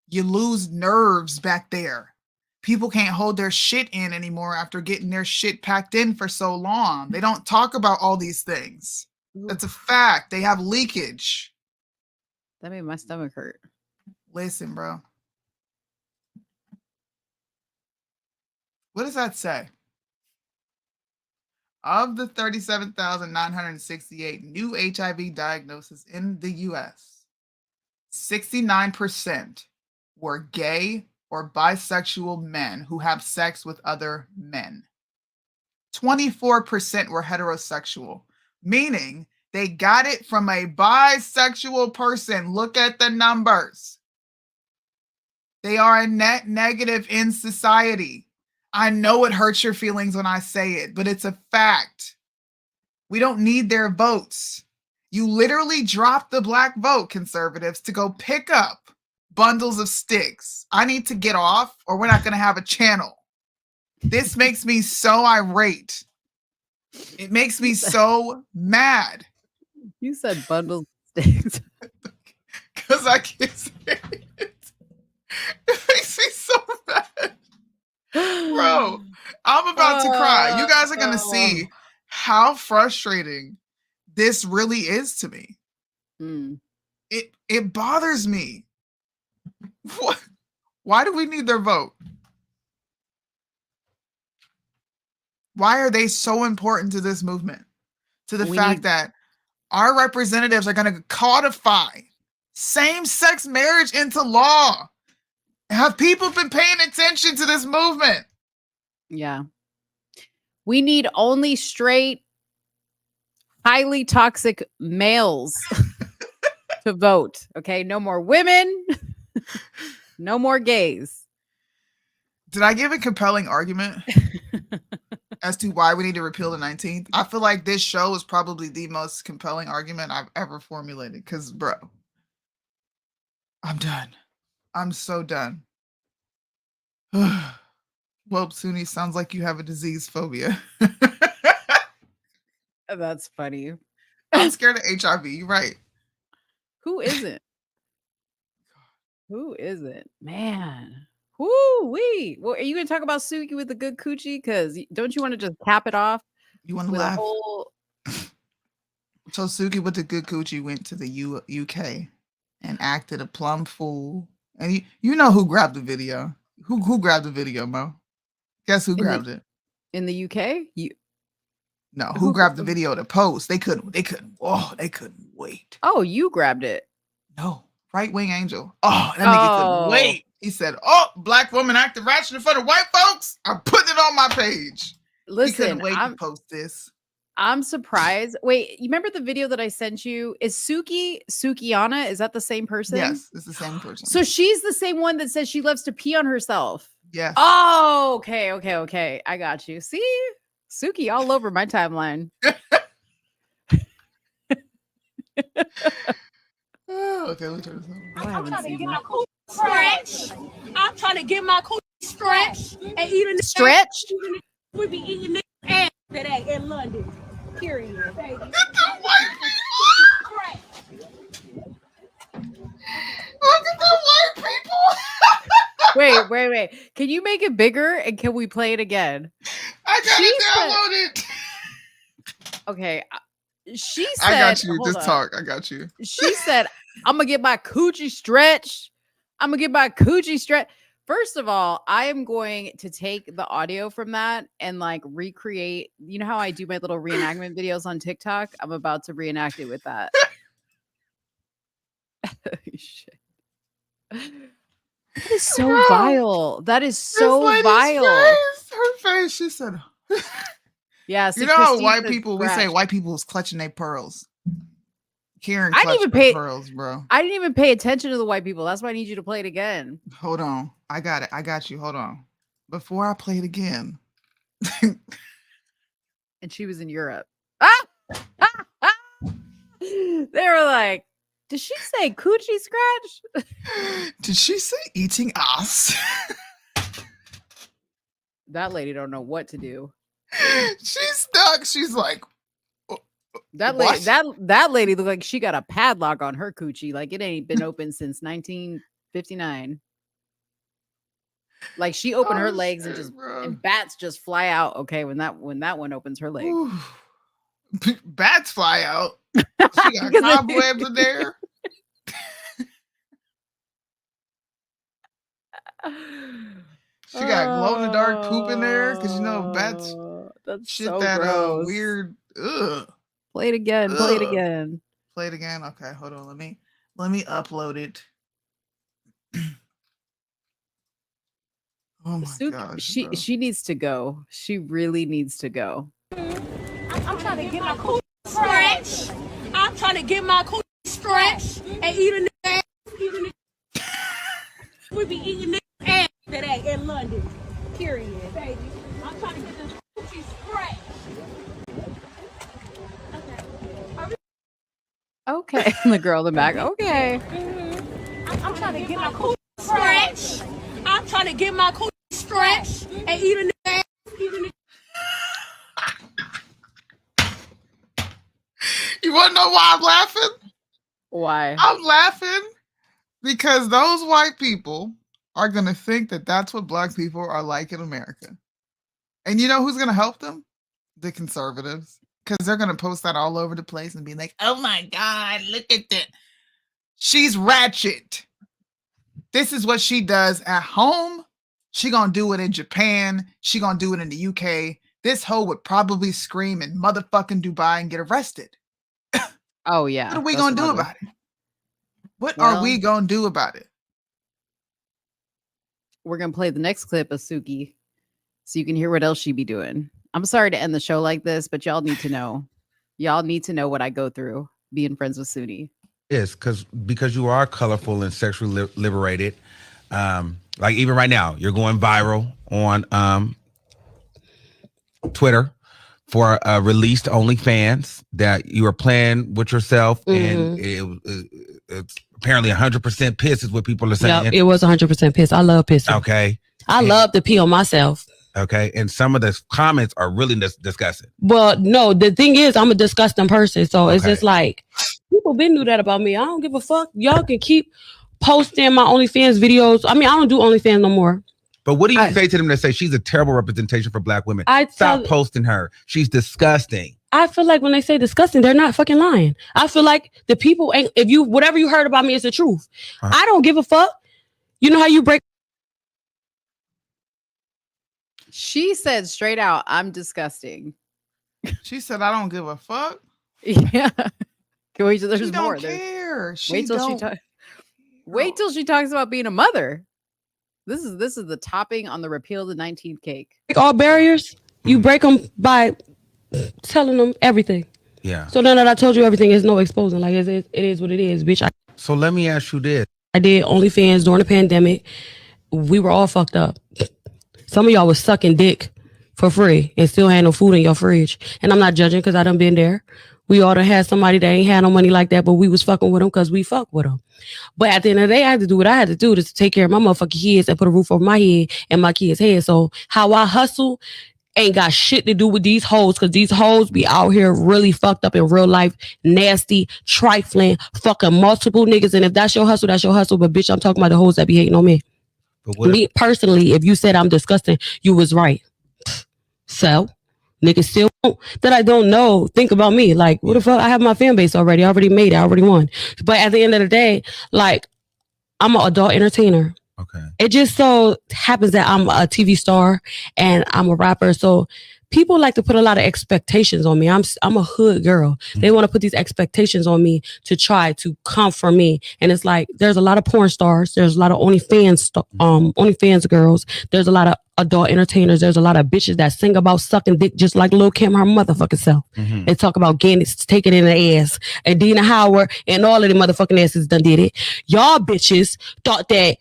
You lose nerves back there. People can't hold their shit in anymore after getting their shit packed in for so long. They don't talk about all these things. That's a fact. They have leakage. That made my stomach hurt. Listen, bro. What does that say? Of the 37,968 new HIV diagnoses in the US, 69% were gay or bisexual men who have sex with other men. 24% were heterosexual, meaning they got it from a bisexual person. Look at the numbers. They are a net negative in society. I know it hurts your feelings when I say it, but it's a fact. We don't need their votes. You literally dropped the Black vote, conservatives, to go pick up bundles of sticks. I need to get off or we're not going to have a channel. This makes me so irate. It makes me so mad. You said bundles of sticks. Because I can't say it. It makes me so mad. Bro, I'm about to cry. You guys are going to see how frustrating this really is to me. It bothers me. What? Why do we need their vote? Why are they so important to this movement? To the fact that our representatives are going to codify same-sex marriage into law. Have people been paying attention to this movement? Yeah. We need only straight, highly toxic males to vote. Okay. No more women. No more gays. Did I give a compelling argument as to why we need to repeal the 19th? I feel like this show is probably the most compelling argument I've ever formulated. Because, bro, I'm done. I'm so done. Well, Soonie, sounds like you have a disease phobia. That's funny. I'm scared of HIV. You're right. Who isn't? Who isn't? Man. Woo-wee. Well, are you going to talk about Suki with the good coochie? Because don't you want to just cap it off? You want to laugh? So Suki with the good coochie went to the UK and acted a plumb fool. And you know who grabbed the video? Who grabbed the video, Mo? Guess who grabbed it? In the UK? No, who grabbed the video to post? They couldn't wait. Oh, you grabbed it. No, right-wing angel. Oh, that nigga couldn't wait. He said, "Oh, Black woman acting ratchet in front of white folks. I'm putting it on my page." Listen, he couldn't wait to post this. I'm surprised. Wait, you remember the video that I sent you? Is Sukiana? Is that the same person? Yes, it's the same person. So she's the same one that says she loves to pee on herself. Yes. Oh, okay. I got you. See, Suki all over my timeline. Okay, let me turn this on. I'm trying to get my coochie stretched. I'm trying to get my coochie stretched and eating stretched. We be eating this ass today in London. Period, baby. Look at the white people. Wait. Can you make it bigger and can we play it again? I gotta download it. Okay. She said, I got you. hold Just up. talk. I got you. She said, I'm gonna get my coochie stretched. I'm gonna get my coochie stretched. First of all, I am going to take the audio from that and like recreate. You know how I do my little reenactment videos on TikTok? I'm about to reenact it with that. Shit. That is so vile. That is so vile. Her face. She said, yeah. You know how white people, we say white people is clutching their pearls. Karen, I didn't even pay pearls, bro. I didn't even pay attention to the white people. That's why I need you to play it again. Hold on. I got it. I got you. Hold on. Before I play it again. And she was in Europe. They were like, did she say coochie scratch? Did she say eating ass? That lady don't know what to do. She's stuck. She's like, that lady, that lady looked like she got a padlock on her coochie. Like it ain't been open since 1959. Like she opened her legs and just and bats just fly out. Okay, when that one opens her leg. Bats fly out. She got cobwebs in there. She got glow in the dark poop in there because you know bats that's shit so that gross. Weird. Ugh. Play it again. Ugh. Play it again. Play it again. Okay, hold on. Let me upload it. Oh my gosh. She needs to go. She really needs to go. I'm trying to get my coochie stretched. I'm trying to get my coochie stretched and eating this ass. We be eating this ass today in London. Period, baby. I'm trying to get this coochie stretched. Okay. The girl in the back. Okay. I'm trying to get my coochie stretched. I'm trying to get my coochie stretched and eating this ass. You want to know why I'm laughing? Why? I'm laughing because those white people are going to think that that's what black people are like in America. And you know who's going to help them? The conservatives. Because they're going to post that all over the place and be like, oh my God, look at that. She's ratchet. This is what she does at home. She going to do it in Japan. She going to do it in the UK. This hoe would probably scream in motherfucking Dubai and get arrested. Oh, yeah. What are we going to do about it? What are we going to do about it? We're going to play the next clip of Suki so you can hear what else she be doing. I'm sorry to end the show like this, but y'all need to know. Y'all need to know what I go through being friends with Soonie. Yes, because you are colorful and sexually liberated. Like even right now, you're going viral on Twitter for released OnlyFans that you were playing with yourself, and it's apparently 100% piss is what people are saying. Yep, it was 100% piss. I love pissing. Okay, I love to pee on myself. Okay, and some of the comments are really disgusting. Well, no, the thing is, I'm a disgusting person, so it's just like people been knew that about me. I don't give a fuck. Y'all can keep posting my OnlyFans videos. I mean, I don't do OnlyFans no more. But what do you say to them that say she's a terrible representation for black women? Stop posting her. She's disgusting. I feel like when they say disgusting, they're not fucking lying. I feel like the people ain't, if you, whatever you heard about me is the truth. I don't give a fuck. You know how you break. She said straight out, I'm disgusting. She said, I don't give a fuck. Yeah. Wait till there's she more. Don't care. Wait till she talks about being a mother. This is the topping on the repeal the 19th cake. All barriers, you break them by telling them everything. Yeah. So now that I told you everything, is no exposing. Like it is what it is, bitch. So let me ask you this. I did OnlyFans during the pandemic. We were all fucked up. Some of y'all was sucking dick for free and still had no food in your fridge. And I'm not judging because I done been there. We all done had somebody that ain't had no money like that, but we was fucking with them because we fuck with them. But at the end of the day, I had to do what I had to do to take care of my motherfucking kids and put a roof over my head and my kids' head. So how I hustle ain't got shit to do with these hoes, because these hoes be out here really fucked up in real life, nasty, trifling, fucking multiple niggas. And if that's your hustle, that's your hustle. But bitch, I'm talking about the hoes that be hating on me. Me personally, if you said I'm disgusting, you was right. So niggas still that I don't know think about me. Like, what the fuck? I have my fan base already. I already made it. I already won. But at the end of the day, like, I'm an adult entertainer. Okay. It just so happens that I'm a TV star and I'm a rapper. So people like to put a lot of expectations on me. I'm a hood girl. They want to put these expectations on me to try to come for me. And it's like, there's a lot of porn stars. There's a lot of OnlyFans girls. There's a lot of adult entertainers. There's a lot of bitches that sing about sucking dick just like Lil' Kim, her motherfucking self. Mm-hmm. They talk about getting it, taking it in the ass. And Dina Howard and all of the motherfucking asses done did it. Y'all bitches thought that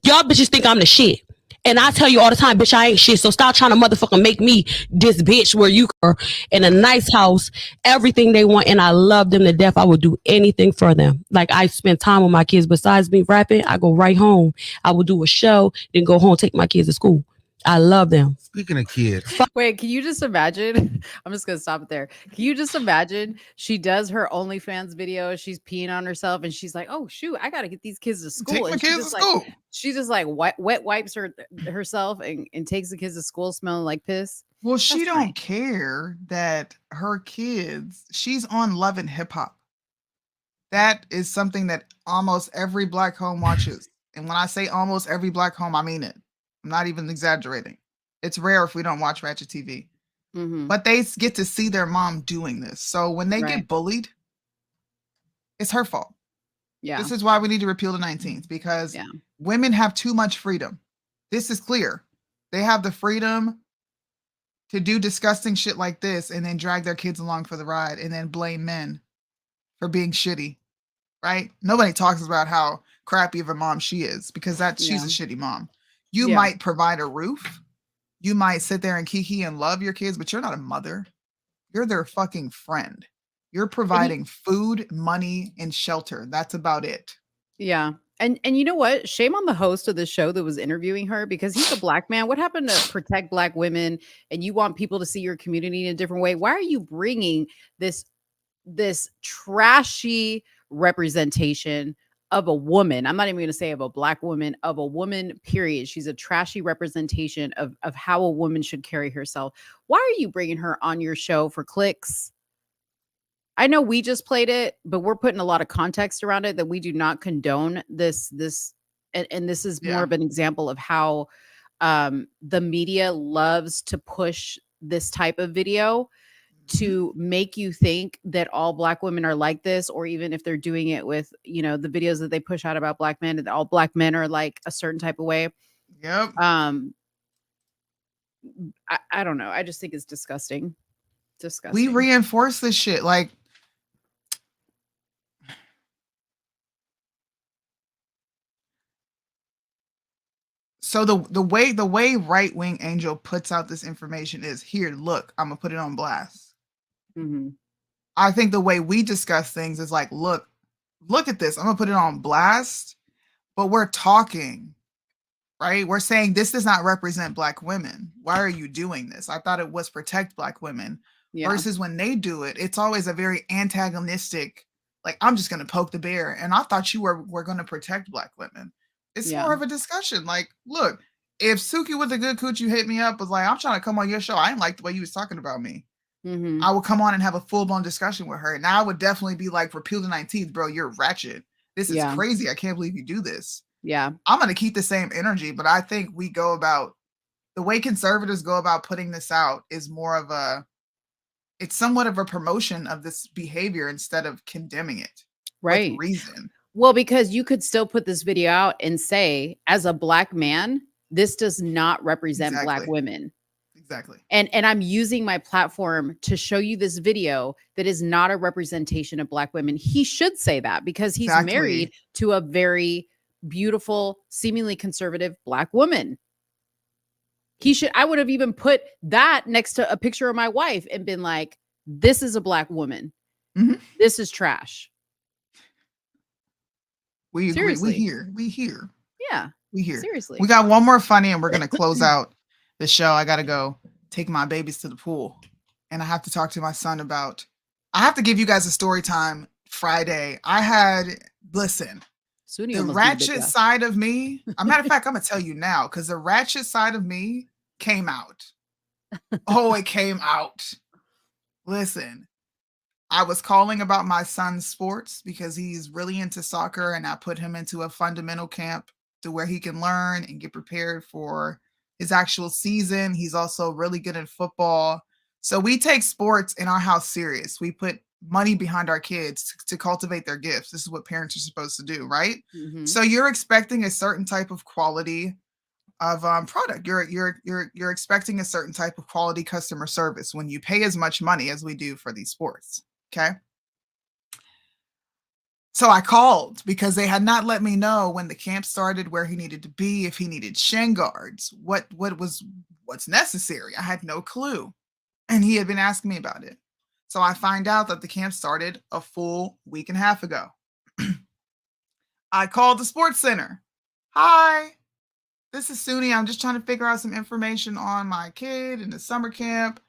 y'all bitches think I'm the shit. And I tell you all the time, bitch, I ain't shit. So stop trying to motherfucking make me this bitch where you are in a nice house, everything they want. And I love them to death. I would do anything for them. Like, I spend time with my kids. Besides me rapping, I go right home. I would do a show, then go home, take my kids to school. I love them. Speaking of kids. Wait, can you just imagine? I'm just going to stop it there. Can you just imagine she does her OnlyFans video, she's peeing on herself, and she's like, oh, shoot, I got to get these kids to school. Take my and kids to school. She just like wet wipes herself and takes the kids to school smelling like piss. Well, she don't care that her kids, she's on Love and Hip Hop. That is something that almost every black home watches. And when I say almost every black home, I mean it. I'm not even exaggerating. It's rare if we don't watch Ratchet TV. Mm-hmm. But they get to see their mom doing this. So when they get bullied, it's her fault. Yeah. This is why we need to repeal the 19th, because women have too much freedom. This is clear. They have the freedom to do disgusting shit like this and then drag their kids along for the ride and then blame men for being shitty, right? Nobody talks about how crappy of a mom she is, because she's a shitty mom. You might provide a roof. You might sit there and kiki and love your kids, but you're not a mother. You're their fucking friend. You're providing food, money, and shelter. That's about it. Yeah. And you know what? Shame on the host of the show that was interviewing her, because he's a black man. What happened to protect black women? And you want people to see your community in a different way. Why are you bringing this trashy representation of a woman? I'm not even going to say of a black woman, of a woman, period. She's a trashy representation of how a woman should carry herself. Why are you bringing her on your show for clicks? I know we just played it, but we're putting a lot of context around it that we do not condone this, and this is more of an example of how the media loves to push this type of video to make you think that all black women are like this, or even if they're doing it with, the videos that they push out about black men, that all black men are like a certain type of way. Yep. I don't know. I just think it's disgusting. Disgusting. We reinforce this shit. Like, so the way Right Wing Angel puts out this information is, here, look, I'm gonna put it on blast. Mm-hmm. I think the way we discuss things is like, look at this. I'm gonna put it on blast, but we're talking, right? We're saying this does not represent black women. Why are you doing this? I thought it was protect black women. Versus when they do it, it's always a very antagonistic, like, I'm just gonna poke the bear. And I thought you were gonna protect black women. It's more of a discussion. Like, look, if Suki with the good coochie hit me up was like, I'm trying to come on your show, I didn't like the way you was talking about me. Mm-hmm. I would come on and have a full-blown discussion with her. Now I would definitely be like, repeal the 19th, bro. You're ratchet. This is crazy. I can't believe you do this. Yeah. I'm going to keep the same energy, but I think we go about, the way conservatives go about putting this out is more of it's somewhat of a promotion of this behavior instead of condemning it. Right. With reason. Well, because you could still put this video out and say, as a black man, this does not represent black women. Exactly. And I'm using my platform to show you this video that is not a representation of Black women. He should say that because he's married to a very beautiful, seemingly conservative Black woman. He should, I would have even put that next to a picture of my wife and been like, this is a Black woman. Mm-hmm. This is trash. We agree. Seriously. We hear. Yeah. We hear. Seriously. We got one more funny and we're going to close out the show. I got to go take my babies to the pool. And I have to talk to my son about, I have to give you guys a story time Friday. Listen, Soonie the ratchet side of me, a matter of fact, I'm going to tell you now, because the ratchet side of me came out. Oh, it came out. Listen, I was calling about my son's sports because he's really into soccer, and I put him into a fundamental camp to where he can learn and get prepared for his actual season. He's also really good at football. So we take sports in our house serious. We put money behind our kids to cultivate their gifts. This is what parents are supposed to do, right? Mm-hmm. So you're expecting a certain type of quality of product. You're expecting a certain type of quality customer service when you pay as much money as we do for these sports. Okay. So I called because they had not let me know when the camp started, where he needed to be, if he needed shin guards, what's necessary. I had no clue. And he had been asking me about it. So I find out that the camp started a full week and a half ago. I called the sports center. Hi, this is Soonie. I'm just trying to figure out some information on my kid in the summer camp.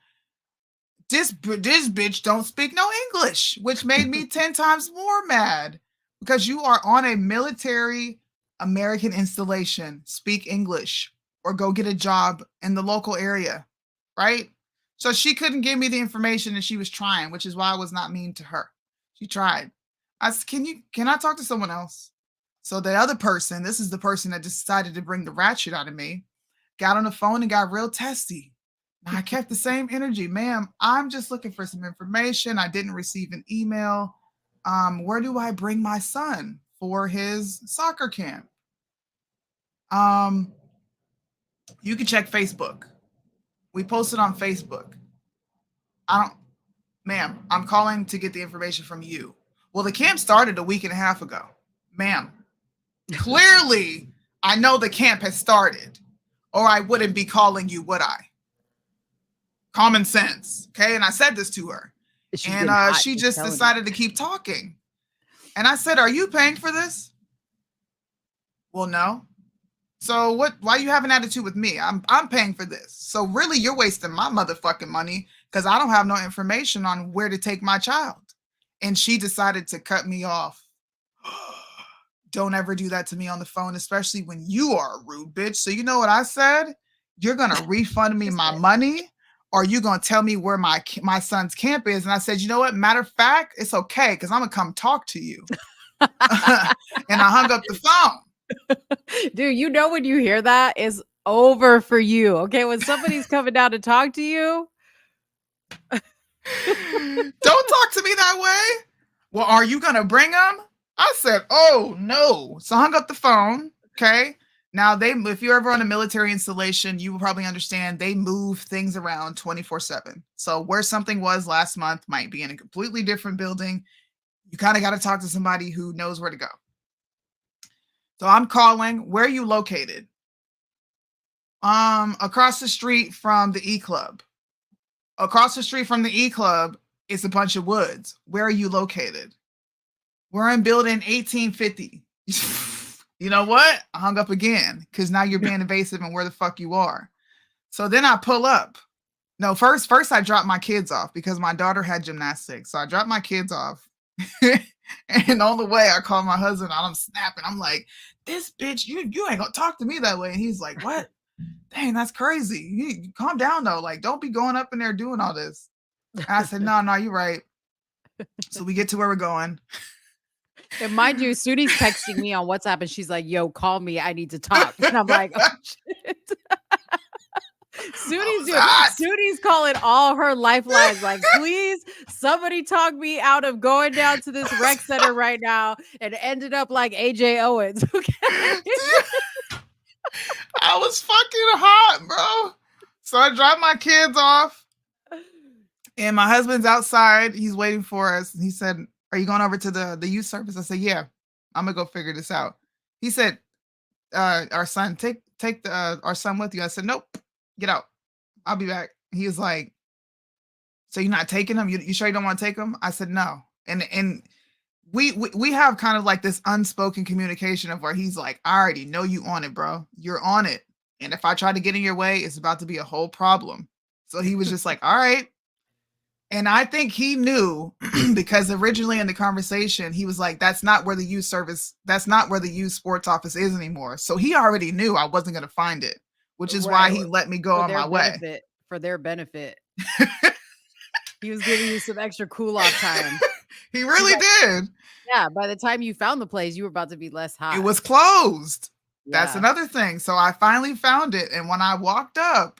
This bitch don't speak no English, which made me 10 times more mad because you are on a military American installation. Speak English or go get a job in the local area, right? So she couldn't give me the information and she was trying, which is why I was not mean to her. She tried. I said, can I talk to someone else? So the other person, this is the person that decided to bring the ratchet out of me, got on the phone and got real testy. I kept the same energy. Ma'am, I'm just looking for some information. I didn't receive an email. Where do I bring my son for his soccer camp? You can check Facebook. We posted on Facebook. Ma'am, I'm calling to get the information from you. Well, the camp started a week and a half ago. Ma'am, clearly I know the camp has started or I wouldn't be calling you, would I? Common sense. Okay. And I said this to her and she just decided to keep talking. And I said, are you paying for this? Well, no. So why you have an attitude with me? I'm paying for this. So really you're wasting my motherfucking money because I don't have no information on where to take my child. And she decided to cut me off. Don't ever do that to me on the phone, especially when you are a rude bitch. So you know what I said? You're going to refund me my money or you're going to tell me where my son's camp is. And I said, you know what? Matter of fact, it's okay because I'm going to come talk to you. And I hung up the phone. Dude, you know when you hear that, it's over for you. Okay, when somebody's coming down to talk to you. Don't talk to me that way. Well, are you going to bring them? I said, oh, no. So I hung up the phone. Okay. Now, if you're ever on a military installation, you will probably understand they move things around 24/7. So where something was last month might be in a completely different building. You kind of got to talk to somebody who knows where to go. So I'm calling. Where are you located? Across the street from the E Club. Across the street from the E Club is a bunch of woods. Where are you located? We're in building 1850. You know what? I hung up again because now you're being evasive and where the fuck you are. So then I pull up. No, first I dropped my kids off because my daughter had gymnastics. So I dropped my kids off. And on the way, I called my husband and I'm snapping. I'm like, this bitch, you ain't gonna talk to me that way. And he's like, what? Dang, that's crazy. You calm down though. Like, don't be going up in there doing all this. And I said, no, you're right. So we get to where we're going. And mind you, Soodie's texting me on WhatsApp and she's like, yo, call me. I need to talk. And I'm like, oh, shit. Soodie's calling all her lifelines. Like, please, somebody talk me out of going down to this rec center right now and ended up like AJ Owens. Okay. I was fucking hot, bro. So I drop my kids off, and my husband's outside. He's waiting for us. He said, "Are you going over to the youth service?" I said, "Yeah, I'm gonna go figure this out." He said, "Our son, take our son with you." I said, "Nope, get out. I'll be back." He was like, "So you're not taking him? You sure you don't want to take him?" I said, "No." And we have kind of like this unspoken communication of where he's like, "I already know you on it, bro. You're on it. And if I try to get in your way, it's about to be a whole problem." So he was just like, "All right." And I think he knew because originally in the conversation, he was like, that's not where the youth sports office is anymore. So he already knew I wasn't going to find it, which is why he let me go on my way. For their benefit. He was giving you some extra cool off time. He really did. Yeah. By the time you found the place, you were about to be less hot. It was closed. Yeah. That's another thing. So I finally found it. And when I walked up,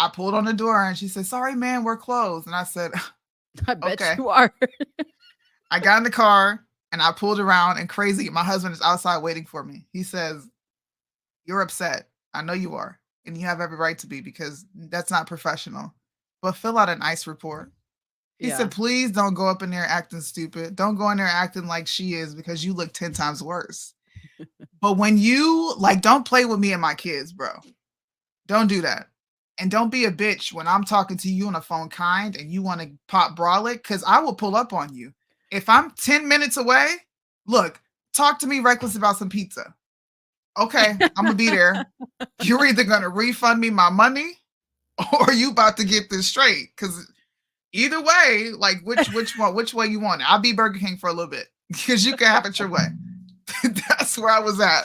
I pulled on the door and she said, "Sorry, man, we're closed." And I said, I bet you are. I got in the car and I pulled around, and crazy, my husband is outside waiting for me. He says, "You're upset. I know you are. And you have every right to be because that's not professional. But fill out an ICE report." He said, "Please don't go up in there acting stupid. Don't go in there acting like she is because you look 10 times worse." But when you don't play with me and my kids, bro. Don't do that. And don't be a bitch when I'm talking to you on the phone and you want to pop brolic, because I will pull up on you. If I'm 10 minutes away, look, talk to me reckless about some pizza. Okay, I'm going to be there. You're either going to refund me my money or you about to get this straight. Because either way, which way you want it. I'll be Burger King for a little bit because you can have it your way. That's where I was at.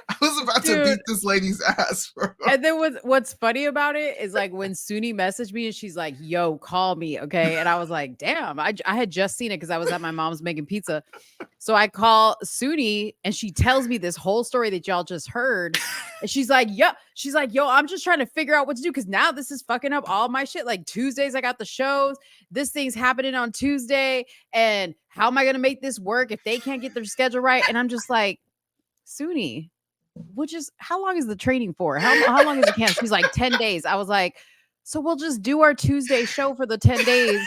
I was about to beat this lady's ass, bro. And then what's funny about it is like when Soonie messaged me and she's like, "Yo, call me." Okay. And I was like, damn, I had just seen it because I was at my mom's making pizza. So I call Soonie and she tells me this whole story that y'all just heard. And she's like, yo, I'm just trying to figure out what to do because now this is fucking up all my shit. Like Tuesdays, I got the shows. This thing's happening on Tuesday. And how am I going to make this work if they can't get their schedule right? And I'm just like, Soonie, how long is the training for? How long is the camp? She's like 10 days. I was like, so we'll just do our Tuesday show for the 10 days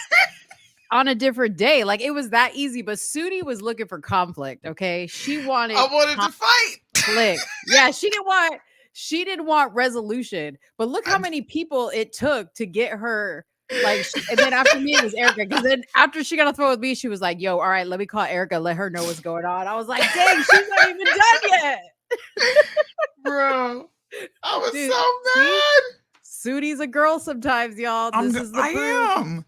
on a different day. Like it was that easy. But Soonie was looking for conflict. Okay. I wanted to fight. Conflict. Yeah. She didn't want resolution. But look how many people it took to get her. And then after me, it was Erica. Because then after she got on the phone with me, she was like, "Yo, all right, let me call Erica. Let her know what's going on." I was like, dang, she's not even done yet. Bro, I was so mad. Sootie's a girl sometimes, y'all. This is the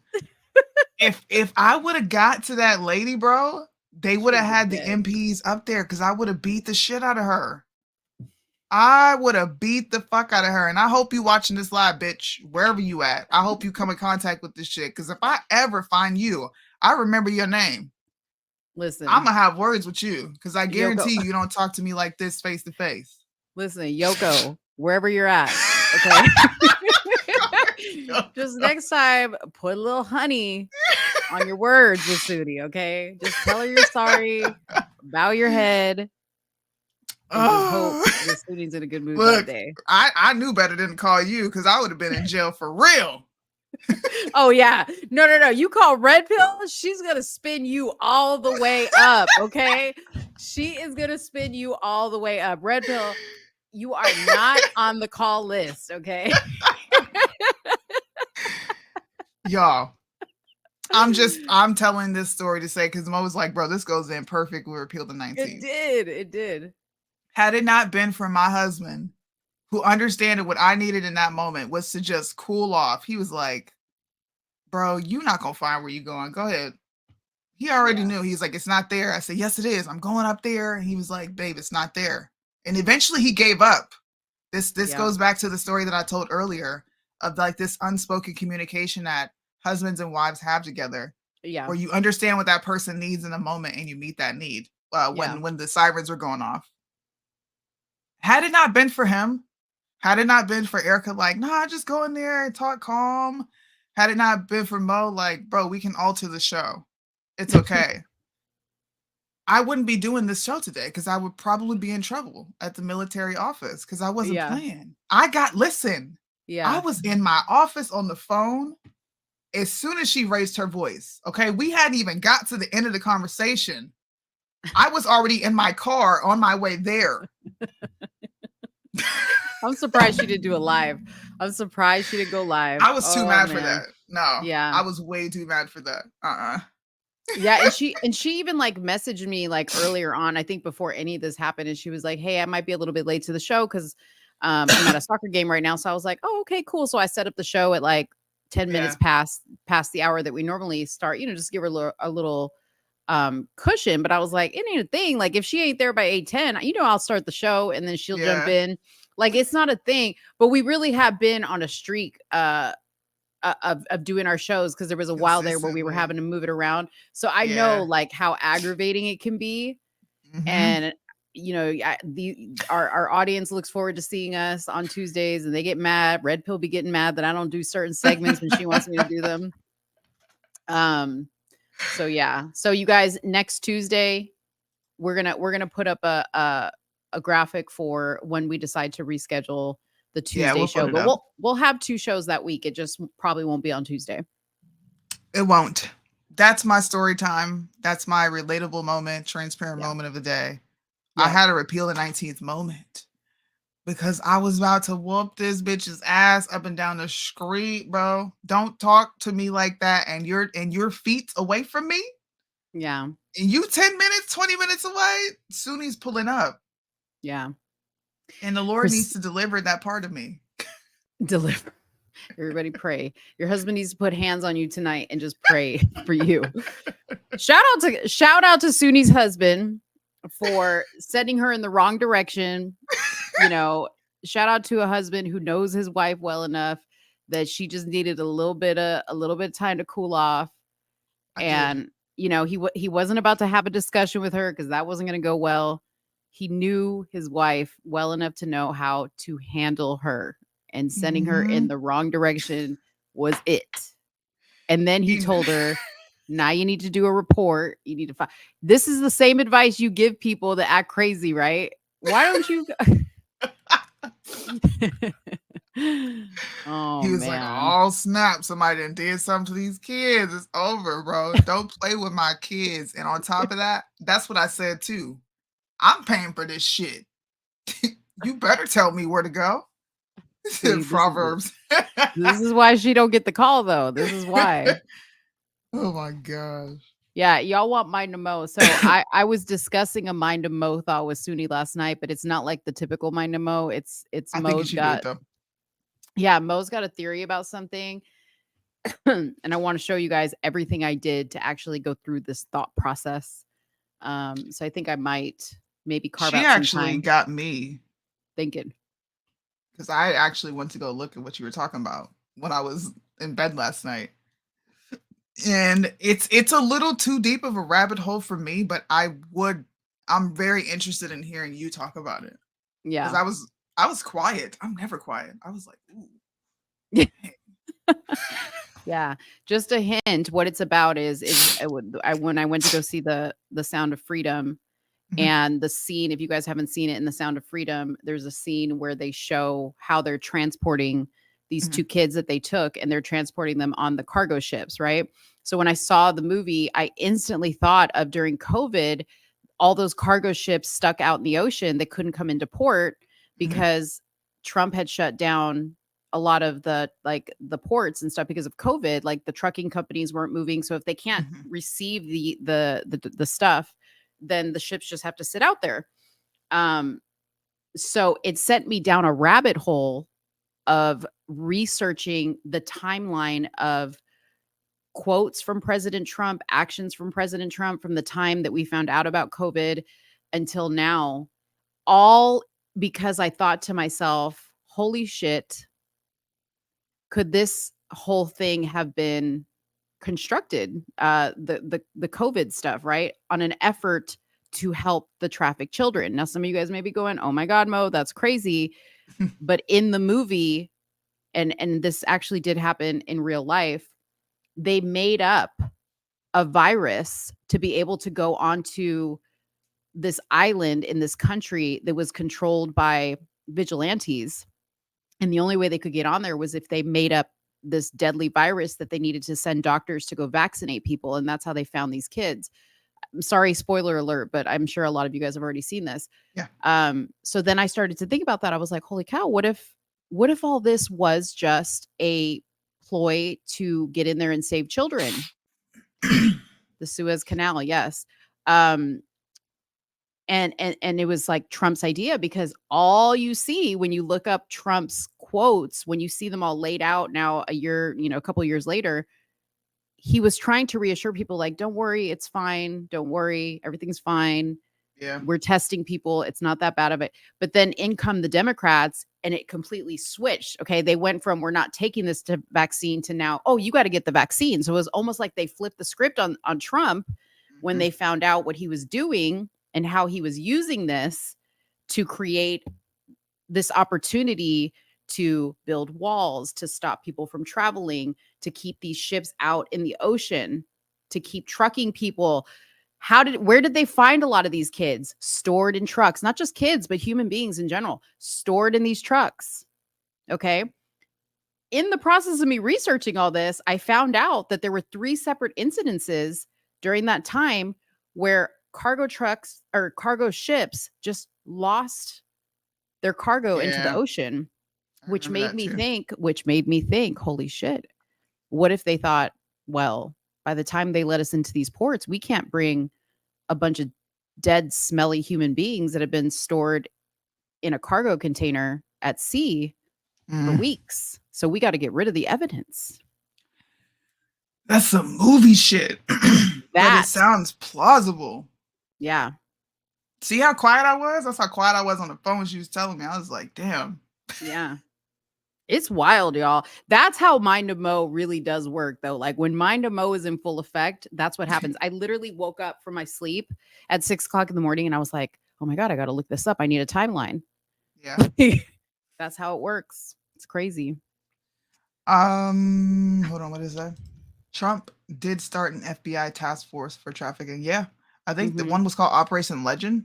proof. If I would have got to that lady, bro, they would have had the MPs up there because I would have beat the shit out of her. I would have beat the fuck out of her. And I hope you watching this live, bitch, wherever you at. I hope you come in contact with this shit. Because if I ever find you, I remember your name. Listen, I'm going to have words with you because I guarantee you don't talk to me like this face to face. Listen, Yoko, wherever you're at, okay? Just next time, put a little honey on your words with Soonie, okay? Just tell her you're sorry, bow your head, and just hope that Soonie's in a good mood that day. I knew better than to call you because I would have been in jail for real. Oh yeah. No. You call Red Pill, she's gonna spin you all the way up. Okay. She is gonna spin you all the way up. Red Pill, you are not on the call list. Okay. Y'all. I'm telling this story to say because Mo was like, bro, this goes in perfect with Repeal the 19th. It did. Had it not been for my husband, who understood what I needed in that moment was to just cool off. He was like, bro, you're not going to find where you're going. Go ahead. He already knew. He's like, it's not there. I said, yes, it is. I'm going up there. And he was like, babe, it's not there. And eventually he gave up. This goes back to the story that I told earlier of like this unspoken communication that husbands and wives have together. Yeah. Where you understand what that person needs in the moment and you meet that need when the sirens are going off. Had it not been for him, had it not been for Erica, like, nah, just go in there and talk calm. Had it not been for Mo, like, bro, we can alter the show. It's okay. I wouldn't be doing this show today because I would probably be in trouble at the military office because I wasn't playing. Listen, Yeah. I was in my office on the phone as soon as she raised her voice. Okay, we hadn't even got to the end of the conversation. I was already in my car on my way there. I'm surprised she didn't do it live. I'm surprised she didn't go live. I was too mad for man. that. No, Yeah. I was way too mad for that. Yeah, and she even like messaged me like earlier on, I think before any of this happened, and she was like, "Hey, I might be a little bit late to the show because I'm at a soccer game right now." So I was like, "Oh, okay, cool." So I set up the show at like 10 minutes past the hour that we normally start. Just give her a little cushion. But I was like, it ain't a thing. Like if she ain't there by 8:10, I'll start the show and then she'll jump in. Like it's not a thing. But we really have been on a streak of doing our shows because there was a while there where we were having to move it around. So I know like how aggravating it can be. And our audience looks forward to seeing us on Tuesdays, and they get mad. Red Pill be getting mad that I don't do certain segments when she wants me to do them. So yeah. So you guys, next Tuesday, we're gonna put up a graphic for when we decide to reschedule the Tuesday we'll show. put it But up. we'll have 2 shows that week. It just probably won't be on Tuesday. It won't. That's my story time. That's my relatable moment, transparent moment of the day. I had a repeal the 19th moment because I was about to whoop this bitch's ass up and down the street, bro. Don't talk to me like that. And you're feet away from me. Yeah. And you 10 minutes, 20 minutes away. Sooney's pulling up. Yeah. And the Lord needs to deliver that part of me. Deliver. Everybody pray. Your husband needs to put hands on you tonight and just pray for you. Shout out to Soonie's husband for sending her in the wrong direction. Shout out to a husband who knows his wife well enough that she just needed a little bit of time to cool off. And he wasn't about to have a discussion with her because that wasn't going to go well. He knew his wife well enough to know how to handle her, and sending her in the wrong direction was it. And then he told her, now you need to do a report. You need to This is the same advice you give people that act crazy, right? Why don't you? Oh, he was man. like, oh snap, somebody done did something to these kids. It's over, bro. Don't play with my kids. And on top of that, that's what I said too. I'm paying for this shit. You better tell me where to go. See, Proverbs. This is why she don't get the call, though. This is why. Oh my gosh. Yeah, y'all want Mind to Mo. So I was discussing a Mind to Mo thought with Soonie last night, but it's not like the typical Mind to Mo. It's Mo's got. Yeah, Mo's got a theory about something. And I want to show you guys everything I did to actually go through this thought process. So I think I might maybe carve out some actually time. Got me thinking. Because I actually went to go look at what you were talking about when I was in bed last night. And it's a little too deep of a rabbit hole for me, but I'm very interested in hearing you talk about it. Yeah. Because I was quiet. I'm never quiet. I was like, ooh. Yeah. Just a hint. What it's about is when I went to go see the Sound of Freedom, and the scene, if you guys haven't seen it in the Sound of Freedom, there's a scene where they show how they're transporting these 2 kids that they took, and they're transporting them on the cargo ships, right? So when I saw the movie, I instantly thought of during COVID, all those cargo ships stuck out in the ocean that couldn't come into port because Trump had shut down a lot of the ports and stuff because of COVID. Like the trucking companies weren't moving. So if they can't receive the stuff, then the ships just have to sit out there. So it sent me down a rabbit hole of researching the timeline of quotes from President Trump, actions from President Trump from the time that we found out about COVID until now, all because I thought to myself, holy shit, could this whole thing have been constructed, the COVID stuff, right, on an effort to help the trafficked children? Now, some of you guys may be going, oh my God, Mo, that's crazy. But in the movie, and this actually did happen in real life, they made up a virus to be able to go onto this island in this country that was controlled by vigilantes. And the only way they could get on there was if they made up this deadly virus that they needed to send doctors to go vaccinate people. And that's how they found these kids. I'm sorry, spoiler alert, but I'm sure a lot of you guys have already seen this. Yeah. So then I started to think about that. I was like, holy cow, what if all this was just a ploy to get in there and save children? The Suez Canal, yes. And it was like Trump's idea, because all you see when you look up Trump's quotes, when you see them all laid out now a couple of years later, he was trying to reassure people like, don't worry, it's fine. Don't worry, everything's fine. Yeah. We're testing people. It's not that bad of it. But then in come the Democrats and it completely switched. Okay. They went from we're not taking this vaccine to now, oh, you got to get the vaccine. So it was almost like they flipped the script on Trump when they found out what he was doing and how he was using this to create this opportunity to build walls, to stop people from traveling, to keep these ships out in the ocean, to keep trucking people. Where did they find a lot of these kids? Stored in trucks, not just kids, but human beings in general, stored in these trucks. Okay. In the process of me researching all this, I found out that there were 3 separate incidences during that time where cargo trucks or cargo ships just lost their cargo into the ocean, which made me think, holy shit, what if they thought, well, by the time they let us into these ports, we can't bring a bunch of dead, smelly human beings that have been stored in a cargo container at sea for weeks. So we got to get rid of the evidence. That's some movie shit. But it sounds plausible. Yeah. See how quiet I was? That's how quiet I was on the phone when she was telling me. I was like, damn. Yeah. It's wild, y'all. That's how Mind of Mo really does work, though. Like when Mind of Mo is in full effect, that's what happens. I literally woke up from my sleep at 6:00 in the morning and I was like, oh my God, I got to look this up. I need a timeline. Yeah. That's how it works. It's crazy. Hold on. What is that? Trump did start an FBI task force for trafficking. Yeah. I think the one was called Operation Legend.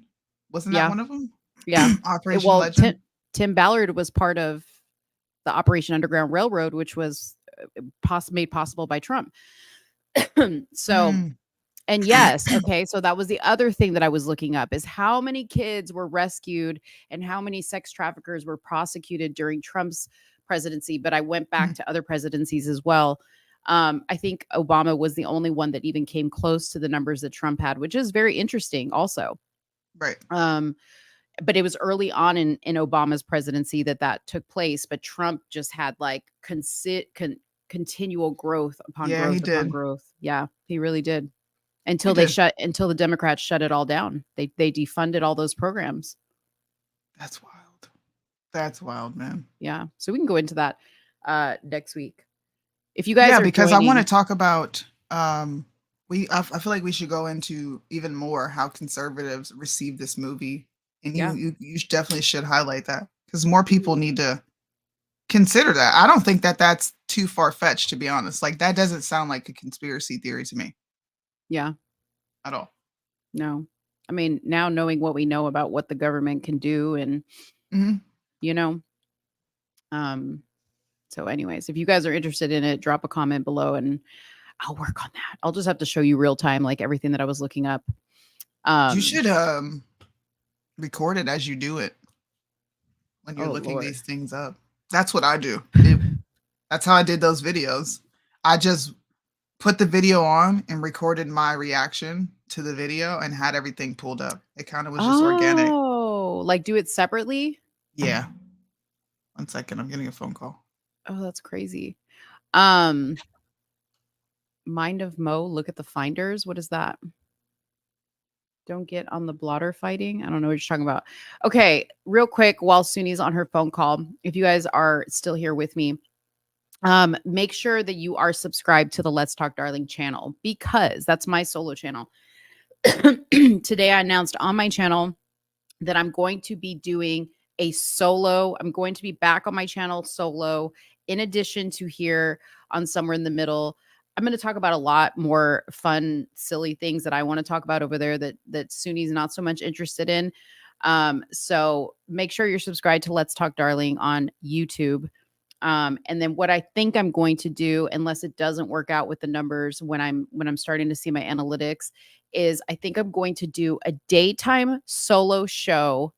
Wasn't that one of them? Yeah. Operation Legend. Tim Ballard was part of the Operation Underground Railroad, which was made possible by Trump. So, and yes, okay, so that was the other thing that I was looking up is how many kids were rescued and how many sex traffickers were prosecuted during Trump's presidency. But I went back to other presidencies as well. I think Obama was the only one that even came close to the numbers that Trump had, which is very interesting also. Right. But it was early on in Obama's presidency that took place. But Trump just had like continual growth upon growth upon growth. Yeah, he really did. Until the Democrats shut it all down. They defunded all those programs. That's wild. That's wild, man. Yeah. So we can go into that next week. If you guys are because joining, I want to talk about I feel like we should go into even more how conservatives receive this movie. And you definitely should highlight that because more people need to consider that. I don't think that that's too far-fetched, to be honest. Like that doesn't sound like a conspiracy theory to me. Yeah. At all. No. I mean, now knowing what we know about what the government can do and so anyways, if you guys are interested in it, drop a comment below and I'll work on that. I'll just have to show you real time, like everything that I was looking up. You should record it as you do it when you're looking these things up. That's what I do. That's how I did those videos. I just put the video on and recorded my reaction to the video and had everything pulled up. It kind of was just organic. Oh, like do it separately? Yeah. 1 second. I'm getting a phone call. Oh, that's crazy. Mind of Mo, look at the finders. What is that? Don't get on the blotter fighting. I don't know what you're talking about. Okay, real quick, while Sooni's on her phone call, if you guys are still here with me, make sure that you are subscribed to the Let's Talk Darling channel because that's my solo channel. Today I announced on my channel that I'm going to be doing I'm going to be back on my channel solo in addition to here on Somewhere in the Middle. I'm going to talk about a lot more fun, silly things that I want to talk about over there that Sooni's not so much interested in. So make sure you're subscribed to Let's Talk Darling on YouTube. And then what I think I'm going to do, unless it doesn't work out with the numbers when I'm starting to see my analytics, is I think I'm going to do a daytime solo show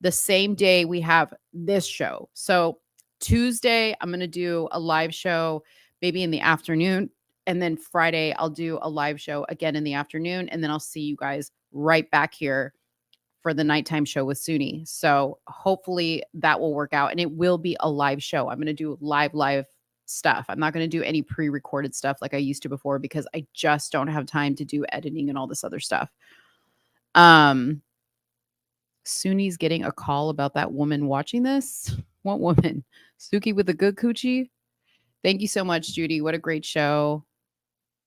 the same day we have this show. So Tuesday, I'm going to do a live show maybe in the afternoon. And then Friday, I'll do a live show again in the afternoon. And then I'll see you guys right back here for the nighttime show with Soonie. So hopefully that will work out, and it will be a live show. I'm going to do live stuff. I'm not going to do any pre-recorded stuff like I used to before because I just don't have time to do editing and all this other stuff. Soonie's getting a call about that woman watching this. What woman? Suki with a good coochie? Thank you so much, Judy. What a great show.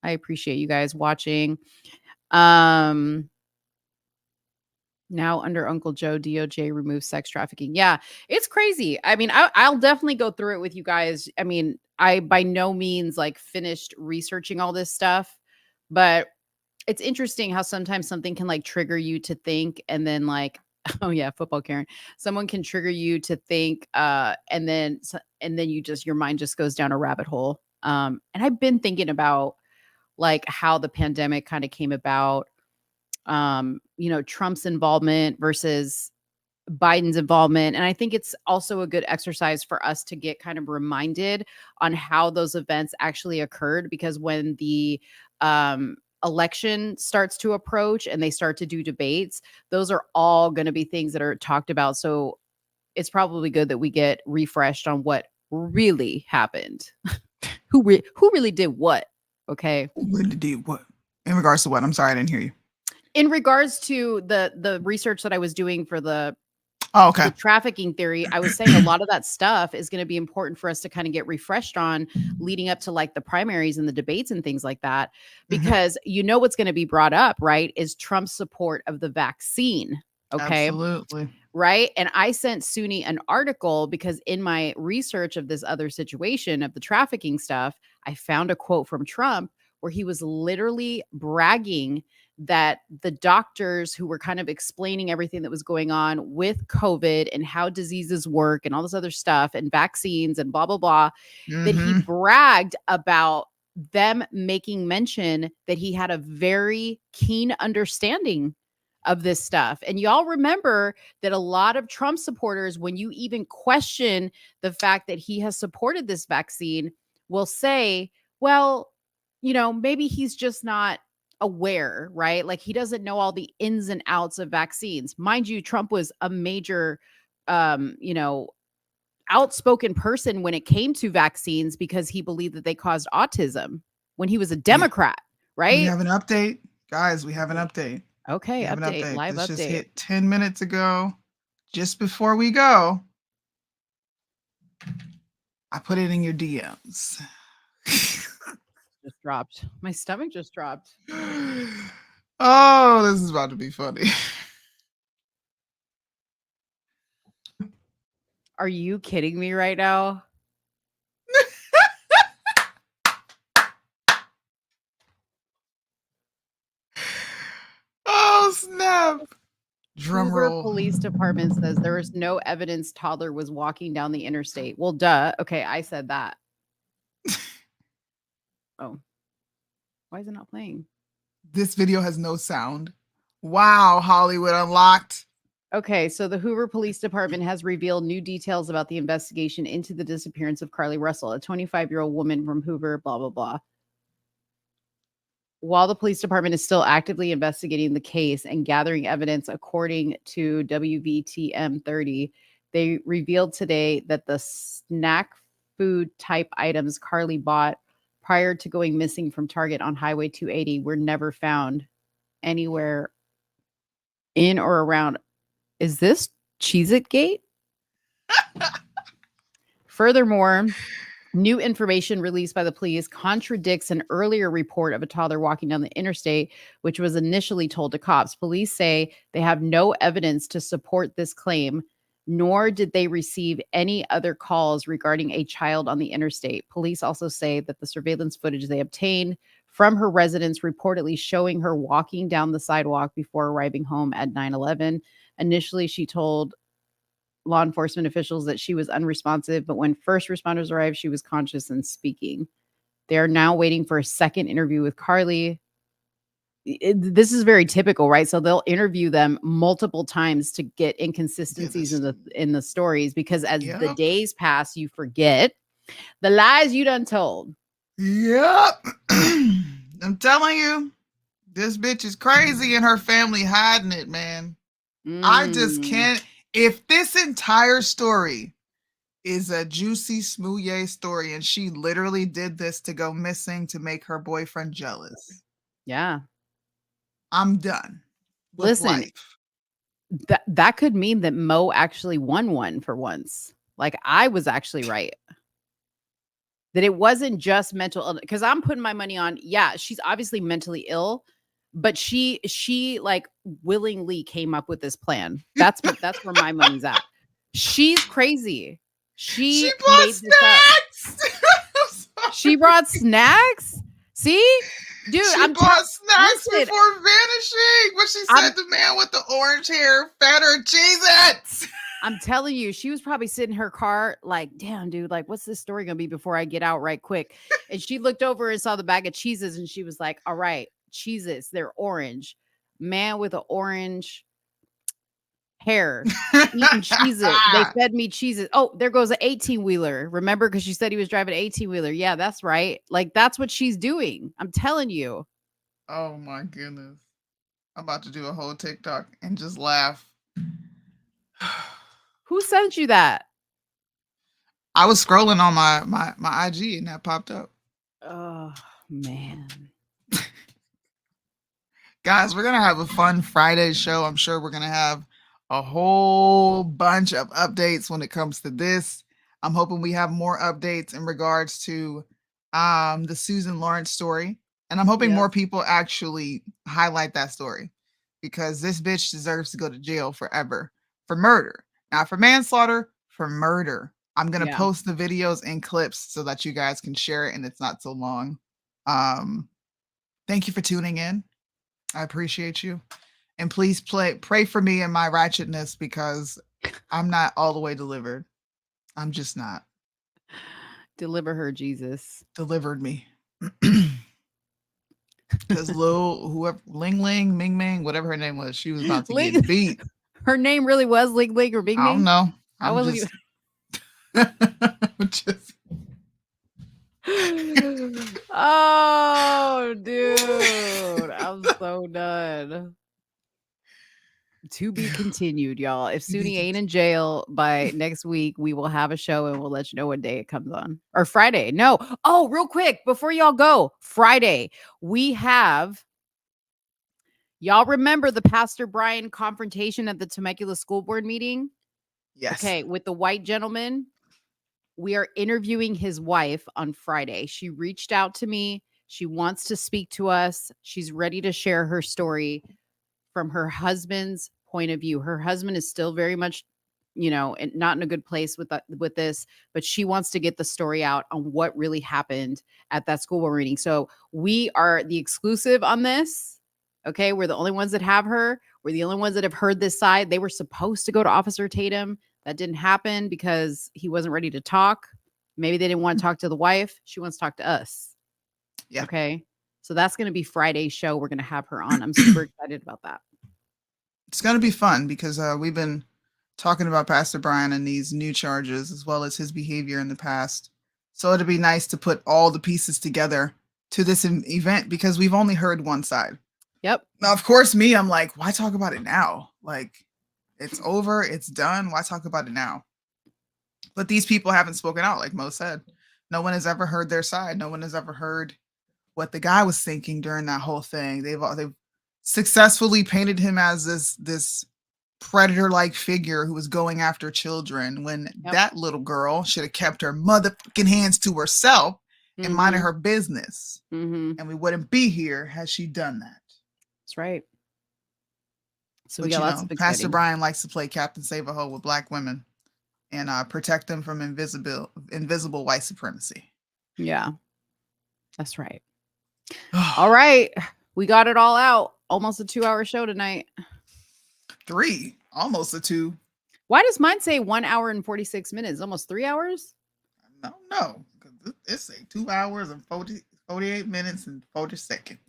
I appreciate you guys watching. Now under Uncle Joe, DOJ removes sex trafficking. Yeah, it's crazy. I mean, I'll definitely go through it with you guys. I mean, I by no means like finished researching all this stuff, but it's interesting how sometimes something can like trigger you to think, and then like, oh yeah, football Karen. Someone can trigger you to think, and then you just your mind just goes down a rabbit hole. And I've been thinking about like how the pandemic kind of came about. Trump's involvement versus Biden's involvement. And I think it's also a good exercise for us to get kind of reminded on how those events actually occurred, because when the election starts to approach and they start to do debates, those are all going to be things that are talked about. So it's probably good that we get refreshed on what really happened. Who really did what? Okay. Who really did what? In regards to what? I'm sorry, I didn't hear you. In regards to the research that I was doing for the trafficking theory, I was saying a lot of that stuff is going to be important for us to kind of get refreshed on leading up to like the primaries and the debates and things like that, because what's going to be brought up, right, is Trump's support of the vaccine. Okay. Absolutely. Right. And I sent Soonie an article because in my research of this other situation of the trafficking stuff, I found a quote from Trump where he was literally bragging that the doctors who were kind of explaining everything that was going on with COVID and how diseases work and all this other stuff and vaccines and blah, blah, blah, that he bragged about them making mention that he had a very keen understanding of this stuff. And y'all remember that a lot of Trump supporters, when you even question the fact that he has supported this vaccine, will say, well, maybe he's just not aware, right? Like he doesn't know all the ins and outs of vaccines. Mind you, Trump was a major, outspoken person when it came to vaccines because he believed that they caused autism when he was a Democrat, right? We have an update. Guys, we have an update. Okay, update. Live this update. Just hit 10 minutes ago. Just before we go, I put it in your DMs. Just dropped. My stomach just dropped. Oh, this is about to be funny. Are you kidding me right now? Oh, snap. Drum Hoover roll. Police Department says there is no evidence toddler was walking down the interstate. Well, duh. Okay, I said that. Oh. Why is it not playing? This video has no sound. Wow, Hollywood Unlocked. Okay, so the Hoover Police Department has revealed new details about the investigation into the disappearance of Carly Russell, a 25-year-old woman from Hoover, blah, blah, blah. While the police department is still actively investigating the case and gathering evidence, according to WVTM 30, they revealed today that the snack food type items Carly bought prior to going missing from Target on Highway 280 were never found anywhere in or around. Is this Cheez-It Gate? Furthermore, new information released by the police contradicts an earlier report of a toddler walking down the interstate, which was initially told to cops. Police say they have no evidence to support this claim, nor did they receive any other calls regarding a child on the interstate. Police also say that the surveillance footage they obtained from her residence reportedly showing her walking down the sidewalk before arriving home at 9/11 Initially, she told law enforcement officials that she was unresponsive, but when first responders arrived, she was conscious and speaking. They are now waiting for a second interview with Carly. This is very typical, right? So they'll interview them multiple times to get inconsistencies in the stories, because as the days pass, you forget the lies you done told. Yep. I'm telling you, this bitch is crazy and her family hiding it, man. I just can't. If this entire story is a juicy smoothie story and she literally did this to go missing to make her boyfriend jealous. Yeah. I'm done with Listen, life. That could mean that Mo actually won one for once. Like, I was actually right. That it wasn't just mental illness, because I'm putting my money on, yeah, she's obviously mentally ill, but she like willingly came up with this plan. That's where my money's at. She's crazy. She brought made this up. She brought snacks. See, dude, She bought snacks before vanishing. What she said, the man with the orange hair fed her Cheez-Its. I'm telling you, she was probably sitting in her car like, damn, dude, like, what's this story going to be before I get out right quick? And she looked over and saw the bag of Cheez-Its and she was like, all right, Cheez-Its, they're orange. Man with an orange hair eating Cheez-Its. They fed me Cheez-Its. Oh, there goes an 18-wheeler. Remember? Because she said he was driving an 18-wheeler. Yeah, that's right. Like, that's what she's doing. I'm telling you. Oh, my goodness. I'm about to do a whole TikTok and just laugh. Who sent you that? I was scrolling on my IG and that popped up. Oh, man. Guys, we're going to have a fun Friday show. I'm sure we're going to have a whole bunch of updates when it comes to this. I'm hoping we have more updates in regards to the Susan Lawrence story. And I'm hoping more people actually highlight that story, because this bitch deserves to go to jail forever for murder. Not for manslaughter, for murder. I'm going to post the videos and clips so that you guys can share it and it's not so long. Thank you for tuning in. I appreciate you. And please pray for me and my ratchetness, because I'm not all the way delivered. I'm just not. Deliver her, Jesus. Delivered me. Because whoever, Ling Ling, Ming Ming, whatever her name was, she was about to get beat. Her name really was Ling Ling or Ming Ming? I don't know. I wasn't even. Oh, dude. I'm so done. To be continued, y'all. If Soonie ain't in jail by next week, we will have a show and we'll let you know what day it comes on. Or Friday. No. Oh, real quick, before y'all go, Friday, we have. Y'all remember the Pastor Brian confrontation at the Temecula School Board meeting? Yes. Okay, with the white gentleman. We are interviewing his wife on Friday. She reached out to me. She wants to speak to us. She's ready to share her story from her husband's point of view. Her husband is still very much, not in a good place with this, but she wants to get the story out on what really happened at that school board meeting. So we are the exclusive on this. Okay, we're the only ones that have her. We're the only ones that have heard this side. They were supposed to go to Officer Tatum. That didn't happen because he wasn't ready to talk. Maybe they didn't want to talk to the wife. She wants to talk to us. Yeah. Okay. So that's going to be Friday's show. We're going to have her on. I'm super excited about that. It's going to be fun because we've been talking about Pastor Brian and these new charges, as well as his behavior in the past. So it'd be nice to put all the pieces together to this event, because we've only heard one side. Yep. Now, of course, I'm like, why talk about it now? Like, it's over. It's done. Why talk about it now? But these people haven't spoken out, like Mo said. No one has ever heard their side. No one has ever heard what the guy was thinking during that whole thing. They've successfully painted him as this predator-like figure who was going after children, when that little girl should have kept her motherfucking hands to herself and minded her business. And we wouldn't be here had she done that. That's right. So but we got lots of Pastor Brian likes to play Captain Save-A-Ho with black women and protect them from invisible white supremacy. Yeah, that's right. All right. We got it all out. Almost a 2-hour show tonight. 3. almost a 2. Why does mine say 1 hour and 46 minutes? Almost 3 hours? No. It say 2 hours and 48 minutes and 40 seconds.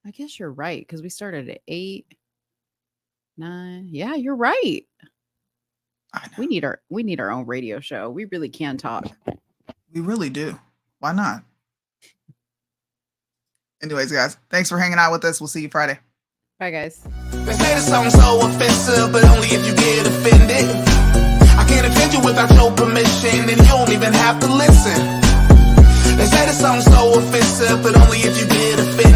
I guess you're right, because we started at 8, 9. Yeah, you're right. We need our own radio show. We really can talk. We really do. Why not? Anyways, guys, thanks for hanging out with us. We'll see you Friday. Bye, guys. They say something so offensive, but only if you get offended. I can't offend you without your permission, and you don't even have to listen. They say something so offensive, but only if you get offended.